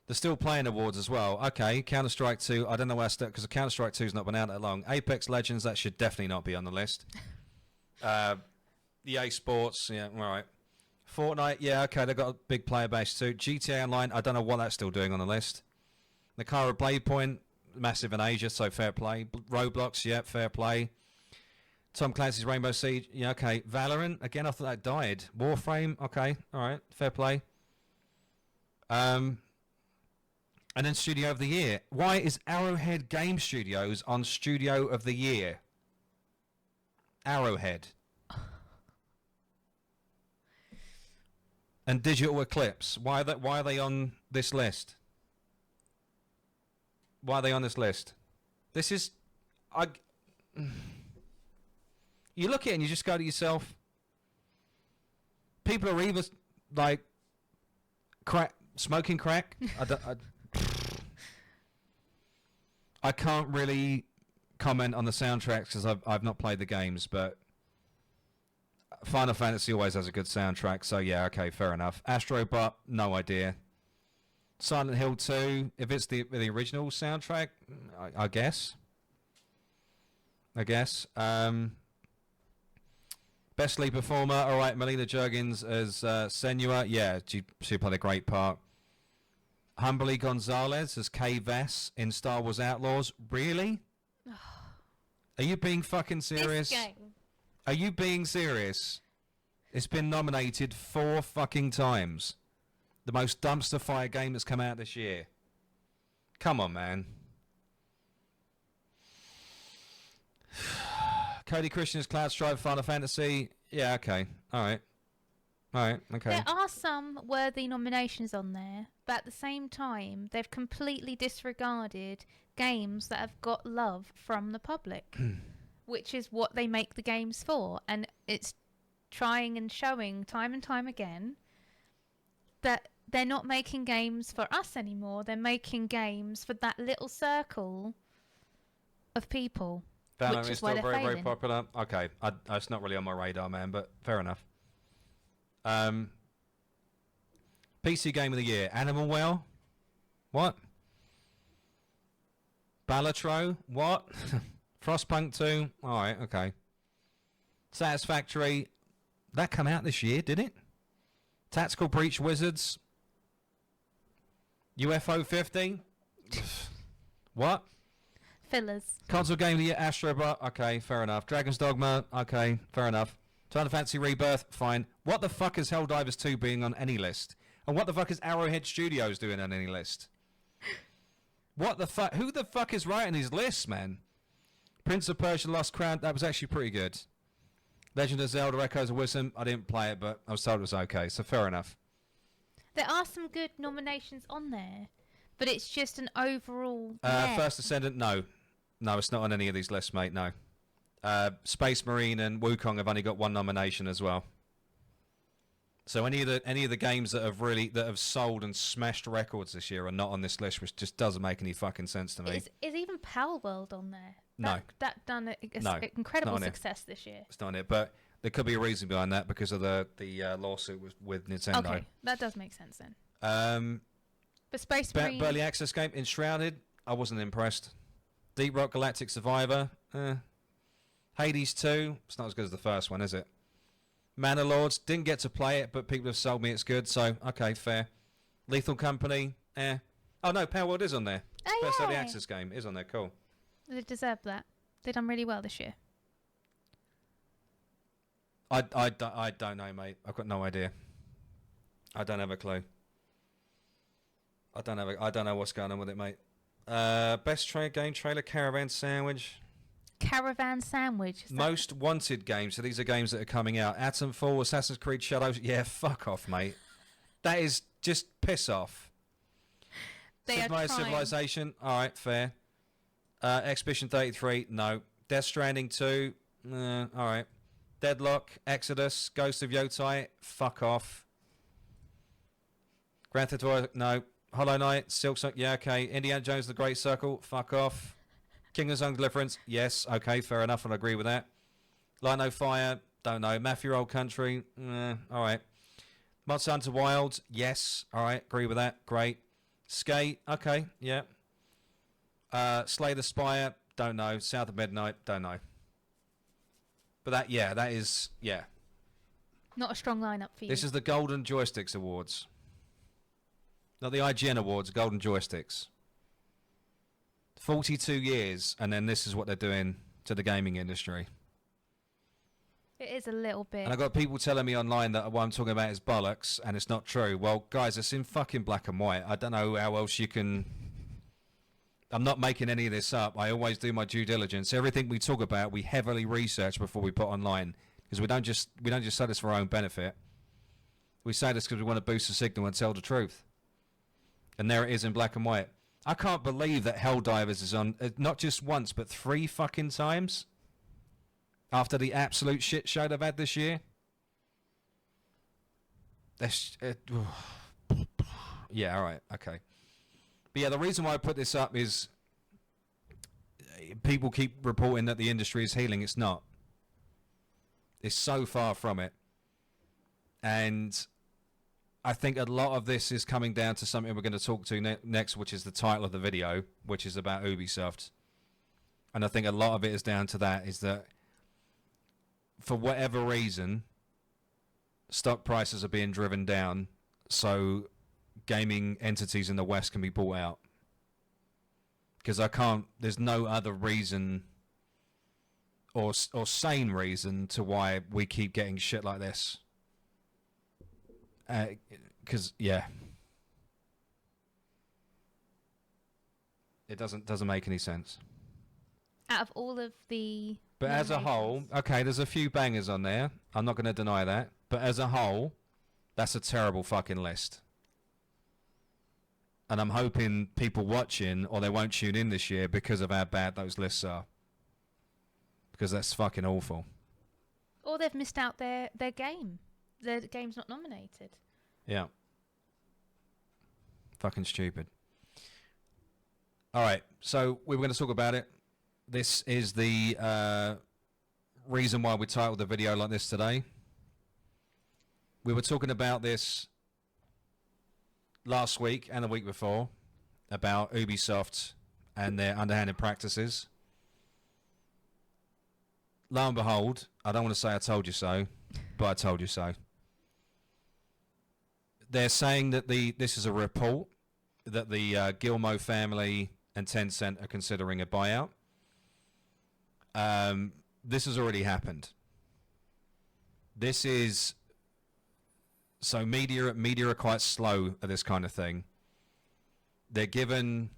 They're still playing awards as well. Okay, Counter-Strike 2. I don't know where I start because Counter-Strike 2's not been out that long. Apex Legends, that should definitely not be on the list. EA Sports, yeah, all right. Fortnite, yeah, okay, they've got a big player base too. GTA Online, I don't know what that's still doing on the list. Nakara Blade Point, massive in Asia, so fair play. Roblox, yeah, fair play. Tom Clancy's Rainbow Siege, yeah, okay. Valorant, again, I thought that died. Warframe, okay, all right, fair play. And then Studio of the Year. Why is Arrowhead Game Studios on Studio of the Year? Arrowhead. And Digital Eclipse. Why are they on this list? Why are they on this list? This is... You look at it and you just go to yourself... People are either, like, smoking crack. I can't really comment on the soundtracks because I've not played the games, but Final Fantasy always has a good soundtrack, so yeah, okay, fair enough. Astrobot, no idea. Silent Hill 2, if it's the original soundtrack, I guess. Best lead performer, alright, Melina Juergens as Senua, yeah, she played a great part. Humberly Gonzalez as Kay Vess in Star Wars Outlaws. Really? Are you being fucking serious? This game. Are you being serious? It's been nominated 4 fucking times. The most dumpster fire game that's come out this year. Come on, man. Cody Christian as Cloud Strife, Final Fantasy. Yeah, okay. Alright, okay. There are some worthy nominations on there, but at the same time, they've completely disregarded games that have got love from the public, which is what they make the games for. And it's trying and showing time and time again that they're not making games for us anymore. They're making games for that little circle of people, Valorant which is is why still they're very, very failing. popular. Okay, it's not really on my radar, man, but fair enough. PC Game of the Year. Animal Well? What? Balatro? What? Frostpunk 2? Alright, okay. Satisfactory. That come out this year, did it? Tactical Breach Wizards? UFO 50? What? Fillers. Console Game of the Year, Astrobot, okay, fair enough. Dragon's Dogma, okay, fair enough. Final Fantasy Rebirth, fine. What the fuck is Helldivers 2 being on any list? And what the fuck is Arrowhead Studios doing on any list? What the fuck? Who the fuck is writing these lists, man? Prince of Persia Lost Crown, that was actually pretty good. Legend of Zelda Echoes of Wisdom, I didn't play it, but I was told it was okay, so fair enough. There are some good nominations on there, but it's just an overall... meh. First Ascendant, no. No, it's not on any of these lists, mate, no. Space Marine and Wukong have only got 1 nomination as well. So any of the games that have sold and smashed records this year are not on this list, which just doesn't make any fucking sense to me. Is even Power World on there? No. That done No, incredible not on it. success this year. It's not on it, but there could be a reason behind that because of the lawsuit with Nintendo. Okay, that does make sense then. But Space Marine... Early access game Enshrouded, I wasn't impressed. Deep Rock Galactic Survivor, Hades 2, it's not as good as the first one, is it? Manor Lords, didn't get to play it, but people have sold me it's good, so okay, fair. Lethal Company, Oh no, Power World is on there. Oh, Best early yay. access game is on there, cool. They deserve that. They've done really well this year. I don't know, mate. I've got no idea. I don't have a clue. I don't know what's going on with it, mate. Best game trailer, Caravan Sandwich. Caravan Sandwich. Most wanted games. So these are games that are coming out. Atomfall, Assassin's Creed Shadows. Yeah, fuck off, mate. That is just piss off. They are trying. Civilization. All right, fair. Expedition 33. No. Death Stranding 2. All right. Deadlock, Exodus, Ghost of Yotai. Fuck off. Grand Theft Auto. No. Hollow Knight, Silksong. Yeah, okay. Indiana Jones: The Great Circle. Fuck off. Kingdom Zone Deliverance. Yes, okay, fair enough. I'll agree with that. Light No Fire. Don't know. Mafia Old Country. All right. Monster Hunter Wilds. Yes. All right. Agree with that. Great. Skate. Okay. Yeah. Slay the Spire. Don't know. South of Midnight. Don't know. But that is. Not a strong lineup for you. This is the Golden Joysticks Awards. Not the IGN Awards, Golden Joysticks. 42 years, and then this is what they're doing to the gaming industry. It is a little bit. And I've got people telling me online that what I'm talking about is bollocks, and it's not true. Well, guys, it's in fucking black and white. I don't know how else you can... I'm not making any of this up. I always do my due diligence. Everything we talk about, we heavily research before we put online, because we don't just say this for our own benefit. We say this because we want to boost the signal and tell the truth. And there it is in black and white. I can't believe that Helldivers is on not just once, but 3 fucking times after the absolute shit show they've had this year. Yeah, all right, okay. But yeah, the reason why I put this up is people keep reporting that the industry is healing. It's not. It's so far from it. And I think a lot of this is coming down to something we're going to talk to next, which is the title of the video, which is about Ubisoft. And I think a lot of it is down to that, is that for whatever reason, stock prices are being driven down so gaming entities in the West can be bought out. Because there's no other reason or sane reason to why we keep getting shit like this. Because it doesn't make any sense. Out of all of the... But as a whole, okay, there's a few bangers on there. I'm not going to deny that. But as a whole, that's a terrible fucking list. And I'm hoping people watching, or they won't tune in this year because of how bad those lists are. Because that's fucking awful. Or they've missed out their game. Their game's not nominated. Yeah. Fucking stupid. All right, so we were going to talk about it. This is the reason why we titled the video like this today. We were talking about this last week and the week before about Ubisoft and their underhanded practices. Lo and behold, I don't want to say I told you so, but I told you so. They're saying that this is a report that the Gilmour family and Tencent are considering a buyout. This has already happened. This is... So media are quite slow at this kind of thing. They're given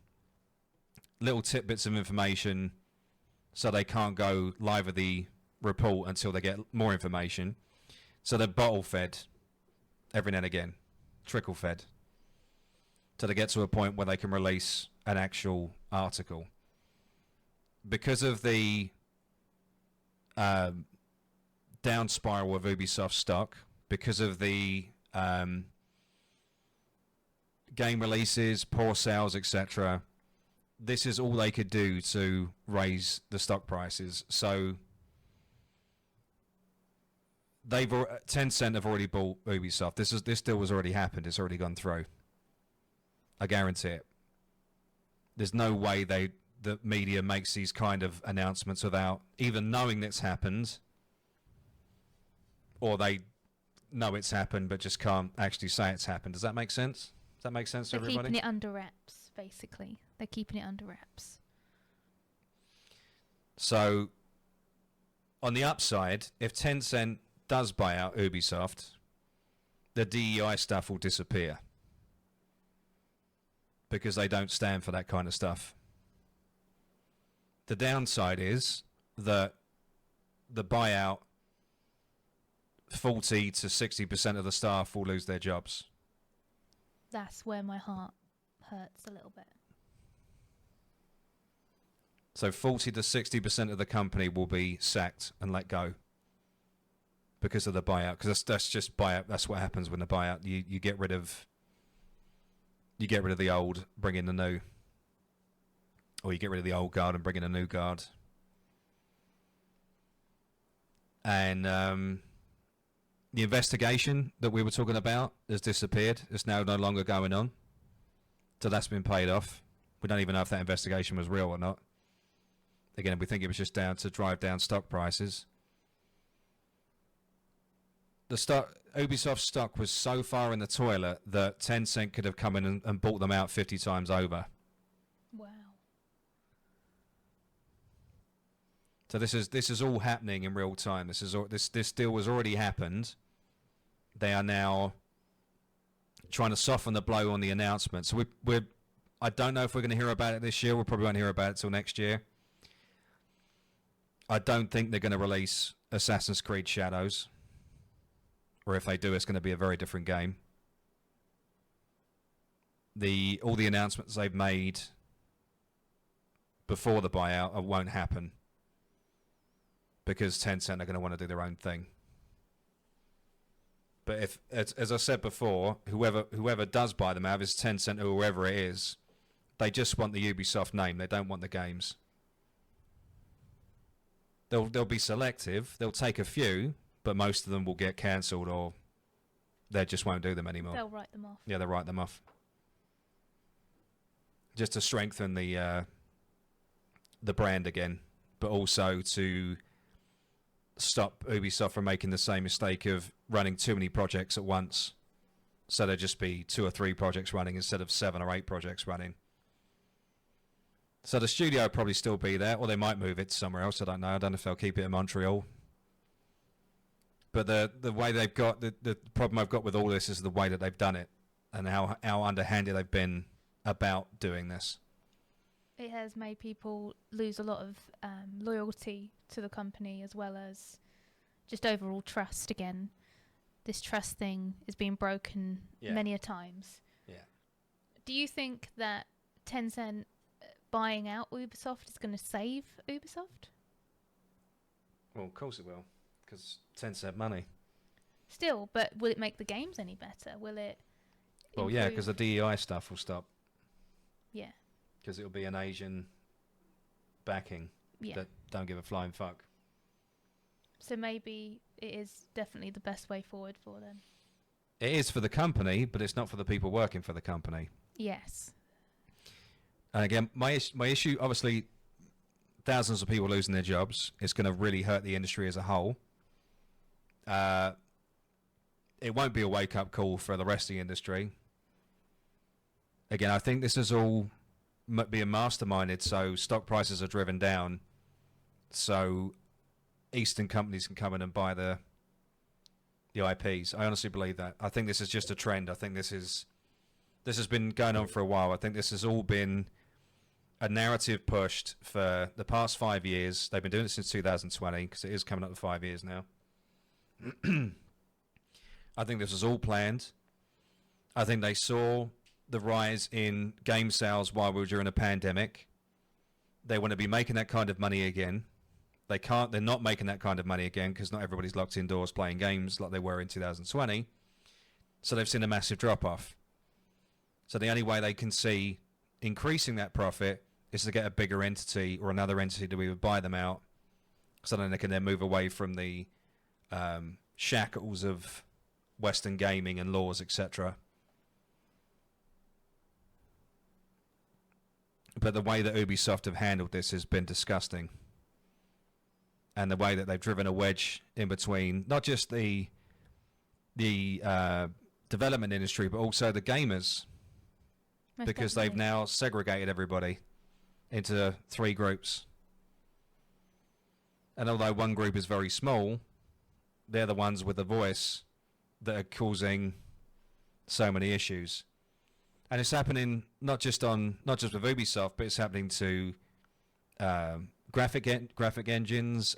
little tidbits of information so they can't go live with the report until they get more information. So they're bottle fed every now and again, trickle fed, till they get to a point where they can release an actual article. Because of the down spiral of Ubisoft stock, because of the game releases, poor sales, etc., this is all they could do to raise the stock prices. So Tencent have already bought Ubisoft. This deal has already happened. It's already gone through. I guarantee it. There's no way that media makes these kind of announcements without even knowing that's happened, or they know it's happened but just can't actually say it's happened. Does that make sense? Does that make sense to They're everybody? keeping it under wraps, basically. They're keeping it under wraps. So, on the upside, if Tencent does buy out Ubisoft, the DEI stuff will disappear because they don't stand for that kind of stuff. The downside is that the buyout, 40 to 60% of the staff will lose their jobs. That's where my heart hurts a little bit. So 40 to 60% of the company will be sacked and let go because of the buyout. Because that's just buyout. That's what happens when the buyout. You get rid of the old, bring in the new, or you get rid of the old guard and bring in a new guard. And the investigation that we were talking about has disappeared. It's now no longer going on. So that's been paid off. We don't even know if that investigation was real or not. Again, we think it was just down to drive down stock prices. Ubisoft stock was so far in the toilet that Tencent could have come in and bought them out 50 times over. Wow. So this is all happening in real time. This deal has already happened. They are now trying to soften the blow on the announcement. So I don't know if we're going to hear about it this year. We probably won't hear about it till next year. I don't think they're going to release Assassin's Creed Shadows. Or if they do, it's going to be a very different game. All the announcements they've made before the buyout won't happen. Because Tencent are going to want to do their own thing. But if, as I said before, whoever does buy them out, is Tencent or whoever it is, they just want the Ubisoft name. They don't want the games. They'll be selective. They'll take a few, but most of them will get cancelled or they just won't do them anymore. They'll write them off. Yeah, they'll write them off. Just to strengthen the brand again, but also to stop Ubisoft from making the same mistake of running too many projects at once. So there'd just be 2 or 3 projects running instead of 7 or 8 projects running. So the studio will probably still be there, or they might move it somewhere else. I don't know. I don't know if they'll keep it in Montreal. But the way they've got, the problem I've got with all this is the way that they've done it and how underhanded they've been about doing this. It has made people lose a lot of loyalty to the company as well as just overall trust again. This trust thing is being broken many a times. Yeah. Do you think that Tencent buying out Ubisoft is going to save Ubisoft? Well, of course it will, because Tencent money. Still, but will it make the games any better? Will it Well, yeah, because the DEI stuff will stop. Yeah. Because it'll be an Asian backing that don't give a flying fuck. So maybe it is definitely the best way forward for them. It is for the company, but it's not for the people working for the company. Yes. And again, my issue, obviously, thousands of people losing their jobs. It's going to really hurt the industry as a whole. It won't be a wake-up call for the rest of the industry. Again, I think this is all being masterminded, so stock prices are driven down, so Eastern companies can come in and buy the IPs. I honestly believe that. I think this is just a trend. I think this has been going on for a while. I think this has all been a narrative pushed for the past 5 years. They've been doing it since 2020, because it is coming up to 5 years now. I think this was all planned. I think they saw the rise in game sales while we were during a pandemic. They want to be making that kind of money again. They're not making that kind of money again because not everybody's locked indoors playing games like they were in 2020. So they've seen a massive drop off. So the only way they can see increasing that profit is to get a bigger entity or another entity to either buy them out, so then they can then move away from the shackles of Western gaming and laws, etc. But the way that Ubisoft have handled this has been disgusting. And the way that they've driven a wedge in between not just the development industry, but also the gamers, Most because they've definitely. now segregated everybody into 3 groups. And although one group is very small, they're the ones with the voice that are causing so many issues. And it's happening not just with Ubisoft, but it's happening to graphic engines.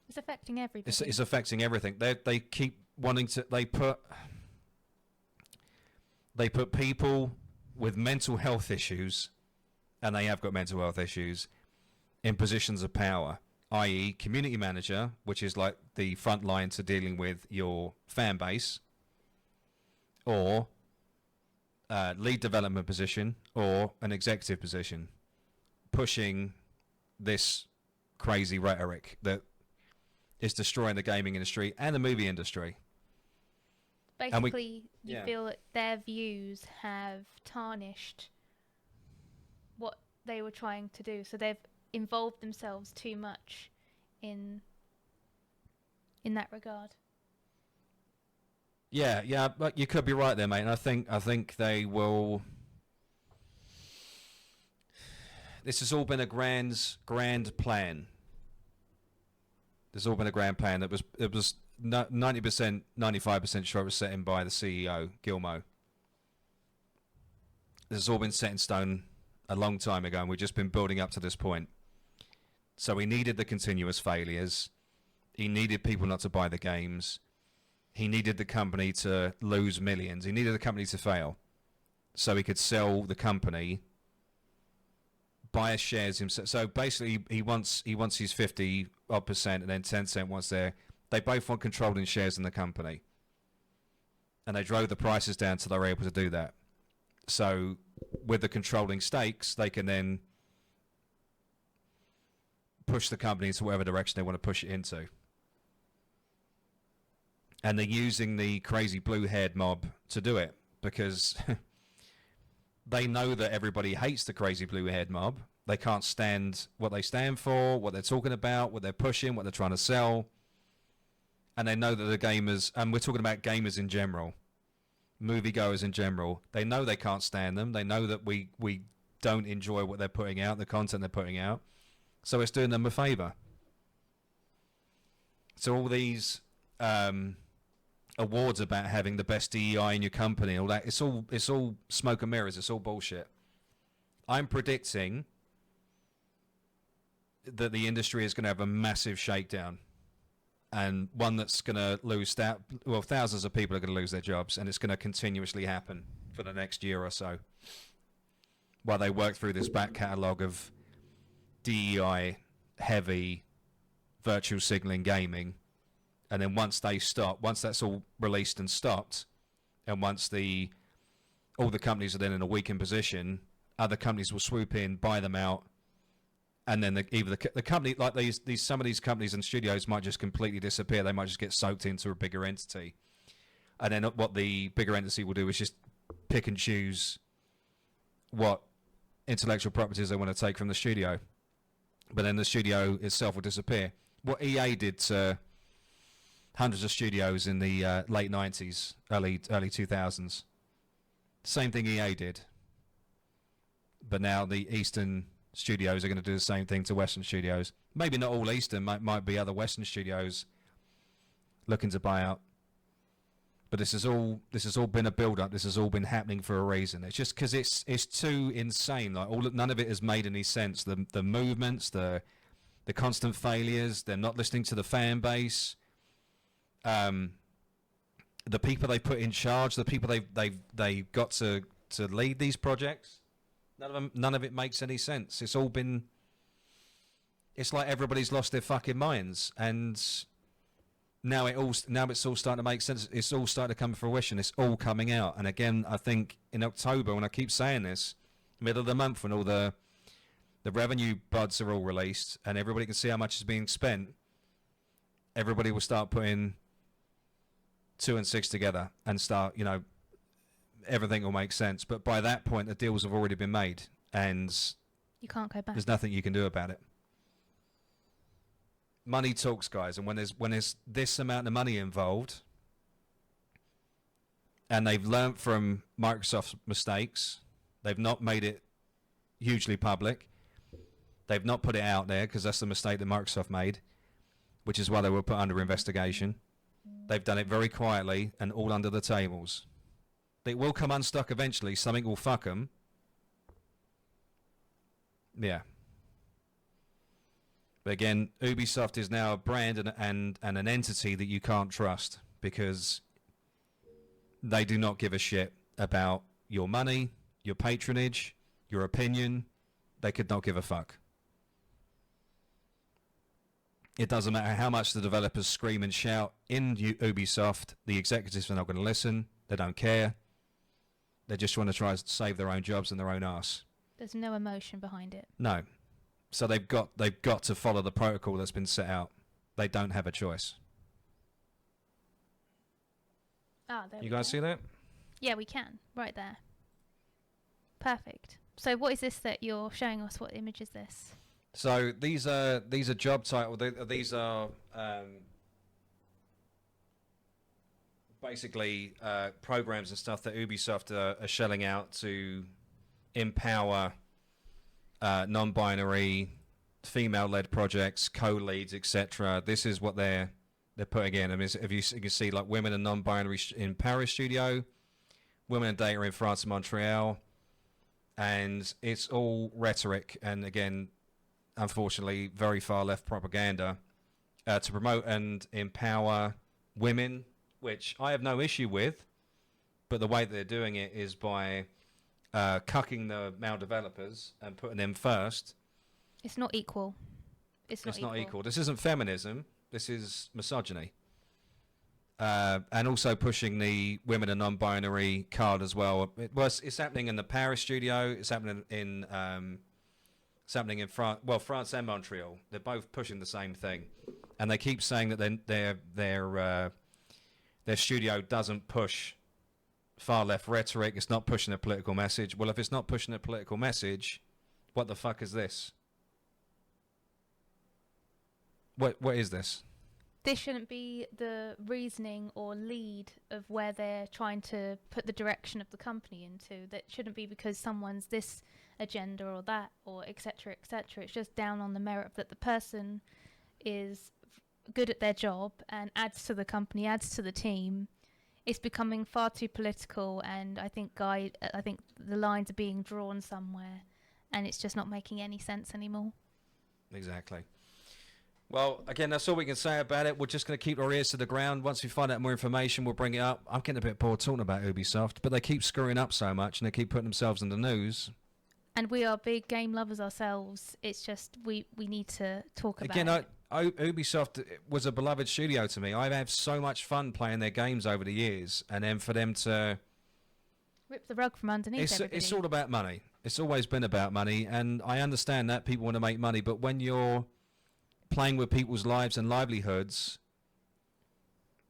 It's affecting everybody. It's affecting everything. They keep wanting to. They put people with mental health issues, and they have got mental health issues, in positions of power, i.e., community manager, which is like the front line to dealing with your fan base, or lead development position, or an executive position, pushing this crazy rhetoric that is destroying the gaming industry and the movie industry. And Basically, you yeah. feel that their views have tarnished what they were trying to do. So they've involved themselves too much in that regard. Yeah, but you could be right there, mate. And I think they will. This has all been a grand plan. There's all been a grand plan. It was 90%, 95% sure it was set in by the CEO, Gilmo. This has all been set in stone a long time ago, and we've just been building up to this point. So he needed the continuous failures. He needed people not to buy the games. He needed the company to lose millions. He needed the company to fail so he could sell the company, buy shares himself. So basically, he wants his 50% and then Tencent wants their. They both want controlling shares in the company, and they drove the prices down till they were able to do that. So with the controlling stakes, they can then push the company into whatever direction they want to push it into. And they're using the crazy blue-haired mob to do it because they know that everybody hates the crazy blue-haired mob. They can't stand what they stand for, what they're talking about, what they're pushing, what they're trying to sell. And they know that the gamers, and we're talking about gamers in general, moviegoers in general, they know they can't stand them. They know that we don't enjoy what they're putting out, the content they're putting out. So it's doing them a favour. So all these awards about having the best DEI in your company, all that, it's all smoke and mirrors. It's all bullshit. I'm predicting that the industry is going to have a massive shakedown, and one that's going to lose thousands of people are going to lose their jobs, and it's going to continuously happen for the next year or so while they work through this back catalogue of DEI heavy virtual signaling gaming. And then once that's all released and stopped, and once all the companies are then in a weakened position, other companies will swoop in, buy them out, and then the company, like some of these companies and studios might just completely disappear. They might just get soaked into a bigger entity, and then what the bigger entity will do is just pick and choose what intellectual properties they want to take from the studio, but then the studio itself will disappear. What EA did to hundreds of studios in the late 90s, early 2000s. Same thing EA did. But now the Eastern studios are going to do the same thing to Western studios. Maybe not all Eastern, might be other Western studios looking to buy out. But this has all been a build-up. This has all been happening for a reason. It's just because it's too insane. Like none of it has made any sense. The movements, the constant failures. They're not listening to the fan base. The people they put in charge, the people they got to lead these projects, none of it makes any sense. It's like everybody's lost their fucking minds, and now it's all starting to make sense. It's all starting to come to fruition. It's all coming out. And again, I think in October, when I keep saying this, middle of the month, when all the revenue buds are all released and everybody can see how much is being spent, everybody will start putting 2 and 6 together and start, everything will make sense. But by that point, the deals have already been made, and You can't go back. there's nothing you can do about it. Money talks, guys, and when there's this amount of money involved, and they've learnt from Microsoft's mistakes, they've not made it hugely public. They've not put it out there because that's the mistake that Microsoft made, which is why they were put under investigation. They've done it very quietly and all under the tables. It will come unstuck eventually. Something will fuck them. Yeah. But again, Ubisoft is now a brand and an entity that you can't trust because they do not give a shit about your money, your patronage, your opinion. They could not give a fuck. It doesn't matter how much the developers scream and shout in Ubisoft, the executives are not going to listen. They don't care. They just want to try to save their own jobs and their own arse. There's no emotion behind it. No. So they've got to follow the protocol that's been set out. They don't have a choice. Ah, there You we guys go. see that? Yeah, we can. Right there. Perfect. So what is this that you're showing us? What image is this? So these are job titles. These are basically programs and stuff that Ubisoft are shelling out to empower non-binary, female-led projects, co-leads, etc. This is what they're putting in. I mean, if you can see, like, women and non-binary in Paris studio, women and data in France and Montreal, and it's all rhetoric and, again, unfortunately, very far left propaganda to promote and empower women, which I have no issue with, but the way that they're doing it is by cucking the male developers and putting them first. It's not equal. It's not equal. This isn't feminism. This is misogyny. And also pushing the women and non-binary card as well. It's happening in the Paris studio. It's happening in France. Well, France and Montreal. They're both pushing the same thing, and they keep saying that their studio doesn't push far left rhetoric. It's not pushing a political message. Well, if it's not pushing a political message, what the fuck is this? What is this? This shouldn't be the reasoning or lead of where they're trying to put the direction of the company into. That shouldn't be because someone's this agenda or that or etc. etc. It's just down on the merit that the person is good at their job and adds to the company, adds to the team. It's becoming far too political, and I think the lines are being drawn somewhere, and it's just not making any sense anymore. Exactly. Well, again, that's all we can say about it. We're just going to keep our ears to the ground. Once we find out more information, we'll bring it up. I'm getting a bit bored talking about Ubisoft, but they keep screwing up so much, and they keep putting themselves in the news. And we are big game lovers ourselves. It's just we need to talk about Again, it. Ubisoft was a beloved studio to me. I've had so much fun playing their games over the years, and then for them to Rip the rug from underneath everybody. it's all about money. It's always been about money, and I understand that people want to make money, but when you're playing with people's lives and livelihoods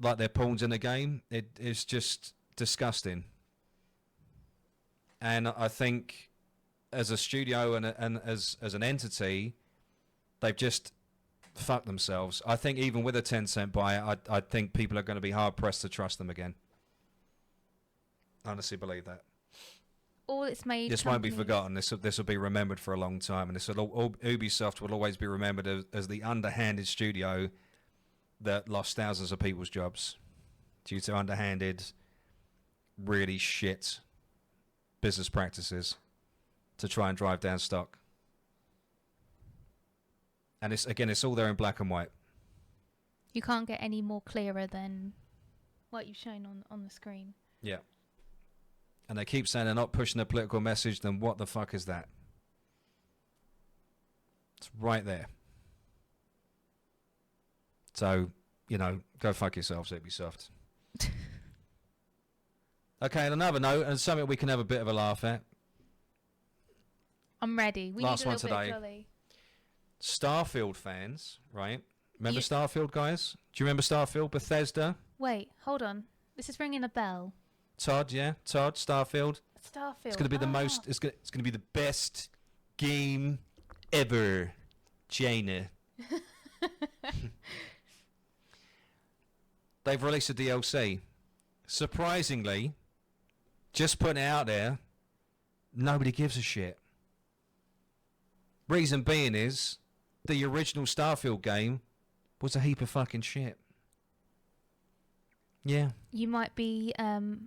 like they're pawns in a game, it's just disgusting. And I think as a studio and as an entity, they've just fucked themselves. I think even with a Tencent buy, I think people are going to be hard pressed to trust them again. I honestly believe that. All it's made. This won't be forgotten. This will be remembered for a long time, and Ubisoft will always be remembered as the underhanded studio that lost thousands of people's jobs due to underhanded, really shit business practices to try and drive down stock. And it's all there in black and white. You can't get any more clearer than what you've shown on the screen. Yeah. And they keep saying they're not pushing a political message, then what the fuck is that? It's right there. So, go fuck yourselves, Ubisoft. Okay, and another note, and something we can have a bit of a laugh at. I'm ready. We Last need a one little bit today. of jolly. Starfield fans, right? Remember Starfield, guys? Do you remember Starfield? Bethesda? Wait, hold on. This is ringing a bell. Todd, yeah, Todd, Starfield. Starfield. It's going to be the Ah. most. It's going to be the best game ever, Jaina. They've released a DLC. Surprisingly, just putting it out there, nobody gives a shit. Reason being is, the original Starfield game was a heap of fucking shit. Yeah. You might be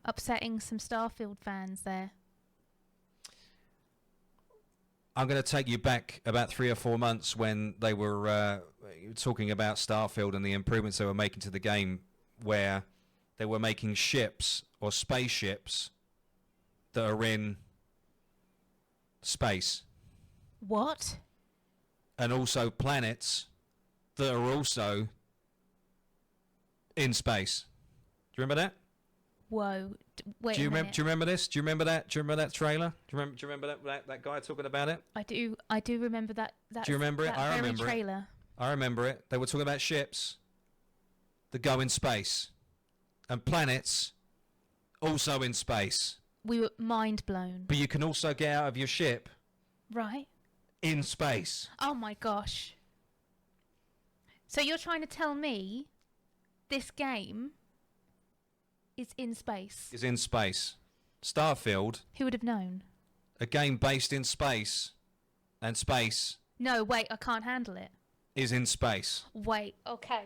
upsetting some Starfield fans there. I'm going to take you back about 3 or 4 months when they were talking about Starfield and the improvements they were making to the game, where they were making ships or spaceships that are in space, What? and also planets that are also in space. Do you remember that? Whoa. Wait Do you a remember? minute. Do you remember this? Do you remember that? Do you remember that trailer? Do you remember that guy talking about it? I do remember that. Do you remember it? That I very remember it. trailer. I remember it. They were talking about ships that go in space, and planets also in space. We were mind blown. But you can also get out of your ship Right? in space. Oh my gosh. So you're trying to tell me this game is in space? Is in space. Starfield, Who would have known? a game based in space, and space No, wait, I can't handle it. is in space. Wait, okay.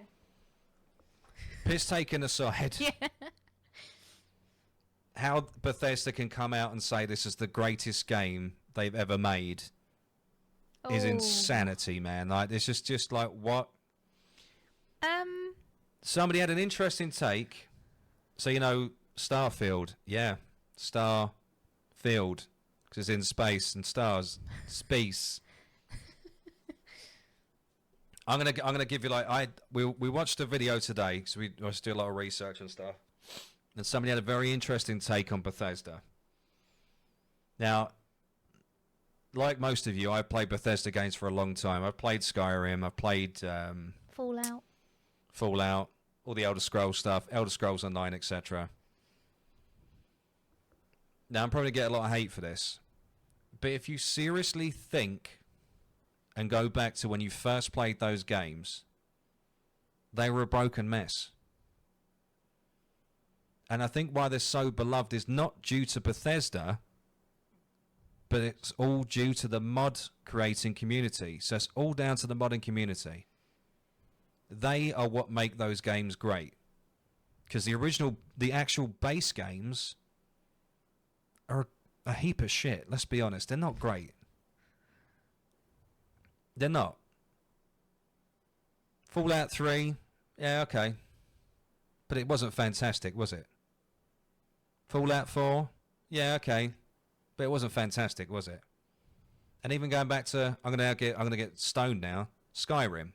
Piss taken aside, Yeah. how Bethesda can come out and say this is the greatest game they've ever made is Oh. insanity, man. Like, it's just like, what? Um, Somebody had an interesting take. So, you know, Starfield, yeah, Starfield, because it's in space and stars, space. I'm gonna give you like we watched a video today, so we just do a lot of research and stuff, and somebody had a very interesting take on Bethesda. Now, like most of you, I've played Bethesda games for a long time. I've played Skyrim, I've played Fallout. Fallout, all the Elder Scrolls stuff, Elder Scrolls Online, etc. Now, I'm probably going to get a lot of hate for this, but if you seriously think and go back to when you first played those games, they were a broken mess. And I think why they're so beloved is not due to Bethesda, but it's all due to the mod creating community. So it's all down to the modding community. They are what make those games great. Because the actual base games are a heap of shit. Let's be honest. They're not great. They're not. Fallout 3, yeah, okay. But it wasn't fantastic, was it? Fallout 4, yeah, okay. But it wasn't fantastic, was it? And even going back to, I'm gonna get stoned now, Skyrim.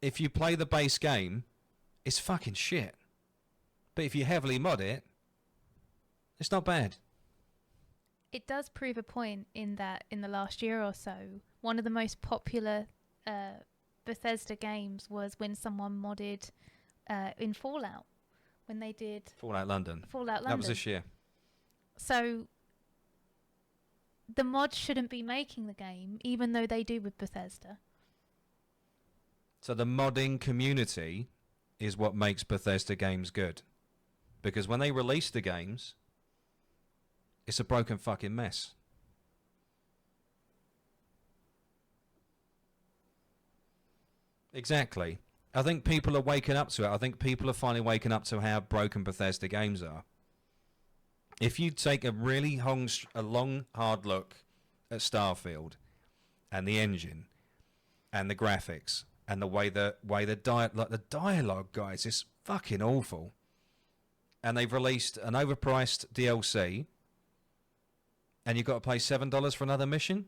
If you play the base game, it's fucking shit. But if you heavily mod it, it's not bad. It does prove a point in that in the last year or so, one of the most popular Bethesda games was when someone modded in Fallout, when they did Fallout London. Fallout London. That was this year. So the mods shouldn't be making the game, even though they do with Bethesda. So the modding community is what makes Bethesda games good. Because when they release the games, it's a broken fucking mess. Exactly. I think people are waking up to it. I think people are finally waking up to how broken Bethesda games are. If you take a really long, hard look at Starfield and the engine and the graphics and the way the dialogue, guys, is fucking awful. And they've released an overpriced DLC, and you've got to pay $7 for another mission,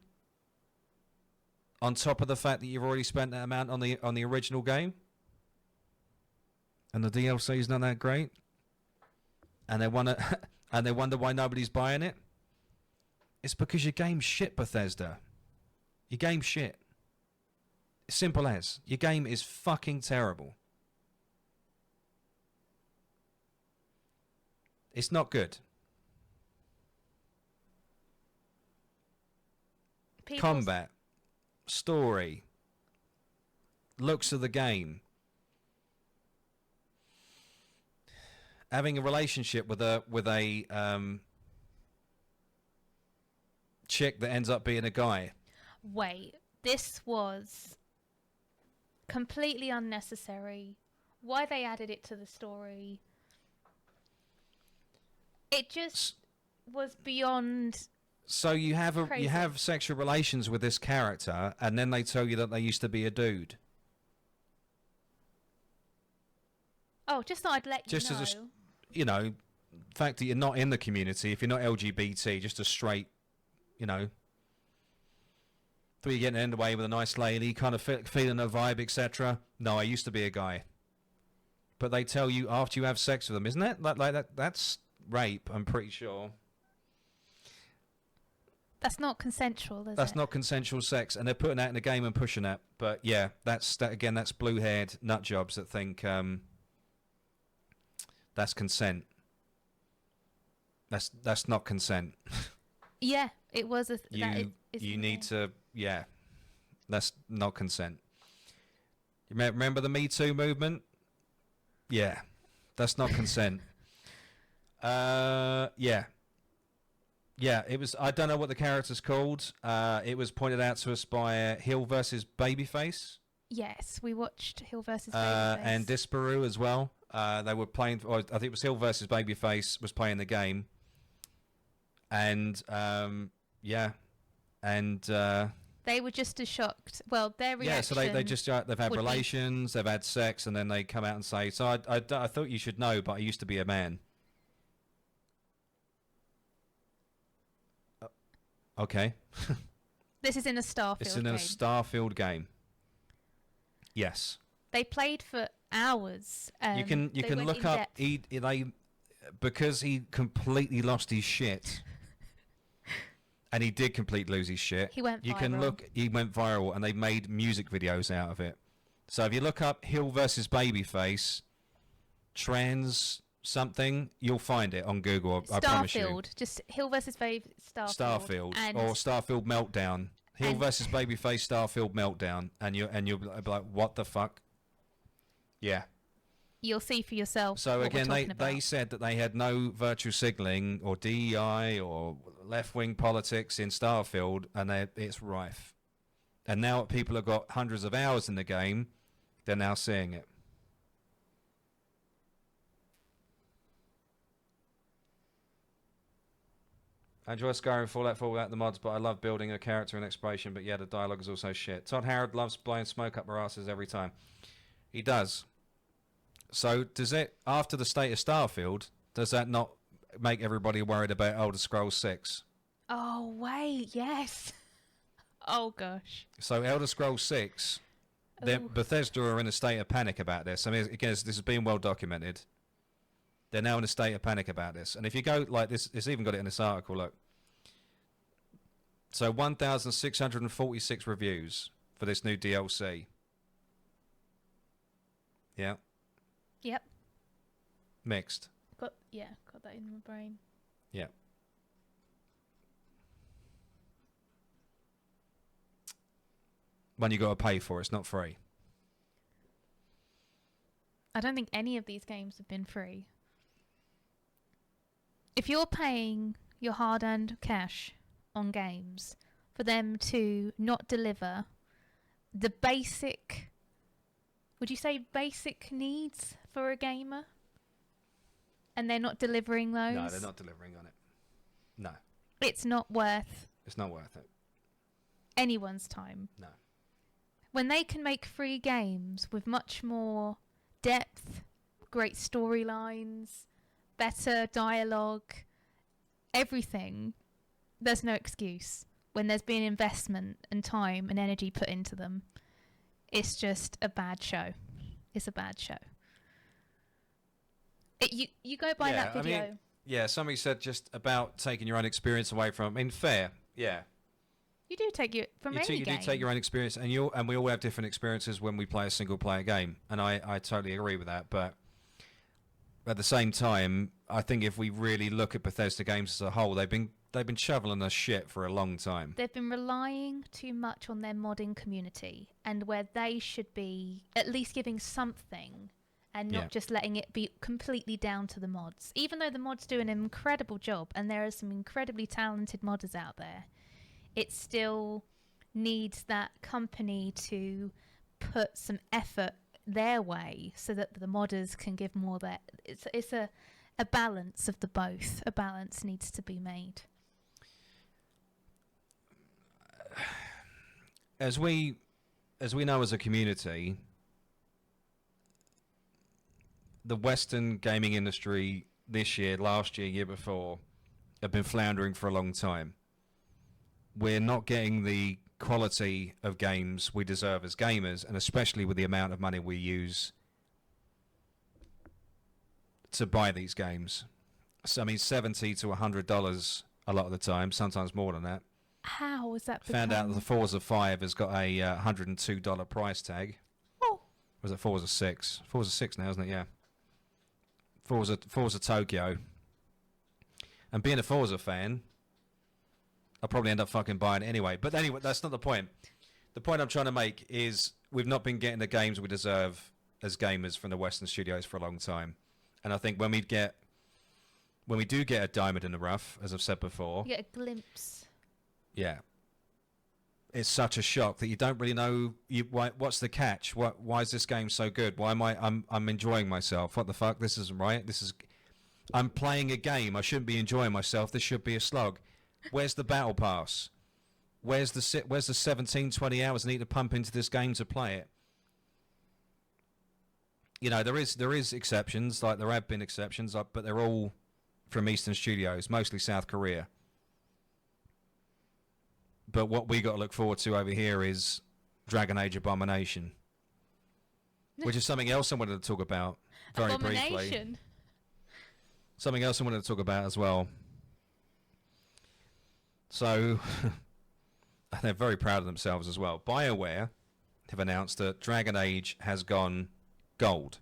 on top of the fact that you've already spent that amount on the original game, and the DLC is not that great, and they wonder why nobody's buying it. It's because your game's shit, Bethesda. Your game's shit. Simple as. Your game is fucking terrible. It's not good. Combat, story, looks of the game, having a relationship with a chick that ends up being a guy. Wait, this was completely unnecessary. Why they added it to the story? It just was beyond. So you have Crazy. you have sexual relations with this character, and then they tell you that they used to be a dude. Oh, just thought I'd let Just you know. as the fact that you're not in the community, if you're not LGBT, just a straight, thought you're getting in the way with a nice lady, kind of feeling a vibe, etc. No, I used to be a guy. But they tell you after you have sex with them, isn't it? Like that? That's rape. I'm pretty sure. That's not consensual, is it? That's not consensual sex, and they're putting that in the game and pushing that. But yeah, that's blue-haired nut jobs that think that's consent. That's not consent. Yeah, it was a. You need to. Yeah, that's not consent. You remember the Me Too movement? Yeah, that's not consent. Yeah. Yeah, it was. I don't know what the character's called. It was pointed out to us by Hill versus Babyface. Yes, we watched Hill versus Babyface. And Disparu as well. They were playing. Or I think it was Hill versus Babyface was playing the game. And they were just as shocked. Well, their reaction. Yeah, so they just they've had relations, they've had sex, and then they come out and say, "So I thought you should know, but I used to be a man." Okay. This is in a Starfield It's in game. a Starfield game. Yes. They played for hours. You can look up because he completely lost his shit. And he did completely lose his shit. He went viral. He went viral, and they made music videos out of it. So if you look up Hill versus Babyface, trans something, you'll find it on Google. I promise you. Starfield, just Hill versus Starfield and or Starfield Meltdown. Hill versus Babyface, Starfield Meltdown, and you'll be like, what the fuck? Yeah. You'll see for yourself. So what again, we're talking about. they said that they had no virtue signaling or DEI or left-wing politics in Starfield, and it's rife. And now that people have got hundreds of hours in the game, they're now seeing it. I enjoy Skyrim, Fallout the mods, but I love building a character and exploration, but yeah, the dialogue is also shit. Todd Howard loves blowing smoke up our asses every time. He does. So does it, after the state of Starfield, does that not make everybody worried about Elder Scrolls 6? Oh, wait, yes. Oh, gosh. So Elder Scrolls 6, Bethesda are in a state of panic about this. I mean, again, this has been well documented. They're now in a state of panic about this. And if you go like this, it's even got it in this article, look. So 1,646 reviews for this new DLC. Yeah. Yep. Mixed. Got that in my brain. Yeah. One you got to pay for, it's not free. I don't think any of these games have been free. If you're paying your hard-earned cash on games for them to not deliver the basic, would you say basic needs for a gamer? And they're not delivering those? No, they're not delivering on it. No. It's not worth It's not worth it. anyone's time. No. When they can make free games with much more depth, great storylines, better dialogue, everything, there's no excuse. When there's been investment and time and energy put into them, it's just a bad show. It's a bad show. You go by that video. I mean, yeah, somebody said just about taking your own experience away from. I mean, fair. Yeah. You do take your from any You game. do take your own experience, and we all have different experiences when we play a single player game, and I totally agree with that. But At the same time, I think if we really look at Bethesda games as a whole, they've been shoveling us shit for a long time. They've been relying too much on their modding community, and where they should be at least giving something and not just letting it be completely down to the mods. Even though the mods do an incredible job and there are some incredibly talented modders out there, it still needs that company to put some effort their way so that the modders can give more there. It's a balance of the both. A balance needs to be made. As we know as a community, the Western gaming industry this year, last year, year before, have been floundering for a long time. We're not getting the quality of games we deserve as gamers, and especially with the amount of money we use to buy these games. So, I mean, $70 to $100 a lot of the time, sometimes more than that. How is that? Found out that the Forza 5 has got a $102 price tag. Oh. Was it Forza 6? Forza 6 now, isn't it? Yeah. Forza Tokyo. And being a Forza fan, I'll probably end up fucking buying it anyway. But anyway, that's not the point. The point I'm trying to make is we've not been getting the games we deserve as gamers from the Western studios for a long time. And I think when we do get a diamond in the rough, as I've said before, You get a glimpse. yeah, it's such a shock that you don't really know what's the catch. Why is this game so good? Why am I'm enjoying myself? What the fuck? This isn't right. I'm playing a game. I shouldn't be enjoying myself. This should be a slog. Where's the battle pass? Where's the 17, 20 hours I need to pump into this game to play it? You know, there is exceptions, like there have been exceptions, but they're all from Eastern studios, mostly South Korea. But what we got to look forward to over here is Dragon Age Abomination, which is something else I wanted to talk about very briefly. Abomination. Something else I wanted to talk about as well. So, they're very proud of themselves as well. BioWare have announced that Dragon Age has gone gold.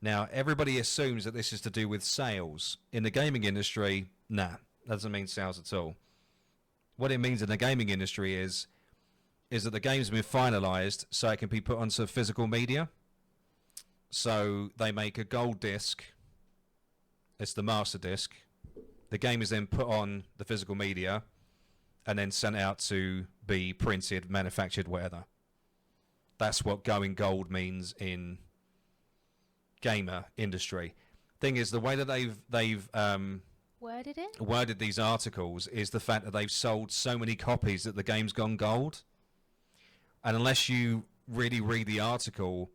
Now, everybody assumes that this is to do with sales. In the gaming industry, nah, that doesn't mean sales at all. What it means in the gaming industry is that the game's been finalized so it can be put onto physical media. So they make a gold disc. It's the master disc. The game is then put on the physical media and then sent out to be printed, manufactured, whatever. That's what going gold means in gamer industry. Thing is, the way that they've worded these articles is the fact that they've sold so many copies that the game's gone gold. And unless you really read the article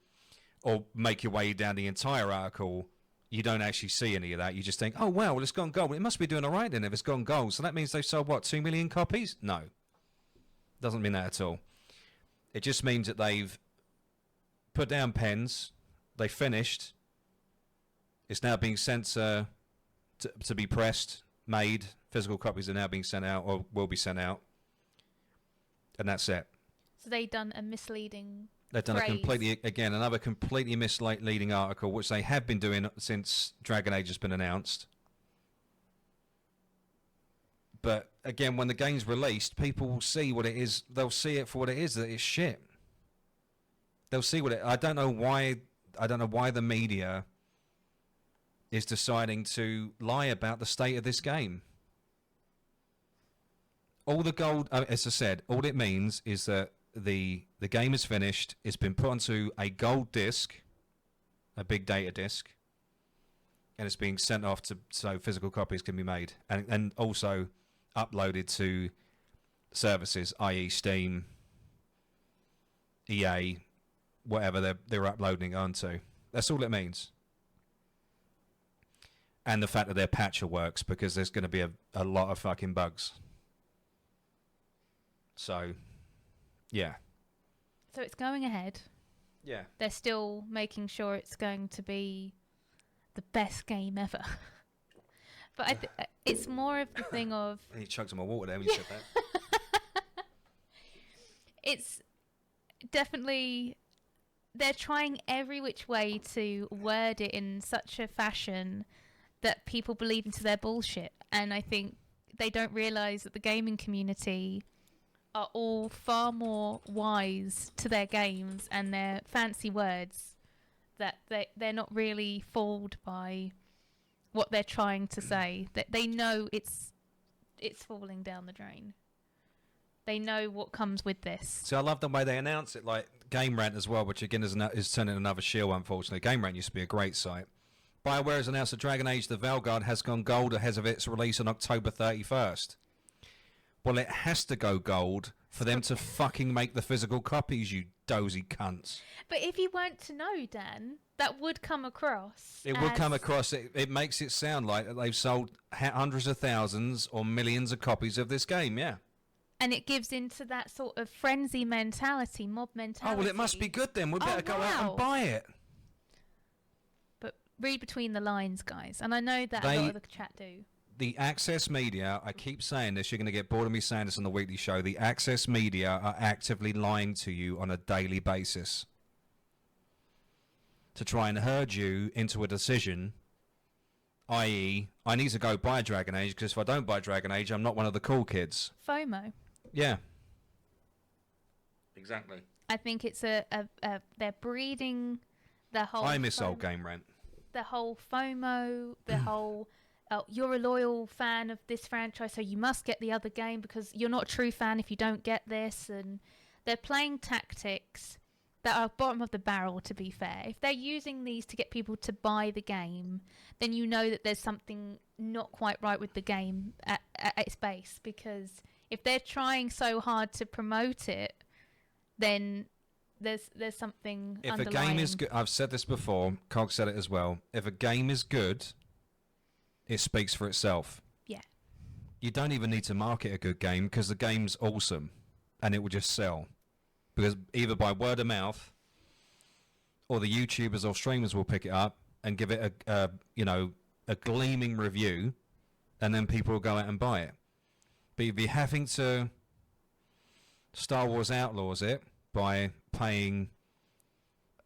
or make your way down the entire article, you don't actually see any of that. You just think, oh, wow, well, it's gone gold. Well, it must be doing all right then if it's gone gold. So that means they've sold, what, 2 million copies? No. Doesn't mean that at all. It just means that they've put down pens, they finished, it's now being sent to be pressed, made, physical copies are now being sent out or will be sent out, and that's it. So they've done a misleading They've done phrase. another completely misleading article, which they have been doing since Dragon Age has been announced. But again, when the game's released, people will see what it is. They'll see it for what it is, that it's shit. They'll see what it... I don't know why the media is deciding to lie about the state of this game. All the gold... as I said, all it means is that the game is finished. It's been put onto a gold disc, a big data disc, and it's being sent off so physical copies can be made, and also uploaded to services, i.e. Steam, EA, whatever they're uploading onto. That's all it means. And the fact that their patcher works, because there's going to be a lot of fucking bugs. So, yeah. So it's going ahead. Yeah. They're still making sure it's going to be the best game ever. But it's more of the thing of... I need to chug some more water there when you said that. It's definitely they're trying every which way to word it in such a fashion that people believe into their bullshit. And I think they don't realise that the gaming community are all far more wise to their games and their fancy words, that they're not really fooled by what they're trying to say. That they know it's falling down the drain. They know what comes with this. So I love the way they announce it, like Game Rant as well, which again is turning another shield, unfortunately. Game Rant used to be a great site. BioWare has announced that Dragon Age The Vanguard has gone gold ahead of its release on October 31st. Well, it has to go gold for them to fucking make the physical copies, you dozy cunts. But if you weren't to know, Dan, that would come across. It would come across, it makes it sound like they've sold hundreds of thousands or millions of copies of this game, yeah. And it gives into that sort of frenzy mentality, mob mentality. Oh, well, it must be good then. We better go out and buy it. But read between the lines, guys. And I know that a lot of the chat do. The Access Media, I keep saying this, you're going to get bored of me saying this on the weekly show. The Access Media are actively lying to you on a daily basis to try and herd you into a decision, i.e., I need to go buy Dragon Age because if I don't buy Dragon Age, I'm not one of the cool kids. FOMO. Yeah. Exactly. I think it's they're breeding the whole... I miss old Game Rant. The whole FOMO, the whole... you're a loyal fan of this franchise, so you must get the other game because you're not a true fan if you don't get this. And they're playing tactics that are bottom of the barrel, to be fair. If they're using these to get people to buy the game, then you know that there's something not quite right with the game at its base. Because if they're trying so hard to promote it, then there's something if underlying. A game is good, I've said this before, Cog said it as well, if a game is good, it speaks for itself. Yeah. You don't even need to market a good game because the game's awesome and it will just sell. Because either by word of mouth or the YouTubers or streamers will pick it up and give it a gleaming review and then people will go out and buy it. But if you're having to Star Wars Outlaws it by paying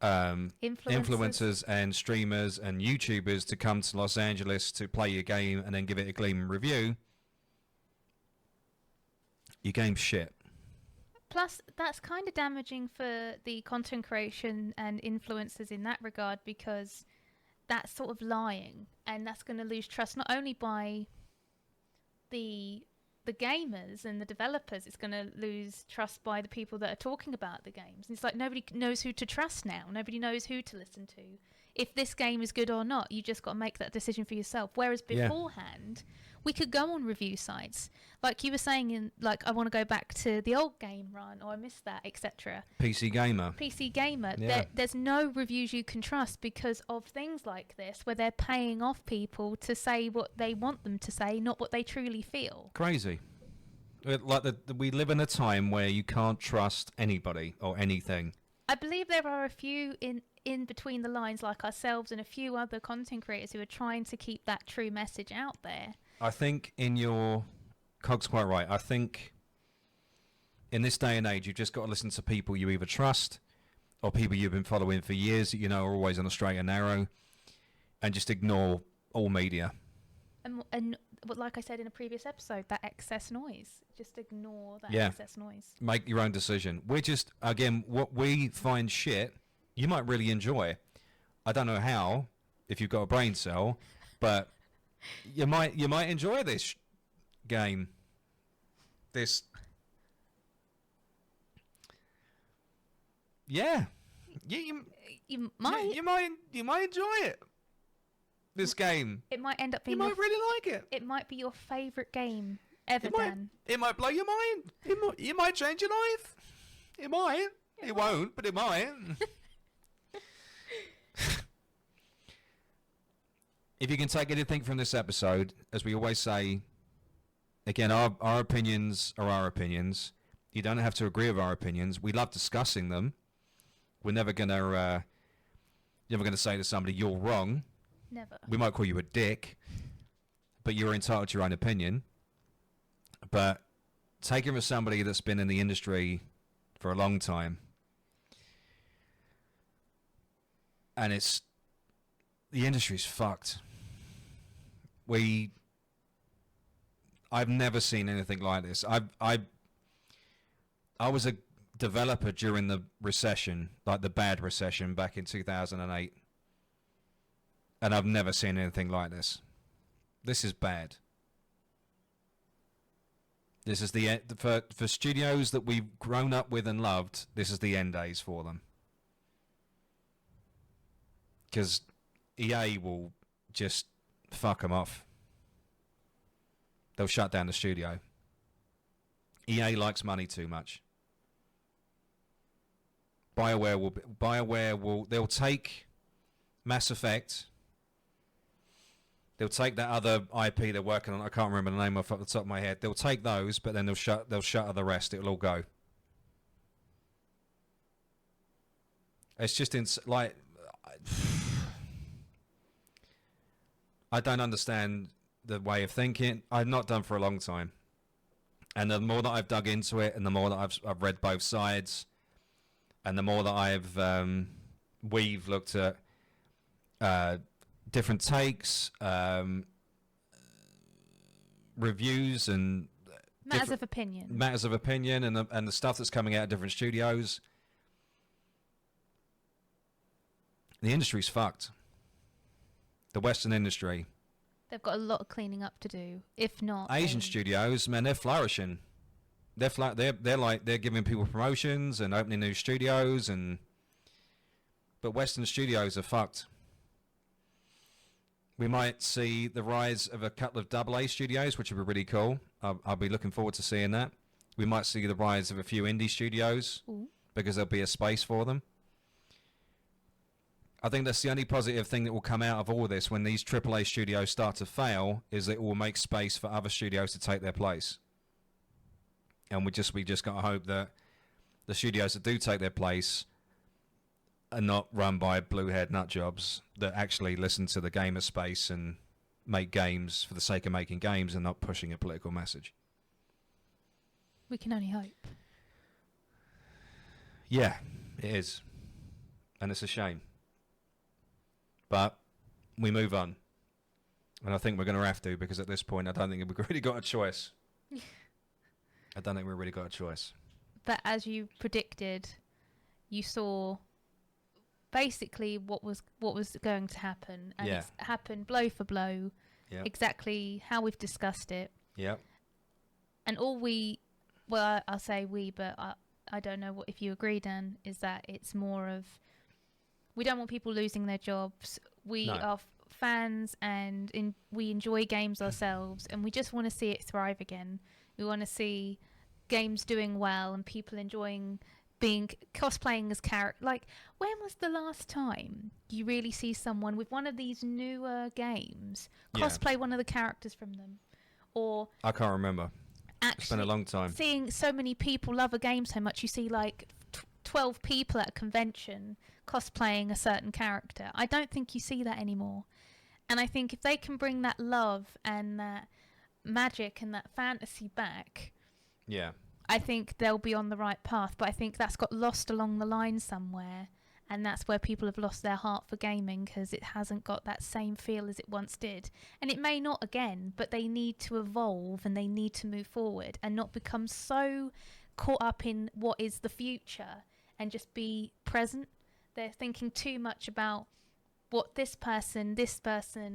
influencers and streamers and YouTubers to come to Los Angeles to play your game and then give it a gleaming review, your game's shit. Plus, that's kind of damaging for the content creation and influencers in that regard, because that's sort of lying, and that's going to lose trust not only by the gamers and the developers, it's going to lose trust by the people that are talking about the games. And it's like nobody knows who to trust now. Nobody knows who to listen to. If this game is good or not, you just got to make that decision for yourself. Whereas beforehand, we could go on review sites. Like you were saying, I want to go back to the old game run, or I missed that, etc. PC Gamer. Yeah. There's no reviews you can trust because of things like this, where they're paying off people to say what they want them to say, not what they truly feel. Crazy. We live in a time where you can't trust anybody or anything. I believe there are a few in between the lines like ourselves and a few other content creators who are trying to keep that true message out there. I think Cog's quite right. I think in this day and age, you've just got to listen to people you either trust or people you've been following for years that you know are always on the straight and narrow, and just ignore all media. And like I said in a previous episode, that excess noise. Just ignore that excess noise. Make your own decision. We're just, again, what we find shit, you might really enjoy. I don't know how, if you've got a brain cell, but you might enjoy this game. This. Yeah. You might. You might enjoy it. This game. It might end up being. You might really like it. It might be your favourite game ever, Dan. It might blow your mind. You might change your life. It might. It won't, but it might. If you can take anything from this episode, as we always say, again, our opinions are our opinions. You don't have to agree with our opinions. We love discussing them. We're never gonna say to somebody, "You're wrong." Never. We might call you a dick, but you're entitled to your own opinion. But taking from somebody that's been in the industry for a long time, and the industry's fucked. I've never seen anything like this. I was a developer during the recession, like the bad recession back in 2008, and I've never seen anything like this. This is bad. This is the end for studios that we've grown up with and loved. This is the end days for them, because EA will just fuck them off. They'll shut down the studio. EA likes money too much. They'll take Mass Effect. They'll take that other IP they're working on. I can't remember the name off the top of my head. They'll take those, but then they'll shutter the rest. It'll all go. It's just I don't understand the way of thinking. I've not done for a long time, and the more that I've dug into it, and the more that I've read both sides, and the more that we've looked at different takes, reviews, and Matters of opinion, and the stuff that's coming out of different studios. The industry's fucked. The Western industry. They've got a lot of cleaning up to do. If not, Asian studios, man, they're flourishing. They're giving people promotions and opening new studios, but Western studios are fucked. We might see the rise of a couple of AA studios, which would be really cool. I'll be looking forward to seeing that. We might see the rise of a few indie studios. Ooh. Because there'll be a space for them. I think that's the only positive thing that will come out of all this when these AAA studios start to fail, is that it will make space for other studios to take their place. And we just got to hope that the studios that do take their place are not run by blue-haired nutjobs that actually listen to the gamer space and make games for the sake of making games and not pushing a political message. We can only hope. Yeah, it is. And it's a shame. But we move on. And I think we're going to have to, because at this point I don't think we've really got a choice. But as you predicted, you saw basically what was going to happen, and it's happened blow for blow, exactly how we've discussed it. Yeah. And I'll say we, but I don't know if you agree, Dan, is that it's more of, we don't want people losing their jobs. We are fans, and we enjoy games ourselves, and we just want to see it thrive again. We want to see games doing well and people enjoying cosplaying as characters. Like, when was the last time you really see someone with one of these newer games cosplay one of the characters from them? Or I can't remember. It's been a long time. Seeing so many people love a game so much, you see like 12 people at a convention cosplaying a certain character. I don't think you see that anymore. And I think if they can bring that love and that magic and that fantasy back, I think they'll be on the right path. But I think that's got lost along the line somewhere, and that's where people have lost their heart for gaming, because it hasn't got that same feel as it once did. And it may not again, but they need to evolve and they need to move forward and not become so caught up in what is the future and just be present. They're thinking too much about what this person,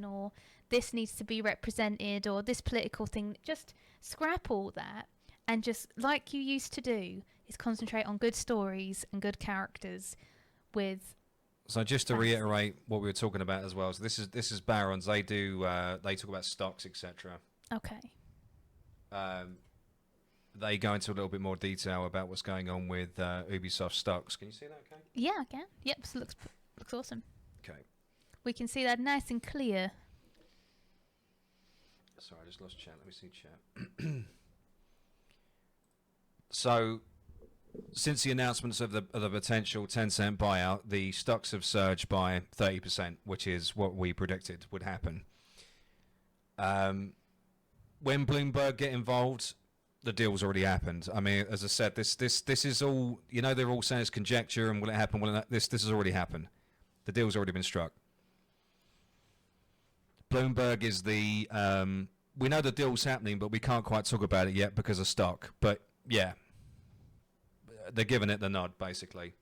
or this needs to be represented, or this political thing. Just scrap all that and just, like you used to do, is concentrate on good stories and good characters with... So just to reiterate what we were talking about as well, so this is Barons. They talk about stocks, etc. Okay. They go into a little bit more detail about what's going on with Ubisoft stocks. Can you see that okay? Yeah, I can. Yep, so looks awesome. Okay. We can see that nice and clear. Sorry, I just lost chat. Let me see chat. So, since the announcements of the potential Tencent buyout, the stocks have surged by 30%, which is what we predicted would happen. When Bloomberg get involved, the deal's already happened. I mean, as I said, this is all, they're all saying it's conjecture and will it happen? This has already happened. The deal's already been struck. Bloomberg is the... we know the deal's happening, but we can't quite talk about it yet because of stock. But, yeah. They're giving it the nod, basically.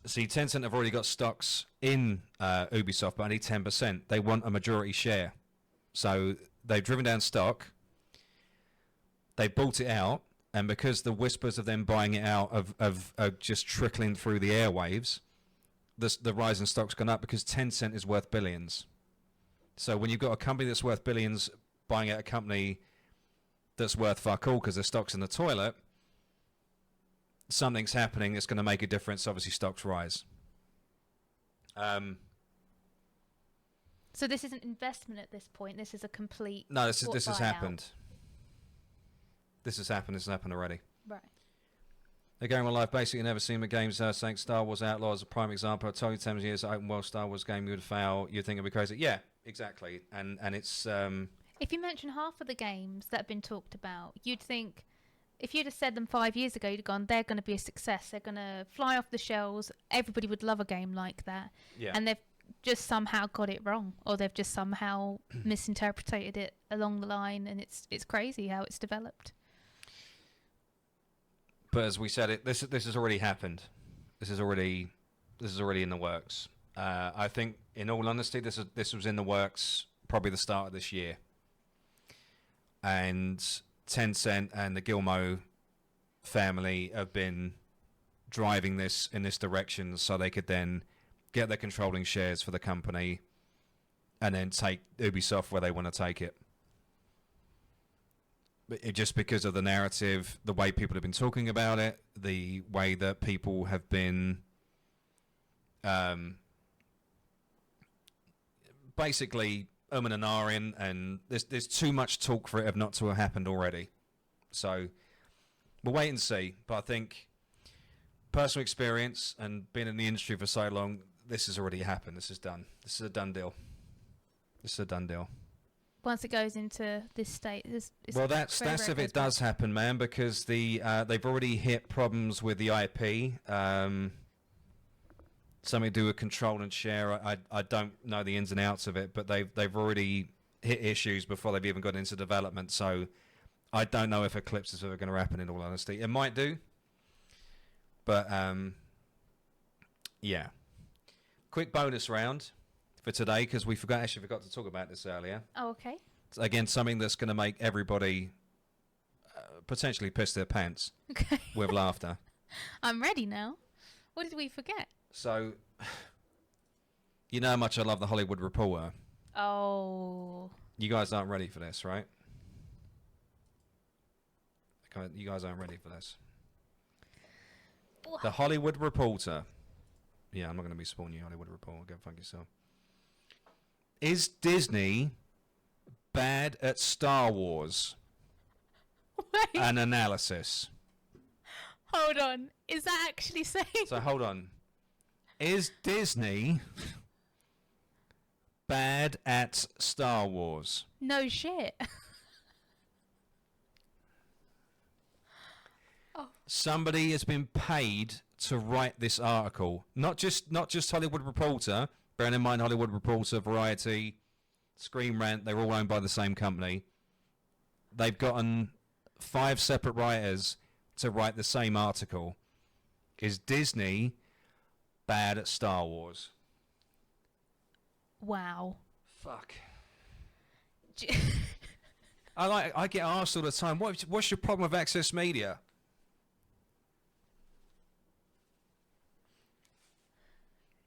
See, Tencent have already got stocks in Ubisoft, but only 10%. They want a majority share. So they've driven down stock. They bought it out. And because the whispers of them buying it out are just trickling through the airwaves, the rise in stock's gone up because Tencent is worth billions. So when you've got a company that's worth billions buying out a company that's worth fuck all because their stock's in the toilet, something's happening that's going to make a difference. Obviously, stocks rise. So this isn't investment at this point. This is a complete... No, this has buyout. happened. This has happened. This has happened already. Right. A game of life basically never seen the games saying Star Wars Outlaws is a prime example. I told you 10 years open world Star Wars game you would fail. You'd think it'd be crazy. Yeah, exactly. And it's... If you mention half of the games that have been talked about, you'd think... If you'd have said them 5 years ago, you'd have gone, they're going to be a success. They're going to fly off the shelves. Everybody would love a game like that. Yeah. And they've just somehow got it wrong. Or they've just somehow misinterpreted it along the line. And it's crazy how it's developed. But as we said, this has already happened. This is already in the works. I think, in all honesty, this was in the works probably the start of this year. And Tencent and the Gilmour family have been driving this in this direction so they could then get their controlling shares for the company and then take Ubisoft where they want to take it. Just because of the narrative, the way people have been talking about it, the way that people have been basically and ahhing, and there's too much talk for it not to have happened already. So we'll wait and see. But I think personal experience and being in the industry for so long, this has already happened. This is done. This is a done deal. Once it goes into this state, it's well, that's if it does happen, man, because they've already hit problems with the IP. Something to do with control and share. I don't know the ins and outs of it, but they've already hit issues before they've even got into development. So I don't know if Eclipse is ever going to happen. In all honesty, it might do, but yeah. Quick bonus round for today because we forgot to talk about this earlier. Oh, okay. It's, again, something that's going to make everybody potentially piss their pants Okay. with laughter. I'm ready now. What did we forget? So, you know how much I love the Hollywood Reporter. Oh. You guys aren't ready for this, right? You guys aren't ready for this. The Hollywood Reporter. Yeah, I'm not going to be spawning you, Hollywood Reporter. Go fuck yourself. Is Disney bad at Star Wars? Wait. An analysis. Hold on. Is that actually saying? So hold on. Is Disney bad at Star Wars? No shit. Somebody has been paid to write this article. Not just Hollywood Reporter. Bearing in mind Hollywood Reporter, Variety, Screen Rant, they're all owned by the same company. They've gotten 5 separate writers to write the same article. Is Disney bad at Star Wars? Wow. Fuck. I get asked all the time, what's your problem with Access Media?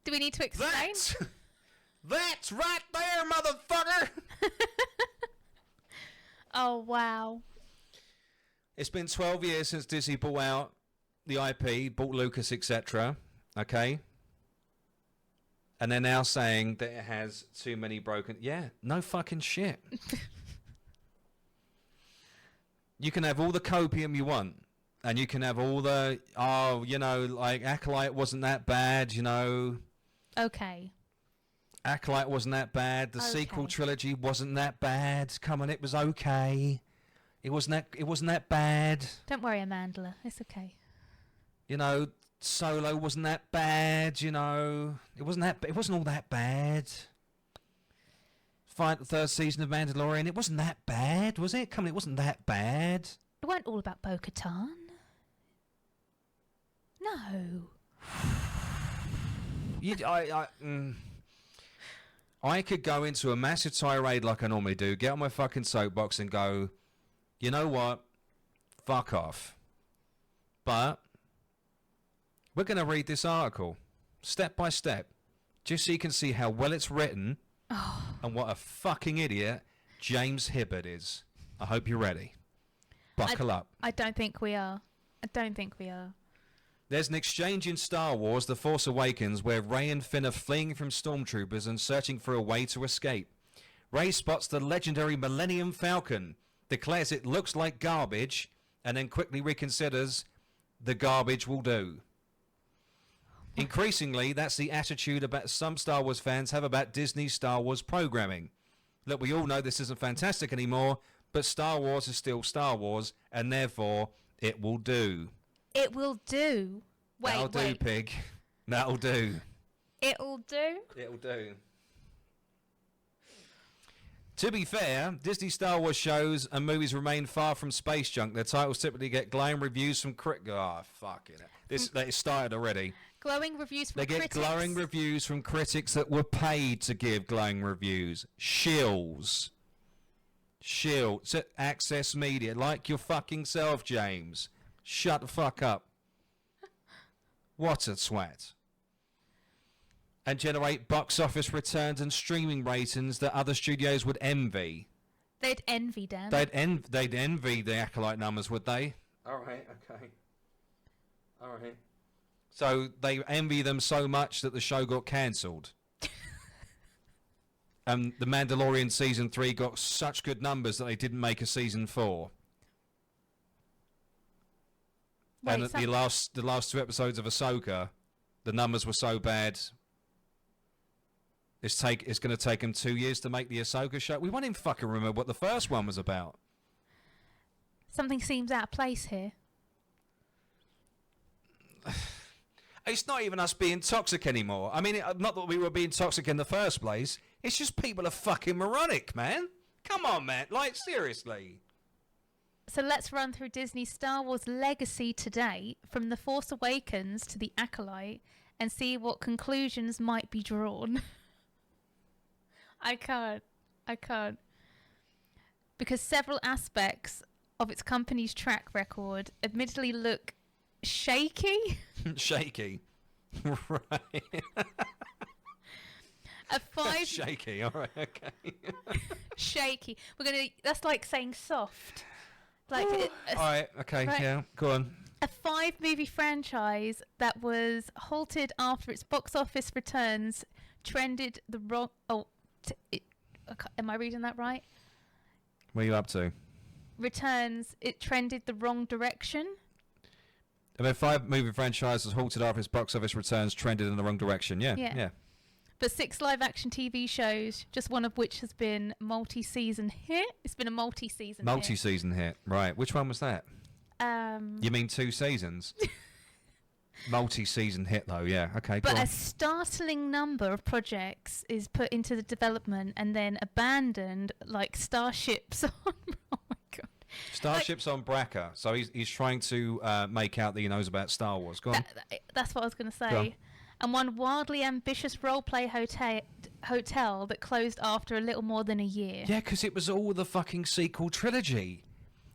Do we need to explain? That's right there, motherfucker! Oh, wow. It's been 12 years since Disney bought out the IP, bought Lucas, etc. Okay? And they're now saying that it has too many broken... Yeah, no fucking shit. You can have all the copium you want. And you can have all the... Oh, you know, like, Acolyte wasn't that bad, you know... Okay. Acolyte wasn't that bad. The sequel trilogy wasn't that bad. Come on, it was okay. It wasn't that bad. Don't worry, Amandla. It's okay. You know, Solo wasn't that bad, you know. It wasn't all that bad. Third season of Mandalorian, it wasn't that bad, was it? Come on, it wasn't that bad. It weren't all about Bo-Katan. No. I could go into a massive tirade like I normally do, get on my fucking soapbox and go, you know what? Fuck off. But we're going to read this article step by step, just so you can see how well it's written and what a fucking idiot James Hibbert is. I hope you're ready. Buckle up. I don't think we are. There's an exchange in Star Wars The Force Awakens where Rey and Finn are fleeing from stormtroopers and searching for a way to escape. Rey spots the legendary Millennium Falcon, declares it looks like garbage, and then quickly reconsiders the garbage will do. Increasingly, that's the attitude about some Star Wars fans have about Disney's Star Wars programming. Look, we all know this isn't fantastic anymore, but Star Wars is still Star Wars, and therefore it will do. It will do. That'll do, pig. That'll do. It'll do? It'll do. To be fair, Disney Star Wars shows and movies remain far from space junk. Their titles typically get glowing reviews from critics. Oh, fucking it. It started already. Glowing reviews from critics? They get glowing reviews from critics that were paid to give glowing reviews. Shills. Access Media. Like your fucking self, James. Shut the fuck up. What a twat. And generate box office returns and streaming ratings that other studios would envy. They'd envy, Dan. They'd envy the Acolyte numbers, would they? Alright, okay. Alright. So they envy them so much that the show got cancelled. And The Mandalorian Season 3 got such good numbers that they didn't make a Season 4. And the last 2 episodes of Ahsoka, the numbers were so bad. It's going to take them 2 years to make the Ahsoka show. We won't even fucking remember what the first one was about. Something seems out of place here. It's not even us being toxic anymore. I mean, not that we were being toxic in the first place. It's just people are fucking moronic, man. Come on, man. Like, seriously. So let's run through Disney's Star Wars legacy to date, from The Force Awakens to The Acolyte, and see what conclusions might be drawn. I can't. Because several aspects of its company's track record admittedly look shaky. Shaky. Right. Shaky, alright, okay. Shaky. That's like saying soft. Like alright, okay, right. Yeah, go on. A 5-movie franchise that was halted after its box office returns trended the wrong... am I reading that right? What are you up to? It trended the wrong direction. I mean, 5-movie franchise was halted after its box office returns trended in the wrong direction. Yeah. But 6 live-action TV shows, just one of which has been multi-season hit. It's been a multi-season hit. Right. Which one was that? You mean 2 seasons? Multi-season hit, though. Yeah. Okay. But a startling number of projects is put into the development and then abandoned, like Starships on... Oh, my God. Starships on Braca. So he's trying to make out that he knows about Star Wars. Go on. That's what I was going to say. And one wildly ambitious role-play hotel that closed after a little more than a year. Yeah, because it was all the fucking sequel trilogy.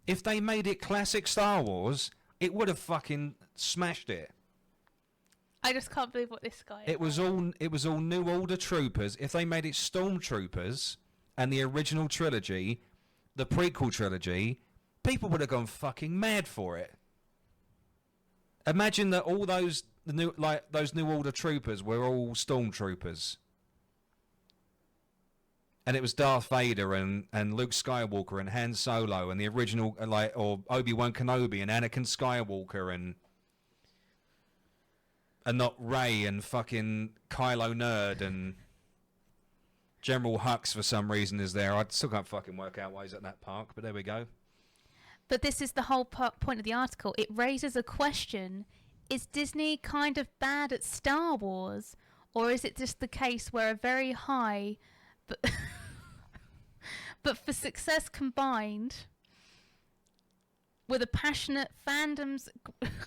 If they made it classic Star Wars, it would have fucking smashed it. I just can't believe what this guy is. It was all New Order troopers. If they made it Stormtroopers and the original trilogy, the prequel trilogy, people would have gone fucking mad for it. Imagine that all those New Order troopers were all Stormtroopers. And it was Darth Vader and Luke Skywalker and Han Solo and the original, or Obi-Wan Kenobi and Anakin Skywalker and not Rey and fucking Kylo Nerd and General Hux for some reason is there. I still can't fucking work out why he's at that park, but there we go. But this is the whole point of the article. It raises a question. is Disney kind of bad at Star Wars, or is it just the case where a very high, but but for success combined with a passionate fandom's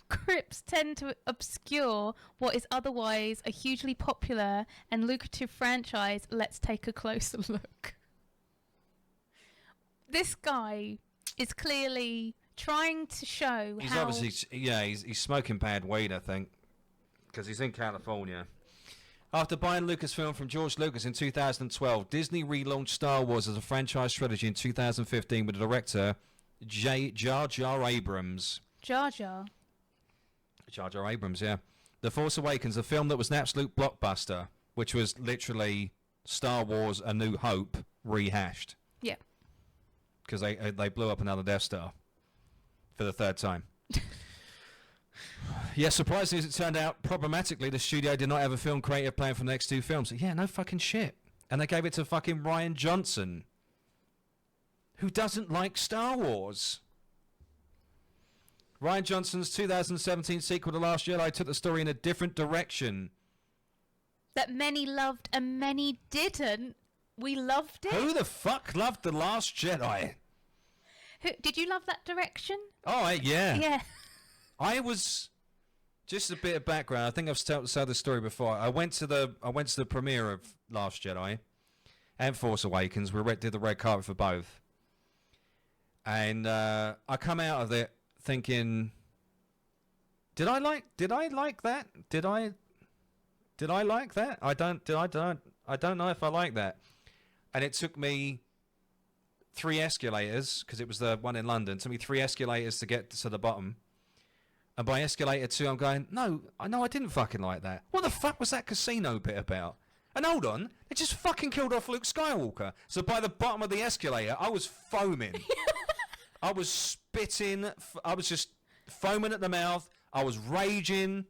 grips tend to obscure what is otherwise a hugely popular and lucrative franchise? Let's take a closer look. This guy is clearly trying to show He's how... obviously, he's smoking bad weed, I think, because he's in California. After buying Lucasfilm from George Lucas in 2012, Disney relaunched Star Wars as a franchise trilogy in 2015 with the director Jar Jar Abrams. Jar Jar. Jar Jar Abrams, yeah. The Force Awakens, a film that was an absolute blockbuster, which was literally Star Wars A New Hope rehashed. Yeah. Because they blew up another Death Star for the third time. Yeah, surprisingly as it turned out, problematically, the studio did not have a film creative plan for the next two films. Yeah, no fucking shit. And they gave it to fucking Rian Johnson, who doesn't like Star Wars. Rian Johnson's 2017 sequel to Last Jedi took the story in a different direction. That many loved and many didn't. We loved it. Who the fuck loved The Last Jedi? Did you love that direction? Oh, yeah. Yeah. I was... Just a bit of background. I think I've told this story before. I went to the premiere of Last Jedi and Force Awakens. Did the red carpet for both. And I come out of it thinking, did I like that? Did I like that? I don't know if I like that. And it took me 3 escalators, because it was the one in London. It took me 3 escalators to get to the bottom. And by escalator 2, I'm going, no, I didn't fucking like that. What the fuck was that casino bit about? And hold on, they just fucking killed off Luke Skywalker. So by the bottom of the escalator, I was foaming. I was spitting. I was just foaming at the mouth. I was raging.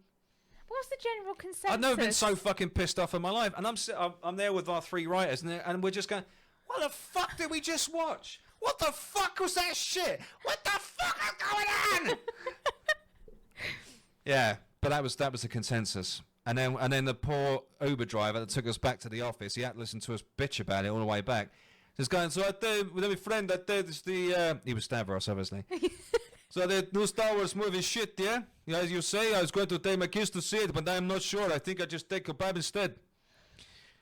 What's the general consensus? I've never been so fucking pissed off in my life. And I'm there with our 3 writers, and we're just going, what the fuck did we just watch? What the fuck was that shit? What the fuck is going on? Yeah, but that was the consensus. And then the poor Uber driver that took us back to the office, he had to listen to us bitch about it all the way back. Just going, so I did with my friend, I did the he was Stavros, obviously. So the new Star Wars movie shit, yeah? As you say, I was going to take my kids to see it, but I'm not sure. I think I just take kebab instead.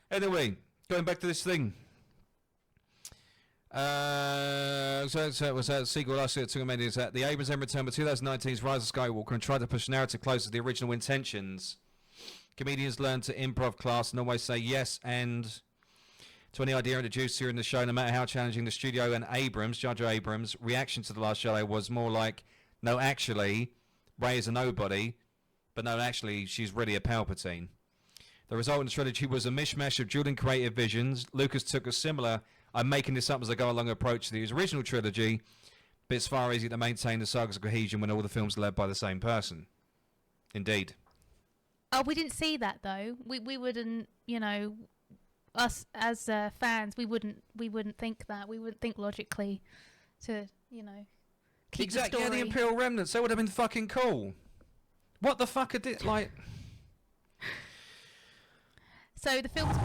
Anyway, going back to this thing. So it was that sequel last year to is that the Abrams then returned with 2019's Rise of Skywalker and tried to push the narrative closer to the original intentions. Comedians learn to improv class and always say yes and to any idea introduced here in the show, no matter how challenging the studio and Abrams, Jar Jar Abrams' reaction to The Last Jedi was more like, no, actually, Rey is a nobody, but no, actually, she's really a Palpatine. The resultant trilogy was a mishmash of dueling creative visions. Lucas took a similar, I'm making this up as I go along approach to the original trilogy, but it's far easier to maintain the saga's cohesion when all the films are led by the same person. Indeed. Oh, we didn't see that though. We wouldn't, us as fans, we wouldn't think that. We wouldn't think logically to, keep exactly, the story. Yeah, the Imperial Remnants. That would have been fucking cool. What the fuck are like? So the films.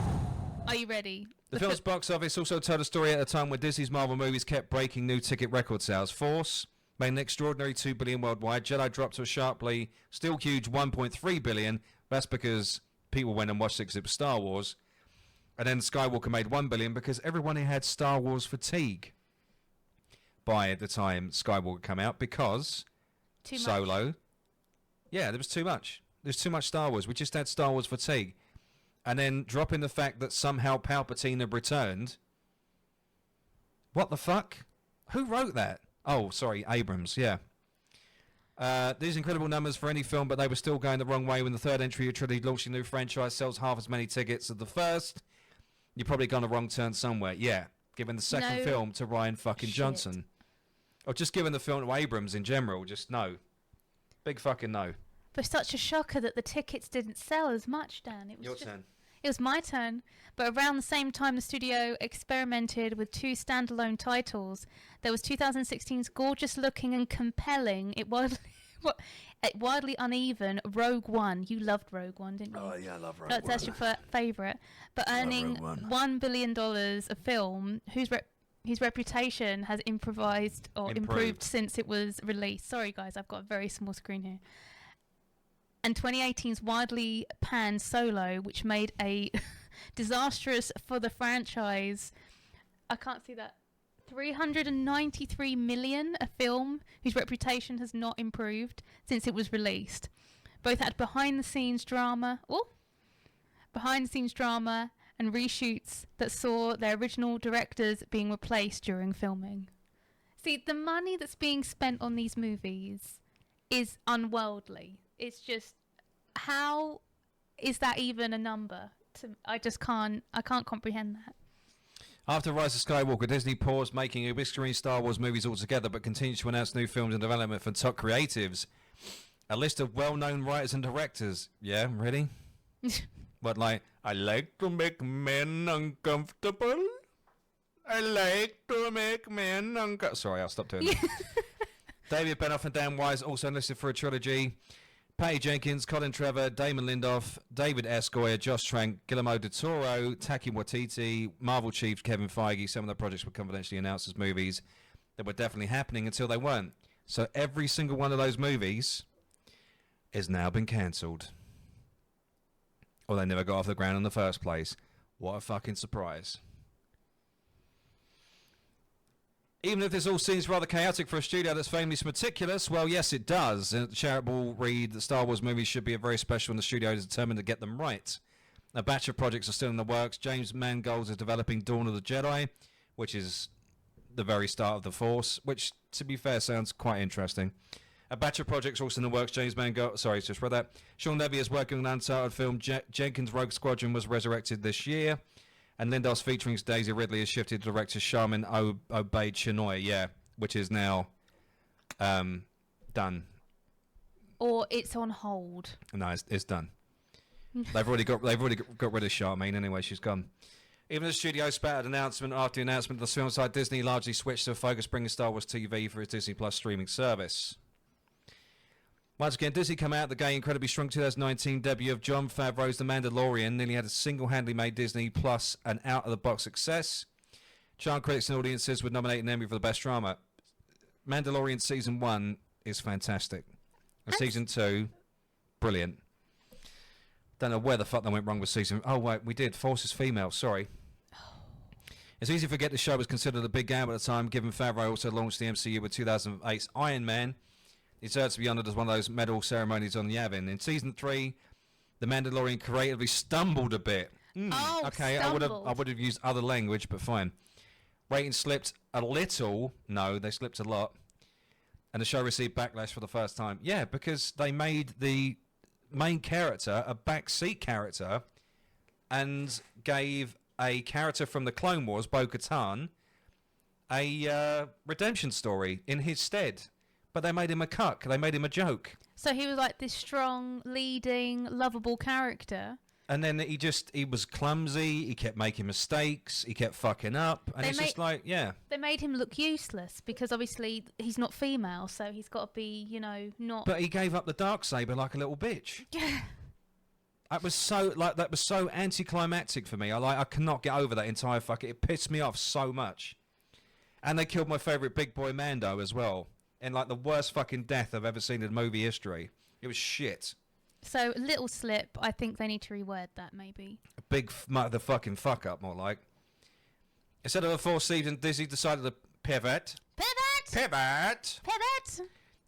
Are you ready? The film's box office also told a story at a time when Disney's Marvel movies kept breaking new ticket record sales. Force made an extraordinary $2 billion worldwide. Jedi dropped to a sharply still huge $1.3 billion. That's because people went and watched it because it was Star Wars. And then Skywalker made $1 billion because everyone had Star Wars fatigue by the time Skywalker came out because Too much. Solo. Yeah, there was too much. There's too much Star Wars. We just had Star Wars fatigue. And then dropping the fact that somehow Palpatine had returned. What the fuck? Who wrote that? Oh, sorry, Abrams, yeah. These incredible numbers for any film, but they were still going the wrong way when the third entry of trilogy launching a new franchise sells half as many tickets as the first. You're probably gone a wrong turn somewhere. Yeah, giving the second No film to Rian fucking shit. Johnson. Or just giving the film to Abrams in general. Just no. Big fucking no. But such a shocker that the tickets didn't sell as much, Dan. It was Your just, turn. It was my turn. But around the same time, the studio experimented with 2 standalone titles. There was 2016's gorgeous looking and compelling. It What? Wildly uneven. Rogue One. You loved Rogue One, didn't you? Oh yeah, I love Rogue That's your favourite. But earning Rogue One. $1 billion a film whose reputation has improved since it was released. Sorry, guys, I've got a very small screen here. And 2018's widely panned Solo, which made a disastrous for the franchise. I can't see that. 393 million, a film whose reputation has not improved since it was released. Both had behind-the-scenes drama and reshoots that saw their original directors being replaced during filming. See, the money that's being spent on these movies is unworldly. It's just, how is that even a number? I can't comprehend that. After Rise of Skywalker, Disney paused making big-screen Star Wars movies altogether, but continues to announce new films in development from top creatives. A list of well-known writers and directors. Yeah, ready? But like, I like to make men uncomfortable. I like to make men uncomfortable. Sorry, I'll stop doing that. David Benoff and Dan Wise also enlisted for a trilogy. Patty Jenkins, Colin Trevor, Damon Lindelof, David S. Goyer, Josh Trank, Guillermo del Toro, Taki Waititi, Marvel chief Kevin Feige. Some of the projects were confidentially announced as movies that were definitely happening until they weren't. So every single one of those movies has now been cancelled. Or they never got off the ground in the first place. What a fucking surprise. Even if this all seems rather chaotic for a studio that's famously meticulous, well, yes, it does. In the charitable read, the Star Wars movies should be very special, and the studio is determined to get them right. A batch of projects are still in the works. James Mangold is developing Dawn of the Jedi, which is the very start of the Force, which, to be fair, sounds quite interesting. A batch of projects also in the works. James Mangold, sorry, just read that. Sean Levy is working on an untitled film. Jenkins' Rogue Squadron was resurrected this year. And Lindel's featuring Daisy Ridley has shifted to director Charmin Obaid Chinoy, yeah, which is now done. Or it's on hold. No, it's done. They've already got rid of Charmaine anyway. She's gone. Even the studio spat announcement after the announcement of the film side, Disney largely switched to focus bringing Star Wars TV for its Disney Plus streaming service. Once again, Disney come out the gate incredibly strong. 2019 debut of Jon Favreau's The Mandalorian nearly had a single-handedly made Disney Plus an out-of-the-box success. Charm critics and audiences would nominate an Emmy for the best drama. Mandalorian Season 1 is fantastic. And Season 2, brilliant. Don't know where the fuck they went wrong with Season... Oh, wait, we did. Force is female, sorry. It's easy to forget the show was considered a big gamble at the time, given Favreau also launched the MCU with 2008's Iron Man. It deserves to be honoured as one of those medal ceremonies on the Yavin. In Season 3, The Mandalorian creatively stumbled a bit. Okay, stumbled. I would have used other language, but fine. Ratings slipped a little. No, they slipped a lot. And the show received backlash for the first time. Yeah, because they made the main character a backseat character and gave a character from the Clone Wars, Bo-Katan, a redemption story in his stead. But they made him a cuck. They made him a joke. So he was like this strong, leading, lovable character. And then he was clumsy. He kept making mistakes. He kept fucking up. And it's just like, yeah. They made him look useless because obviously he's not female, so he's got to be, not. But he gave up the Darksaber like a little bitch. Yeah. That was so anticlimactic for me. I cannot get over that entire it pissed me off so much. And they killed my favourite big boy Mando as well. In the worst fucking death I've ever seen in movie history. It was shit. So, little slip. I think they need to reword that, maybe. A big the fucking fuck up, more like. Instead of a 4th season, Disney decided to pivot. Pivot!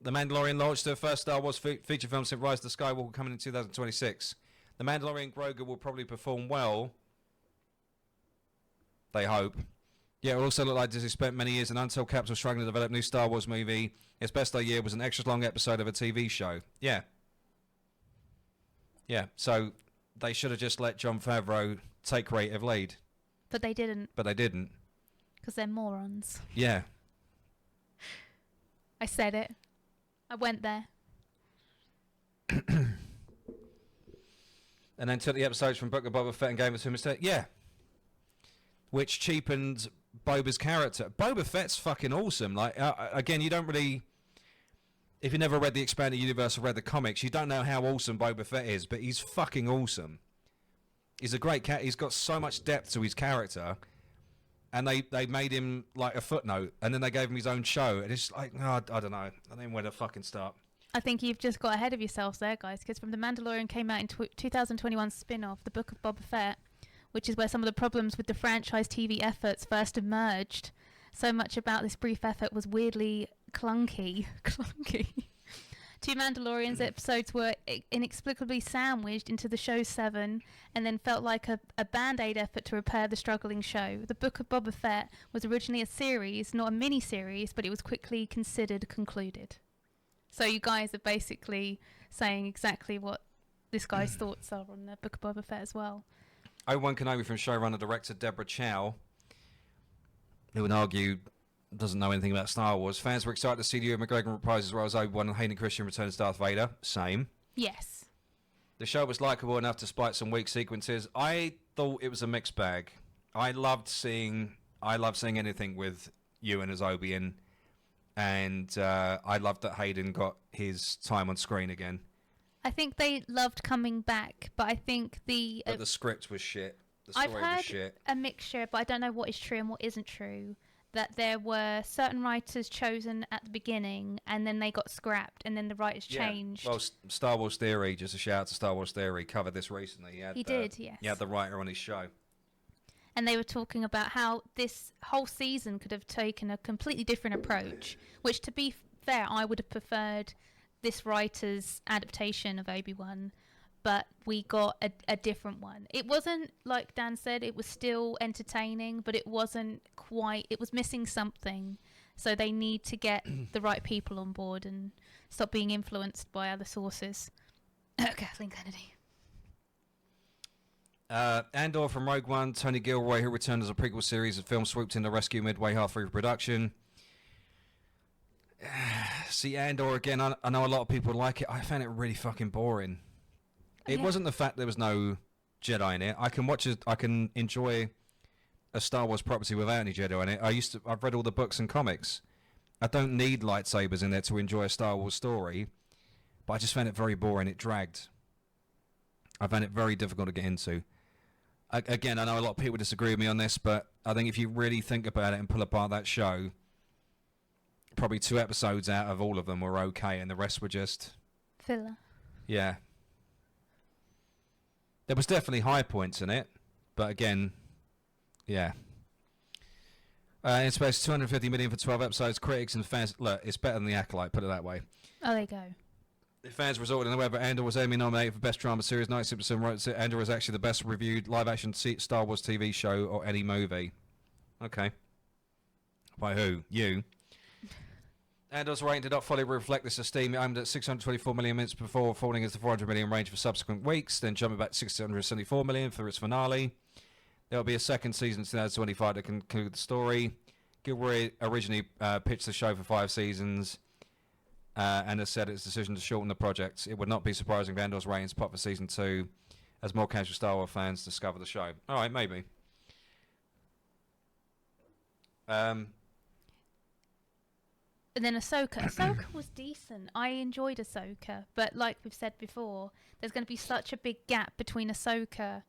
The Mandalorian launched their first Star Wars feature film since Rise of the Skywalker, coming in 2026. The Mandalorian Grogu will probably perform well. They hope. Yeah, it also looked like Disney spent many years in untold capital struggling to develop a new Star Wars movie. Its best idea was an extra-long episode of a TV show. Yeah. Yeah, so they should have just let Jon Favreau take creative lead. But they didn't. Because they're morons. Yeah. I said it. I went there. And then took the episodes from Book of Boba Fett and gave it to him instead. Yeah. Which cheapened Boba's character. Boba Fett's fucking awesome. Again, you don't really... if you never read the expanded universe or read the comics, you don't know how awesome Boba Fett is, but he's fucking awesome. He's a great cat. He's got so much depth to his character, and they made him like a footnote, and then they gave him his own show, and it's like, I don't know. I don't even where to fucking start. I think you've just got ahead of yourselves there, guys, because from The Mandalorian came out in 2021 spin-off, The Book of Boba Fett, which is where some of the problems with the franchise TV efforts first emerged. So much about this brief effort was weirdly clunky. Two Mandalorians episodes were inexplicably sandwiched into the show's 7 and then felt like a band-aid effort to repair the struggling show. The Book of Boba Fett was originally a series, not a mini-series, but it was quickly considered concluded. So you guys are basically saying exactly what this guy's thoughts are on the Book of Boba Fett as well. Obi-Wan Kenobi from showrunner-director Deborah Chow, who would argue doesn't know anything about Star Wars. Fans were excited to see Ewan McGregor reprise as well as Obi-Wan and Hayden Christensen return as Darth Vader. Same. Yes. The show was likeable enough despite some weak sequences. I thought it was a mixed bag. I loved seeing anything with Ewan as Obi-Wan, and I loved that Hayden got his time on screen again. I think they loved coming back, but I think But the script was shit. The story I've was heard shit. a mixture, but I don't know what is true and what isn't true. That there were certain writers chosen at the beginning, and then they got scrapped, and then the writers changed. Well, Star Wars Theory, just a shout out to Star Wars Theory, covered this recently. He did, yes. He had the writer on his show. And they were talking about how this whole season could have taken a completely different approach, which, to be fair, I would have preferred this writer's adaptation of Obi-Wan, but we got a different one. It wasn't, like Dan said, it was still entertaining, but it wasn't quite, it was missing something. So they need to get the right people on board and stop being influenced by other sources. Kathleen Kennedy. Andor from Rogue One, Tony Gilroy, who returned as a prequel series of films, swooped in to rescue midway halfway through production. See, Andor again, I know a lot of people like it. I found it really fucking boring. It wasn't the fact there was no Jedi in it. I can watch it. I can enjoy a Star Wars property without any Jedi in it. I've read all the books and comics. I don't need lightsabers in there to enjoy a Star Wars story. But I just found it very boring. It dragged. I found it very difficult to get into. Again, I know a lot of people disagree with me on this, but I think if you really think about it and pull apart that show, probably 2 episodes out of all of them were okay, and the rest were just Filler. Yeah. There was definitely high points in it, but again, yeah. It's supposed 250 million for 12 episodes. Critics and fans, look, it's better than The Acolyte, put it that way. Oh, there you go. The fans resorted in the web, but Andor was Emmy nominated for Best Drama Series. 96% wrote that Andor is actually the best reviewed live-action Star Wars TV show or any movie. Okay. By who? You. Andor's rating did not fully reflect this esteem. It aimed at 624 million minutes before falling into the 400 million range for subsequent weeks, then jumping back to 674 million for its finale. There will be a second season in 2025 to conclude the story. Gilroy originally pitched the show for 5 seasons and has said its decision to shorten the project. It would not be surprising if Andor's ratings pop for season 2 as more casual Star Wars fans discover the show. All right, maybe. And then Ahsoka. Ahsoka was decent. I enjoyed Ahsoka. But like we've said before, there's going to be such a big gap between Ahsoka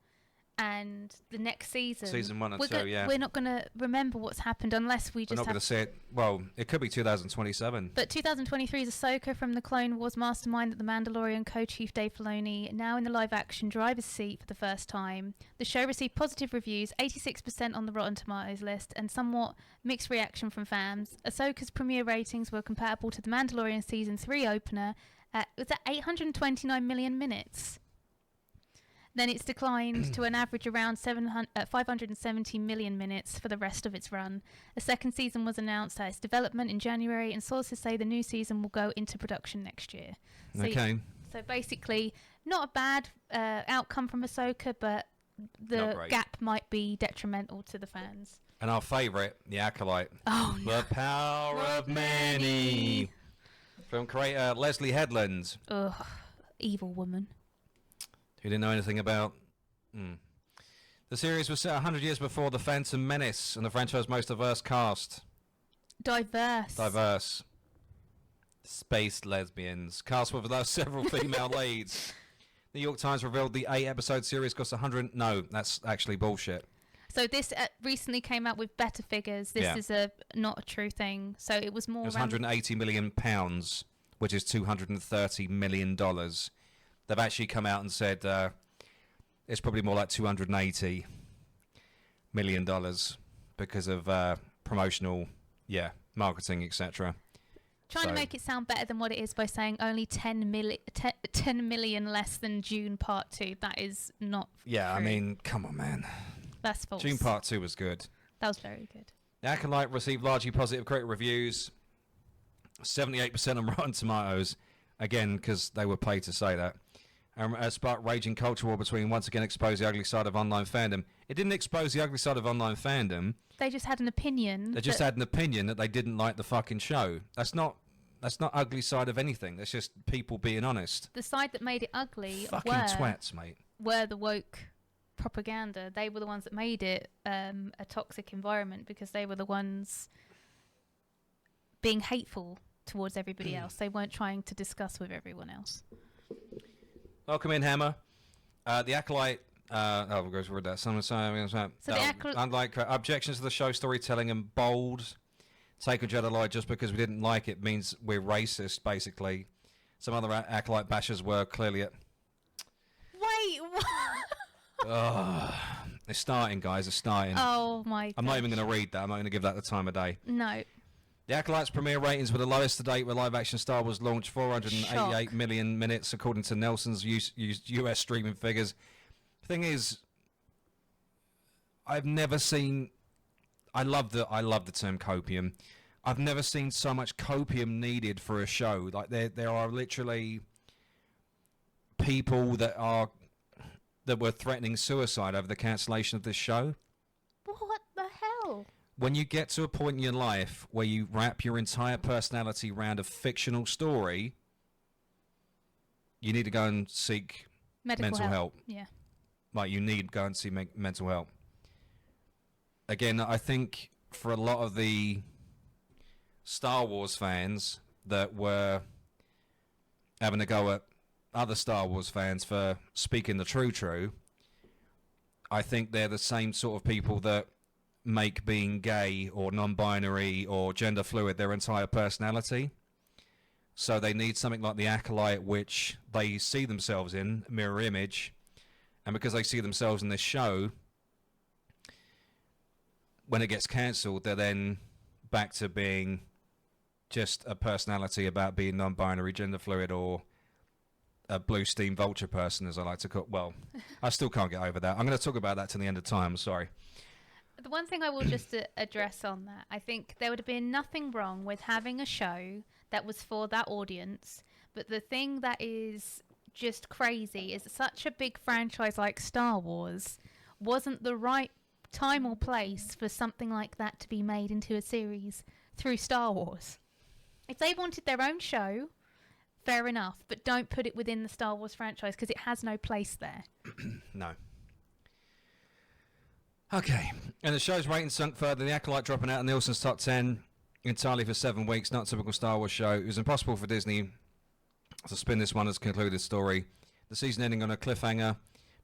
and the next season. Season 1 and 2, yeah. We're not going to remember what's happened unless we just We're not going to see it. Well, it could be 2027. But 2023 is Ahsoka from the Clone Wars mastermind that the Mandalorian co-chief Dave Filoni, now in the live-action driver's seat for the first time. The show received positive reviews, 86% on the Rotten Tomatoes list, and somewhat mixed reaction from fans. Ahsoka's premiere ratings were comparable to the Mandalorian Season 3 opener at 829 million minutes. Then it's declined to an average around 570 million minutes for the rest of its run. A second season was announced at its development in January, and sources say the new season will go into production next year. Okay. So basically, not a bad outcome from Ahsoka, but the gap might be detrimental to the fans. And our favourite, The Acolyte. Oh, no. The Power of Many. From creator Leslie Headland. Ugh, evil woman. Who didn't know anything about... The series was set 100 years before The Phantom Menace and the franchise's most diverse cast. Diverse. Space lesbians. Cast with those several female leads. The New York Times revealed the 8-episode series costs 100. No, that's actually bullshit. So this recently came out with better figures. This is not a true thing. So it was more. It was around 180 million pounds, which is 230 million dollars. They've actually come out and said it's probably more like 280 million dollars because of promotional, marketing, etc. Trying to make it sound better than what it is by saying only 10 million less than June Part 2. That is not Yeah, true. I mean, come on, man. That's false. June Part 2 was good. That was very good. The Acolyte received largely positive critic reviews. 78% on Rotten Tomatoes. Again, because they were paid to say that. Sparked raging culture war between once again expose the ugly side of online fandom. It didn't expose the ugly side of online fandom. They just had an opinion. They just had an opinion that they didn't like the fucking show. That's not ugly side of anything. That's just people being honest. The side that made it ugly Fucking twats, mate. were the woke propaganda. They were the ones that made it a toxic environment because they were the ones being hateful towards everybody else. They weren't trying to discuss with everyone else. Welcome in, Hammer. The Acolyte. We'll go through that. So the Acolyte. Unlike objections to the show storytelling and bold take on Jedi just because we didn't like it means we're racist. Basically, some other Acolyte bashers were clearly at. Wait. What? It's starting, guys. It's starting. Oh my god. I'm not even going to read that. I'm not going to give that the time of day. No. The Acolyte's premiere ratings were the lowest to date with live-action Star Wars launched, 488 Shock. million minutes, according to Nelson's US streaming figures. Thing is, I've never seen. I love the term copium. I've never seen so much copium needed for a show. Like there are literally people that were threatening suicide over the cancellation of this show. What the hell? When you get to a point in your life where you wrap your entire personality around a fictional story, you need to go and seek mental help. Yeah. Like, you need to go and see mental help. Again, I think for a lot of the Star Wars fans that were having a go at other Star Wars fans for speaking the true, I think they're the same sort of people that make being gay or non-binary or gender fluid their entire personality. So they need something like the Acolyte, which they see themselves in, mirror image, and because they see themselves in this show, when it gets cancelled, they're then back to being just a personality about being non-binary, gender fluid, or a blue steam vulture person, as I like to call. Well, I still can't get over that. I'm going to talk about that till the end of time. Sorry. The one thing I will just address on that, I think there would have been nothing wrong with having a show that was for that audience. But the thing that is just crazy is that such a big franchise like Star Wars wasn't the right time or place for something like that to be made into a series through Star Wars. If they wanted their own show, fair enough, but don't put it within the Star Wars franchise because it has no place there. No. Okay, and the show's ratings sunk further. The Acolyte dropping out of Nielsen's top 10 entirely for 7 weeks. Not a typical Star Wars show. It was impossible for Disney to spin this one as a concluded story. The season ending on a cliffhanger,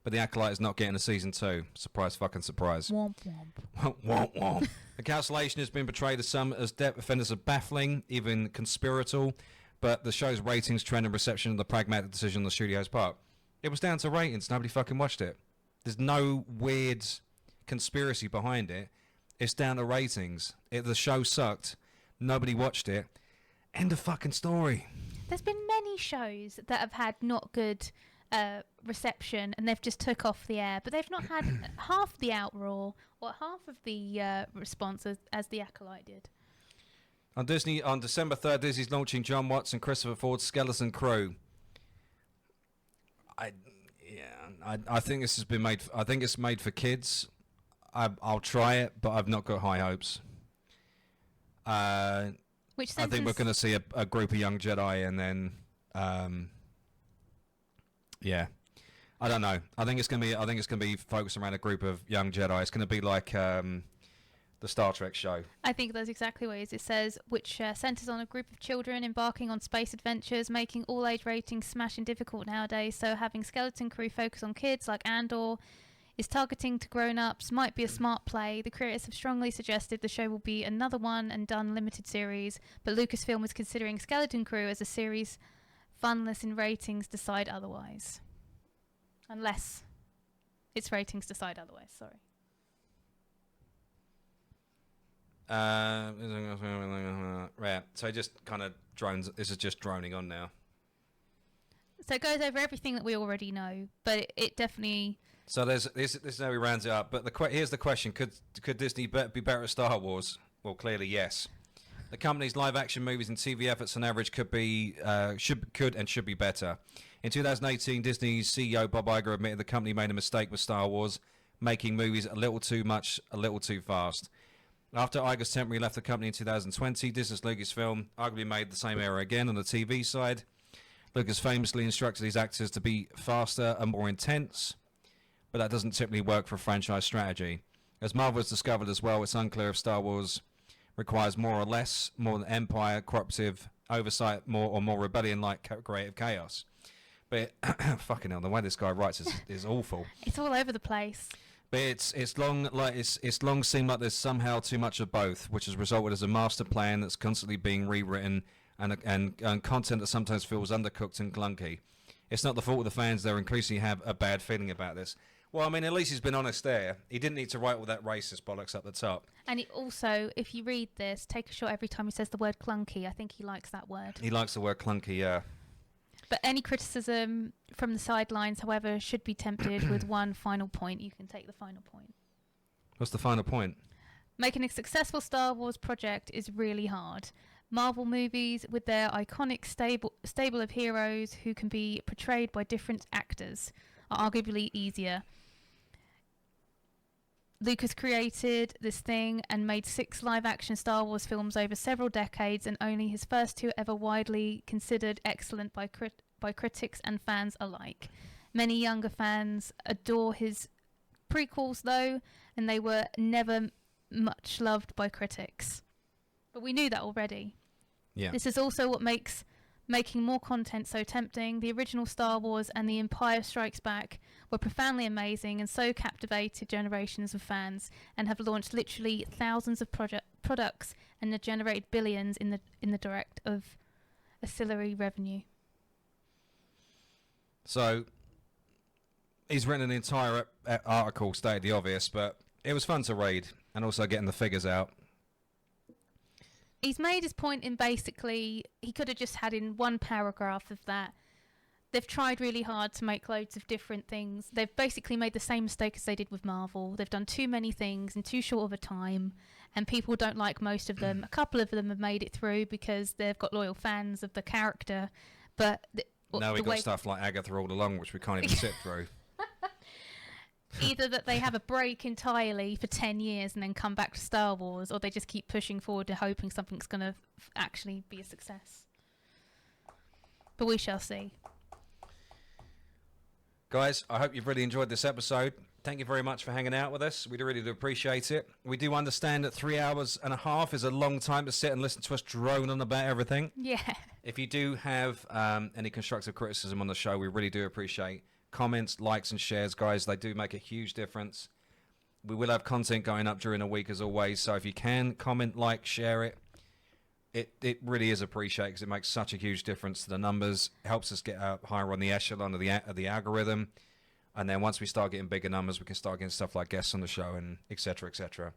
but the Acolyte is not getting a season 2. Surprise fucking surprise. Womp womp. Womp womp. The cancellation has been portrayed as some as offenders of baffling, even conspiratorial, but the show's ratings, trend, and reception of the pragmatic decision on the studio's part. It was down to ratings. Nobody fucking watched it. There's no weird conspiracy behind it. It's down to ratings. The show sucked. Nobody watched it. End of fucking story. There's been many shows that have had not good reception and they've just took off the air, but they've not had half the outroar or half of the response as the Acolyte did. On Disney, on December 3rd, Disney's launching John Watts and Christopher Ford's Skeleton Crew. I think this has been made. I think it's made for kids. I'll try it, but I've not got high hopes. Which I think we're going to see a group of young Jedi, and then, I don't know. I think it's going to be focused around a group of young Jedi. It's going to be like the Star Trek show. I think that's exactly what it is. It says, which centres on a group of children embarking on space adventures, making all age ratings smashing difficult nowadays. So having Skeleton Crew focus on kids like Andor is targeting to grown-ups might be a smart play. The creators have strongly suggested the show will be another one and done limited series, but Lucasfilm is considering Skeleton Crew as a series funless in ratings decide otherwise. Unless its ratings decide otherwise, sorry. Right, so it just kind of drones. This is just droning on now. So it goes over everything that we already know, but it definitely... So this is how he rounds it up. But here's the question: Could Disney be better at Star Wars? Well, clearly yes. The company's live-action movies and TV efforts on average could be better. In 2018, Disney's CEO Bob Iger admitted the company made a mistake with Star Wars, making movies a little too much, a little too fast. After Iger's temporarily left the company in 2020, Disney's Lucasfilm arguably made the same error again on the TV side. Lucas famously instructed his actors to be faster and more intense, but that doesn't typically work for a franchise strategy. As Marvel has discovered as well, it's unclear if Star Wars requires more or less, more than empire, cooperative oversight, more or more rebellion-like creative chaos. But fucking hell, the way this guy writes is awful. It's all over the place. But it's long seemed like there's somehow too much of both, which has resulted as a master plan that's constantly being rewritten and content that sometimes feels undercooked and clunky. It's not the fault of the fans; they increasingly have a bad feeling about this. Well, I mean, at least he's been honest there. He didn't need to write all that racist bollocks up the top. And it also, if you read this, take a shot every time he says the word clunky. I think he likes that word. He likes the word clunky, yeah. But any criticism from the sidelines, however, should be tempered with one final point. You can take the final point. What's the final point? Making a successful Star Wars project is really hard. Marvel movies, with their iconic stable of heroes who can be portrayed by different actors, are arguably easier. Lucas created this thing and made 6 live-action Star Wars films over several decades, and only his first 2 ever widely considered excellent by critics and fans alike. Many younger fans adore his prequels, though, and they were never much loved by critics. But we knew that already. Yeah. This is also what makes making more content so tempting. The original Star Wars and The Empire Strikes Back were profoundly amazing and so captivated generations of fans, and have launched literally thousands of products and have generated billions in the direct of ancillary revenue. So he's written an entire article, stated the obvious, but it was fun to read, and also getting the figures out. He's made his point in basically, he could have just had in one paragraph of that. They've tried really hard to make loads of different things. They've basically made the same mistake as they did with Marvel. They've done too many things in too short of a time, and people don't like most of them. A couple of them have made it through because they've got loyal fans of the character, but... Now we got stuff like Agatha all along, which we can't even sit through. Either that they have a break entirely for 10 years and then come back to Star Wars, or they just keep pushing forward and hoping something's going to actually be a success. But we shall see. Guys, I hope you've really enjoyed this episode. Thank you very much for hanging out with us. We really do appreciate it. We do understand that 3 hours and a half is a long time to sit and listen to us drone on about everything. Yeah. If you do have any constructive criticism on the show, we really do appreciate comments, likes, and shares, guys. They do make a huge difference. We will have content going up during the week, as always. So if you can, comment, like, share it. It really is appreciated because it makes such a huge difference to the numbers. It helps us get up higher on the echelon of the algorithm. And then once we start getting bigger numbers, we can start getting stuff like guests on the show and et cetera, et cetera.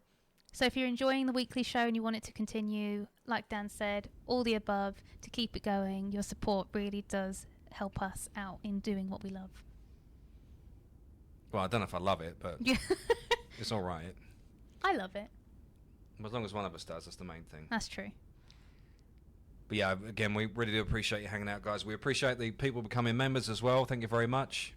So if you're enjoying the weekly show and you want it to continue, like Dan said, all the above, to keep it going, your support really does help us out in doing what we love. Well, I don't know if I love it, but it's all right. I love it. As long as one of us does, that's the main thing. That's true. But yeah, again, we really do appreciate you hanging out, guys. We appreciate the people becoming members as well. Thank you very much.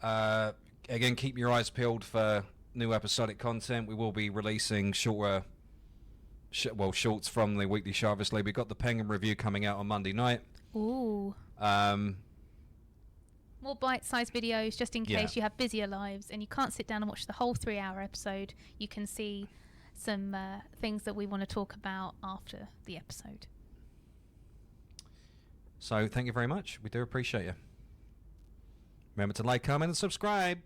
Again, keep your eyes peeled for new episodic content. We will be releasing shorts from the weekly show, obviously. We've got the Penguin review coming out on Monday night. Ooh. More bite-sized videos, just in case you have busier lives and you can't sit down and watch the whole 3-hour episode. You can see some things that we want to talk about after the episode. So thank you very much. We do appreciate you. Remember to like, comment, and subscribe.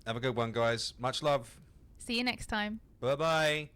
Have a good one, guys. Much love. See you next time. Bye-bye.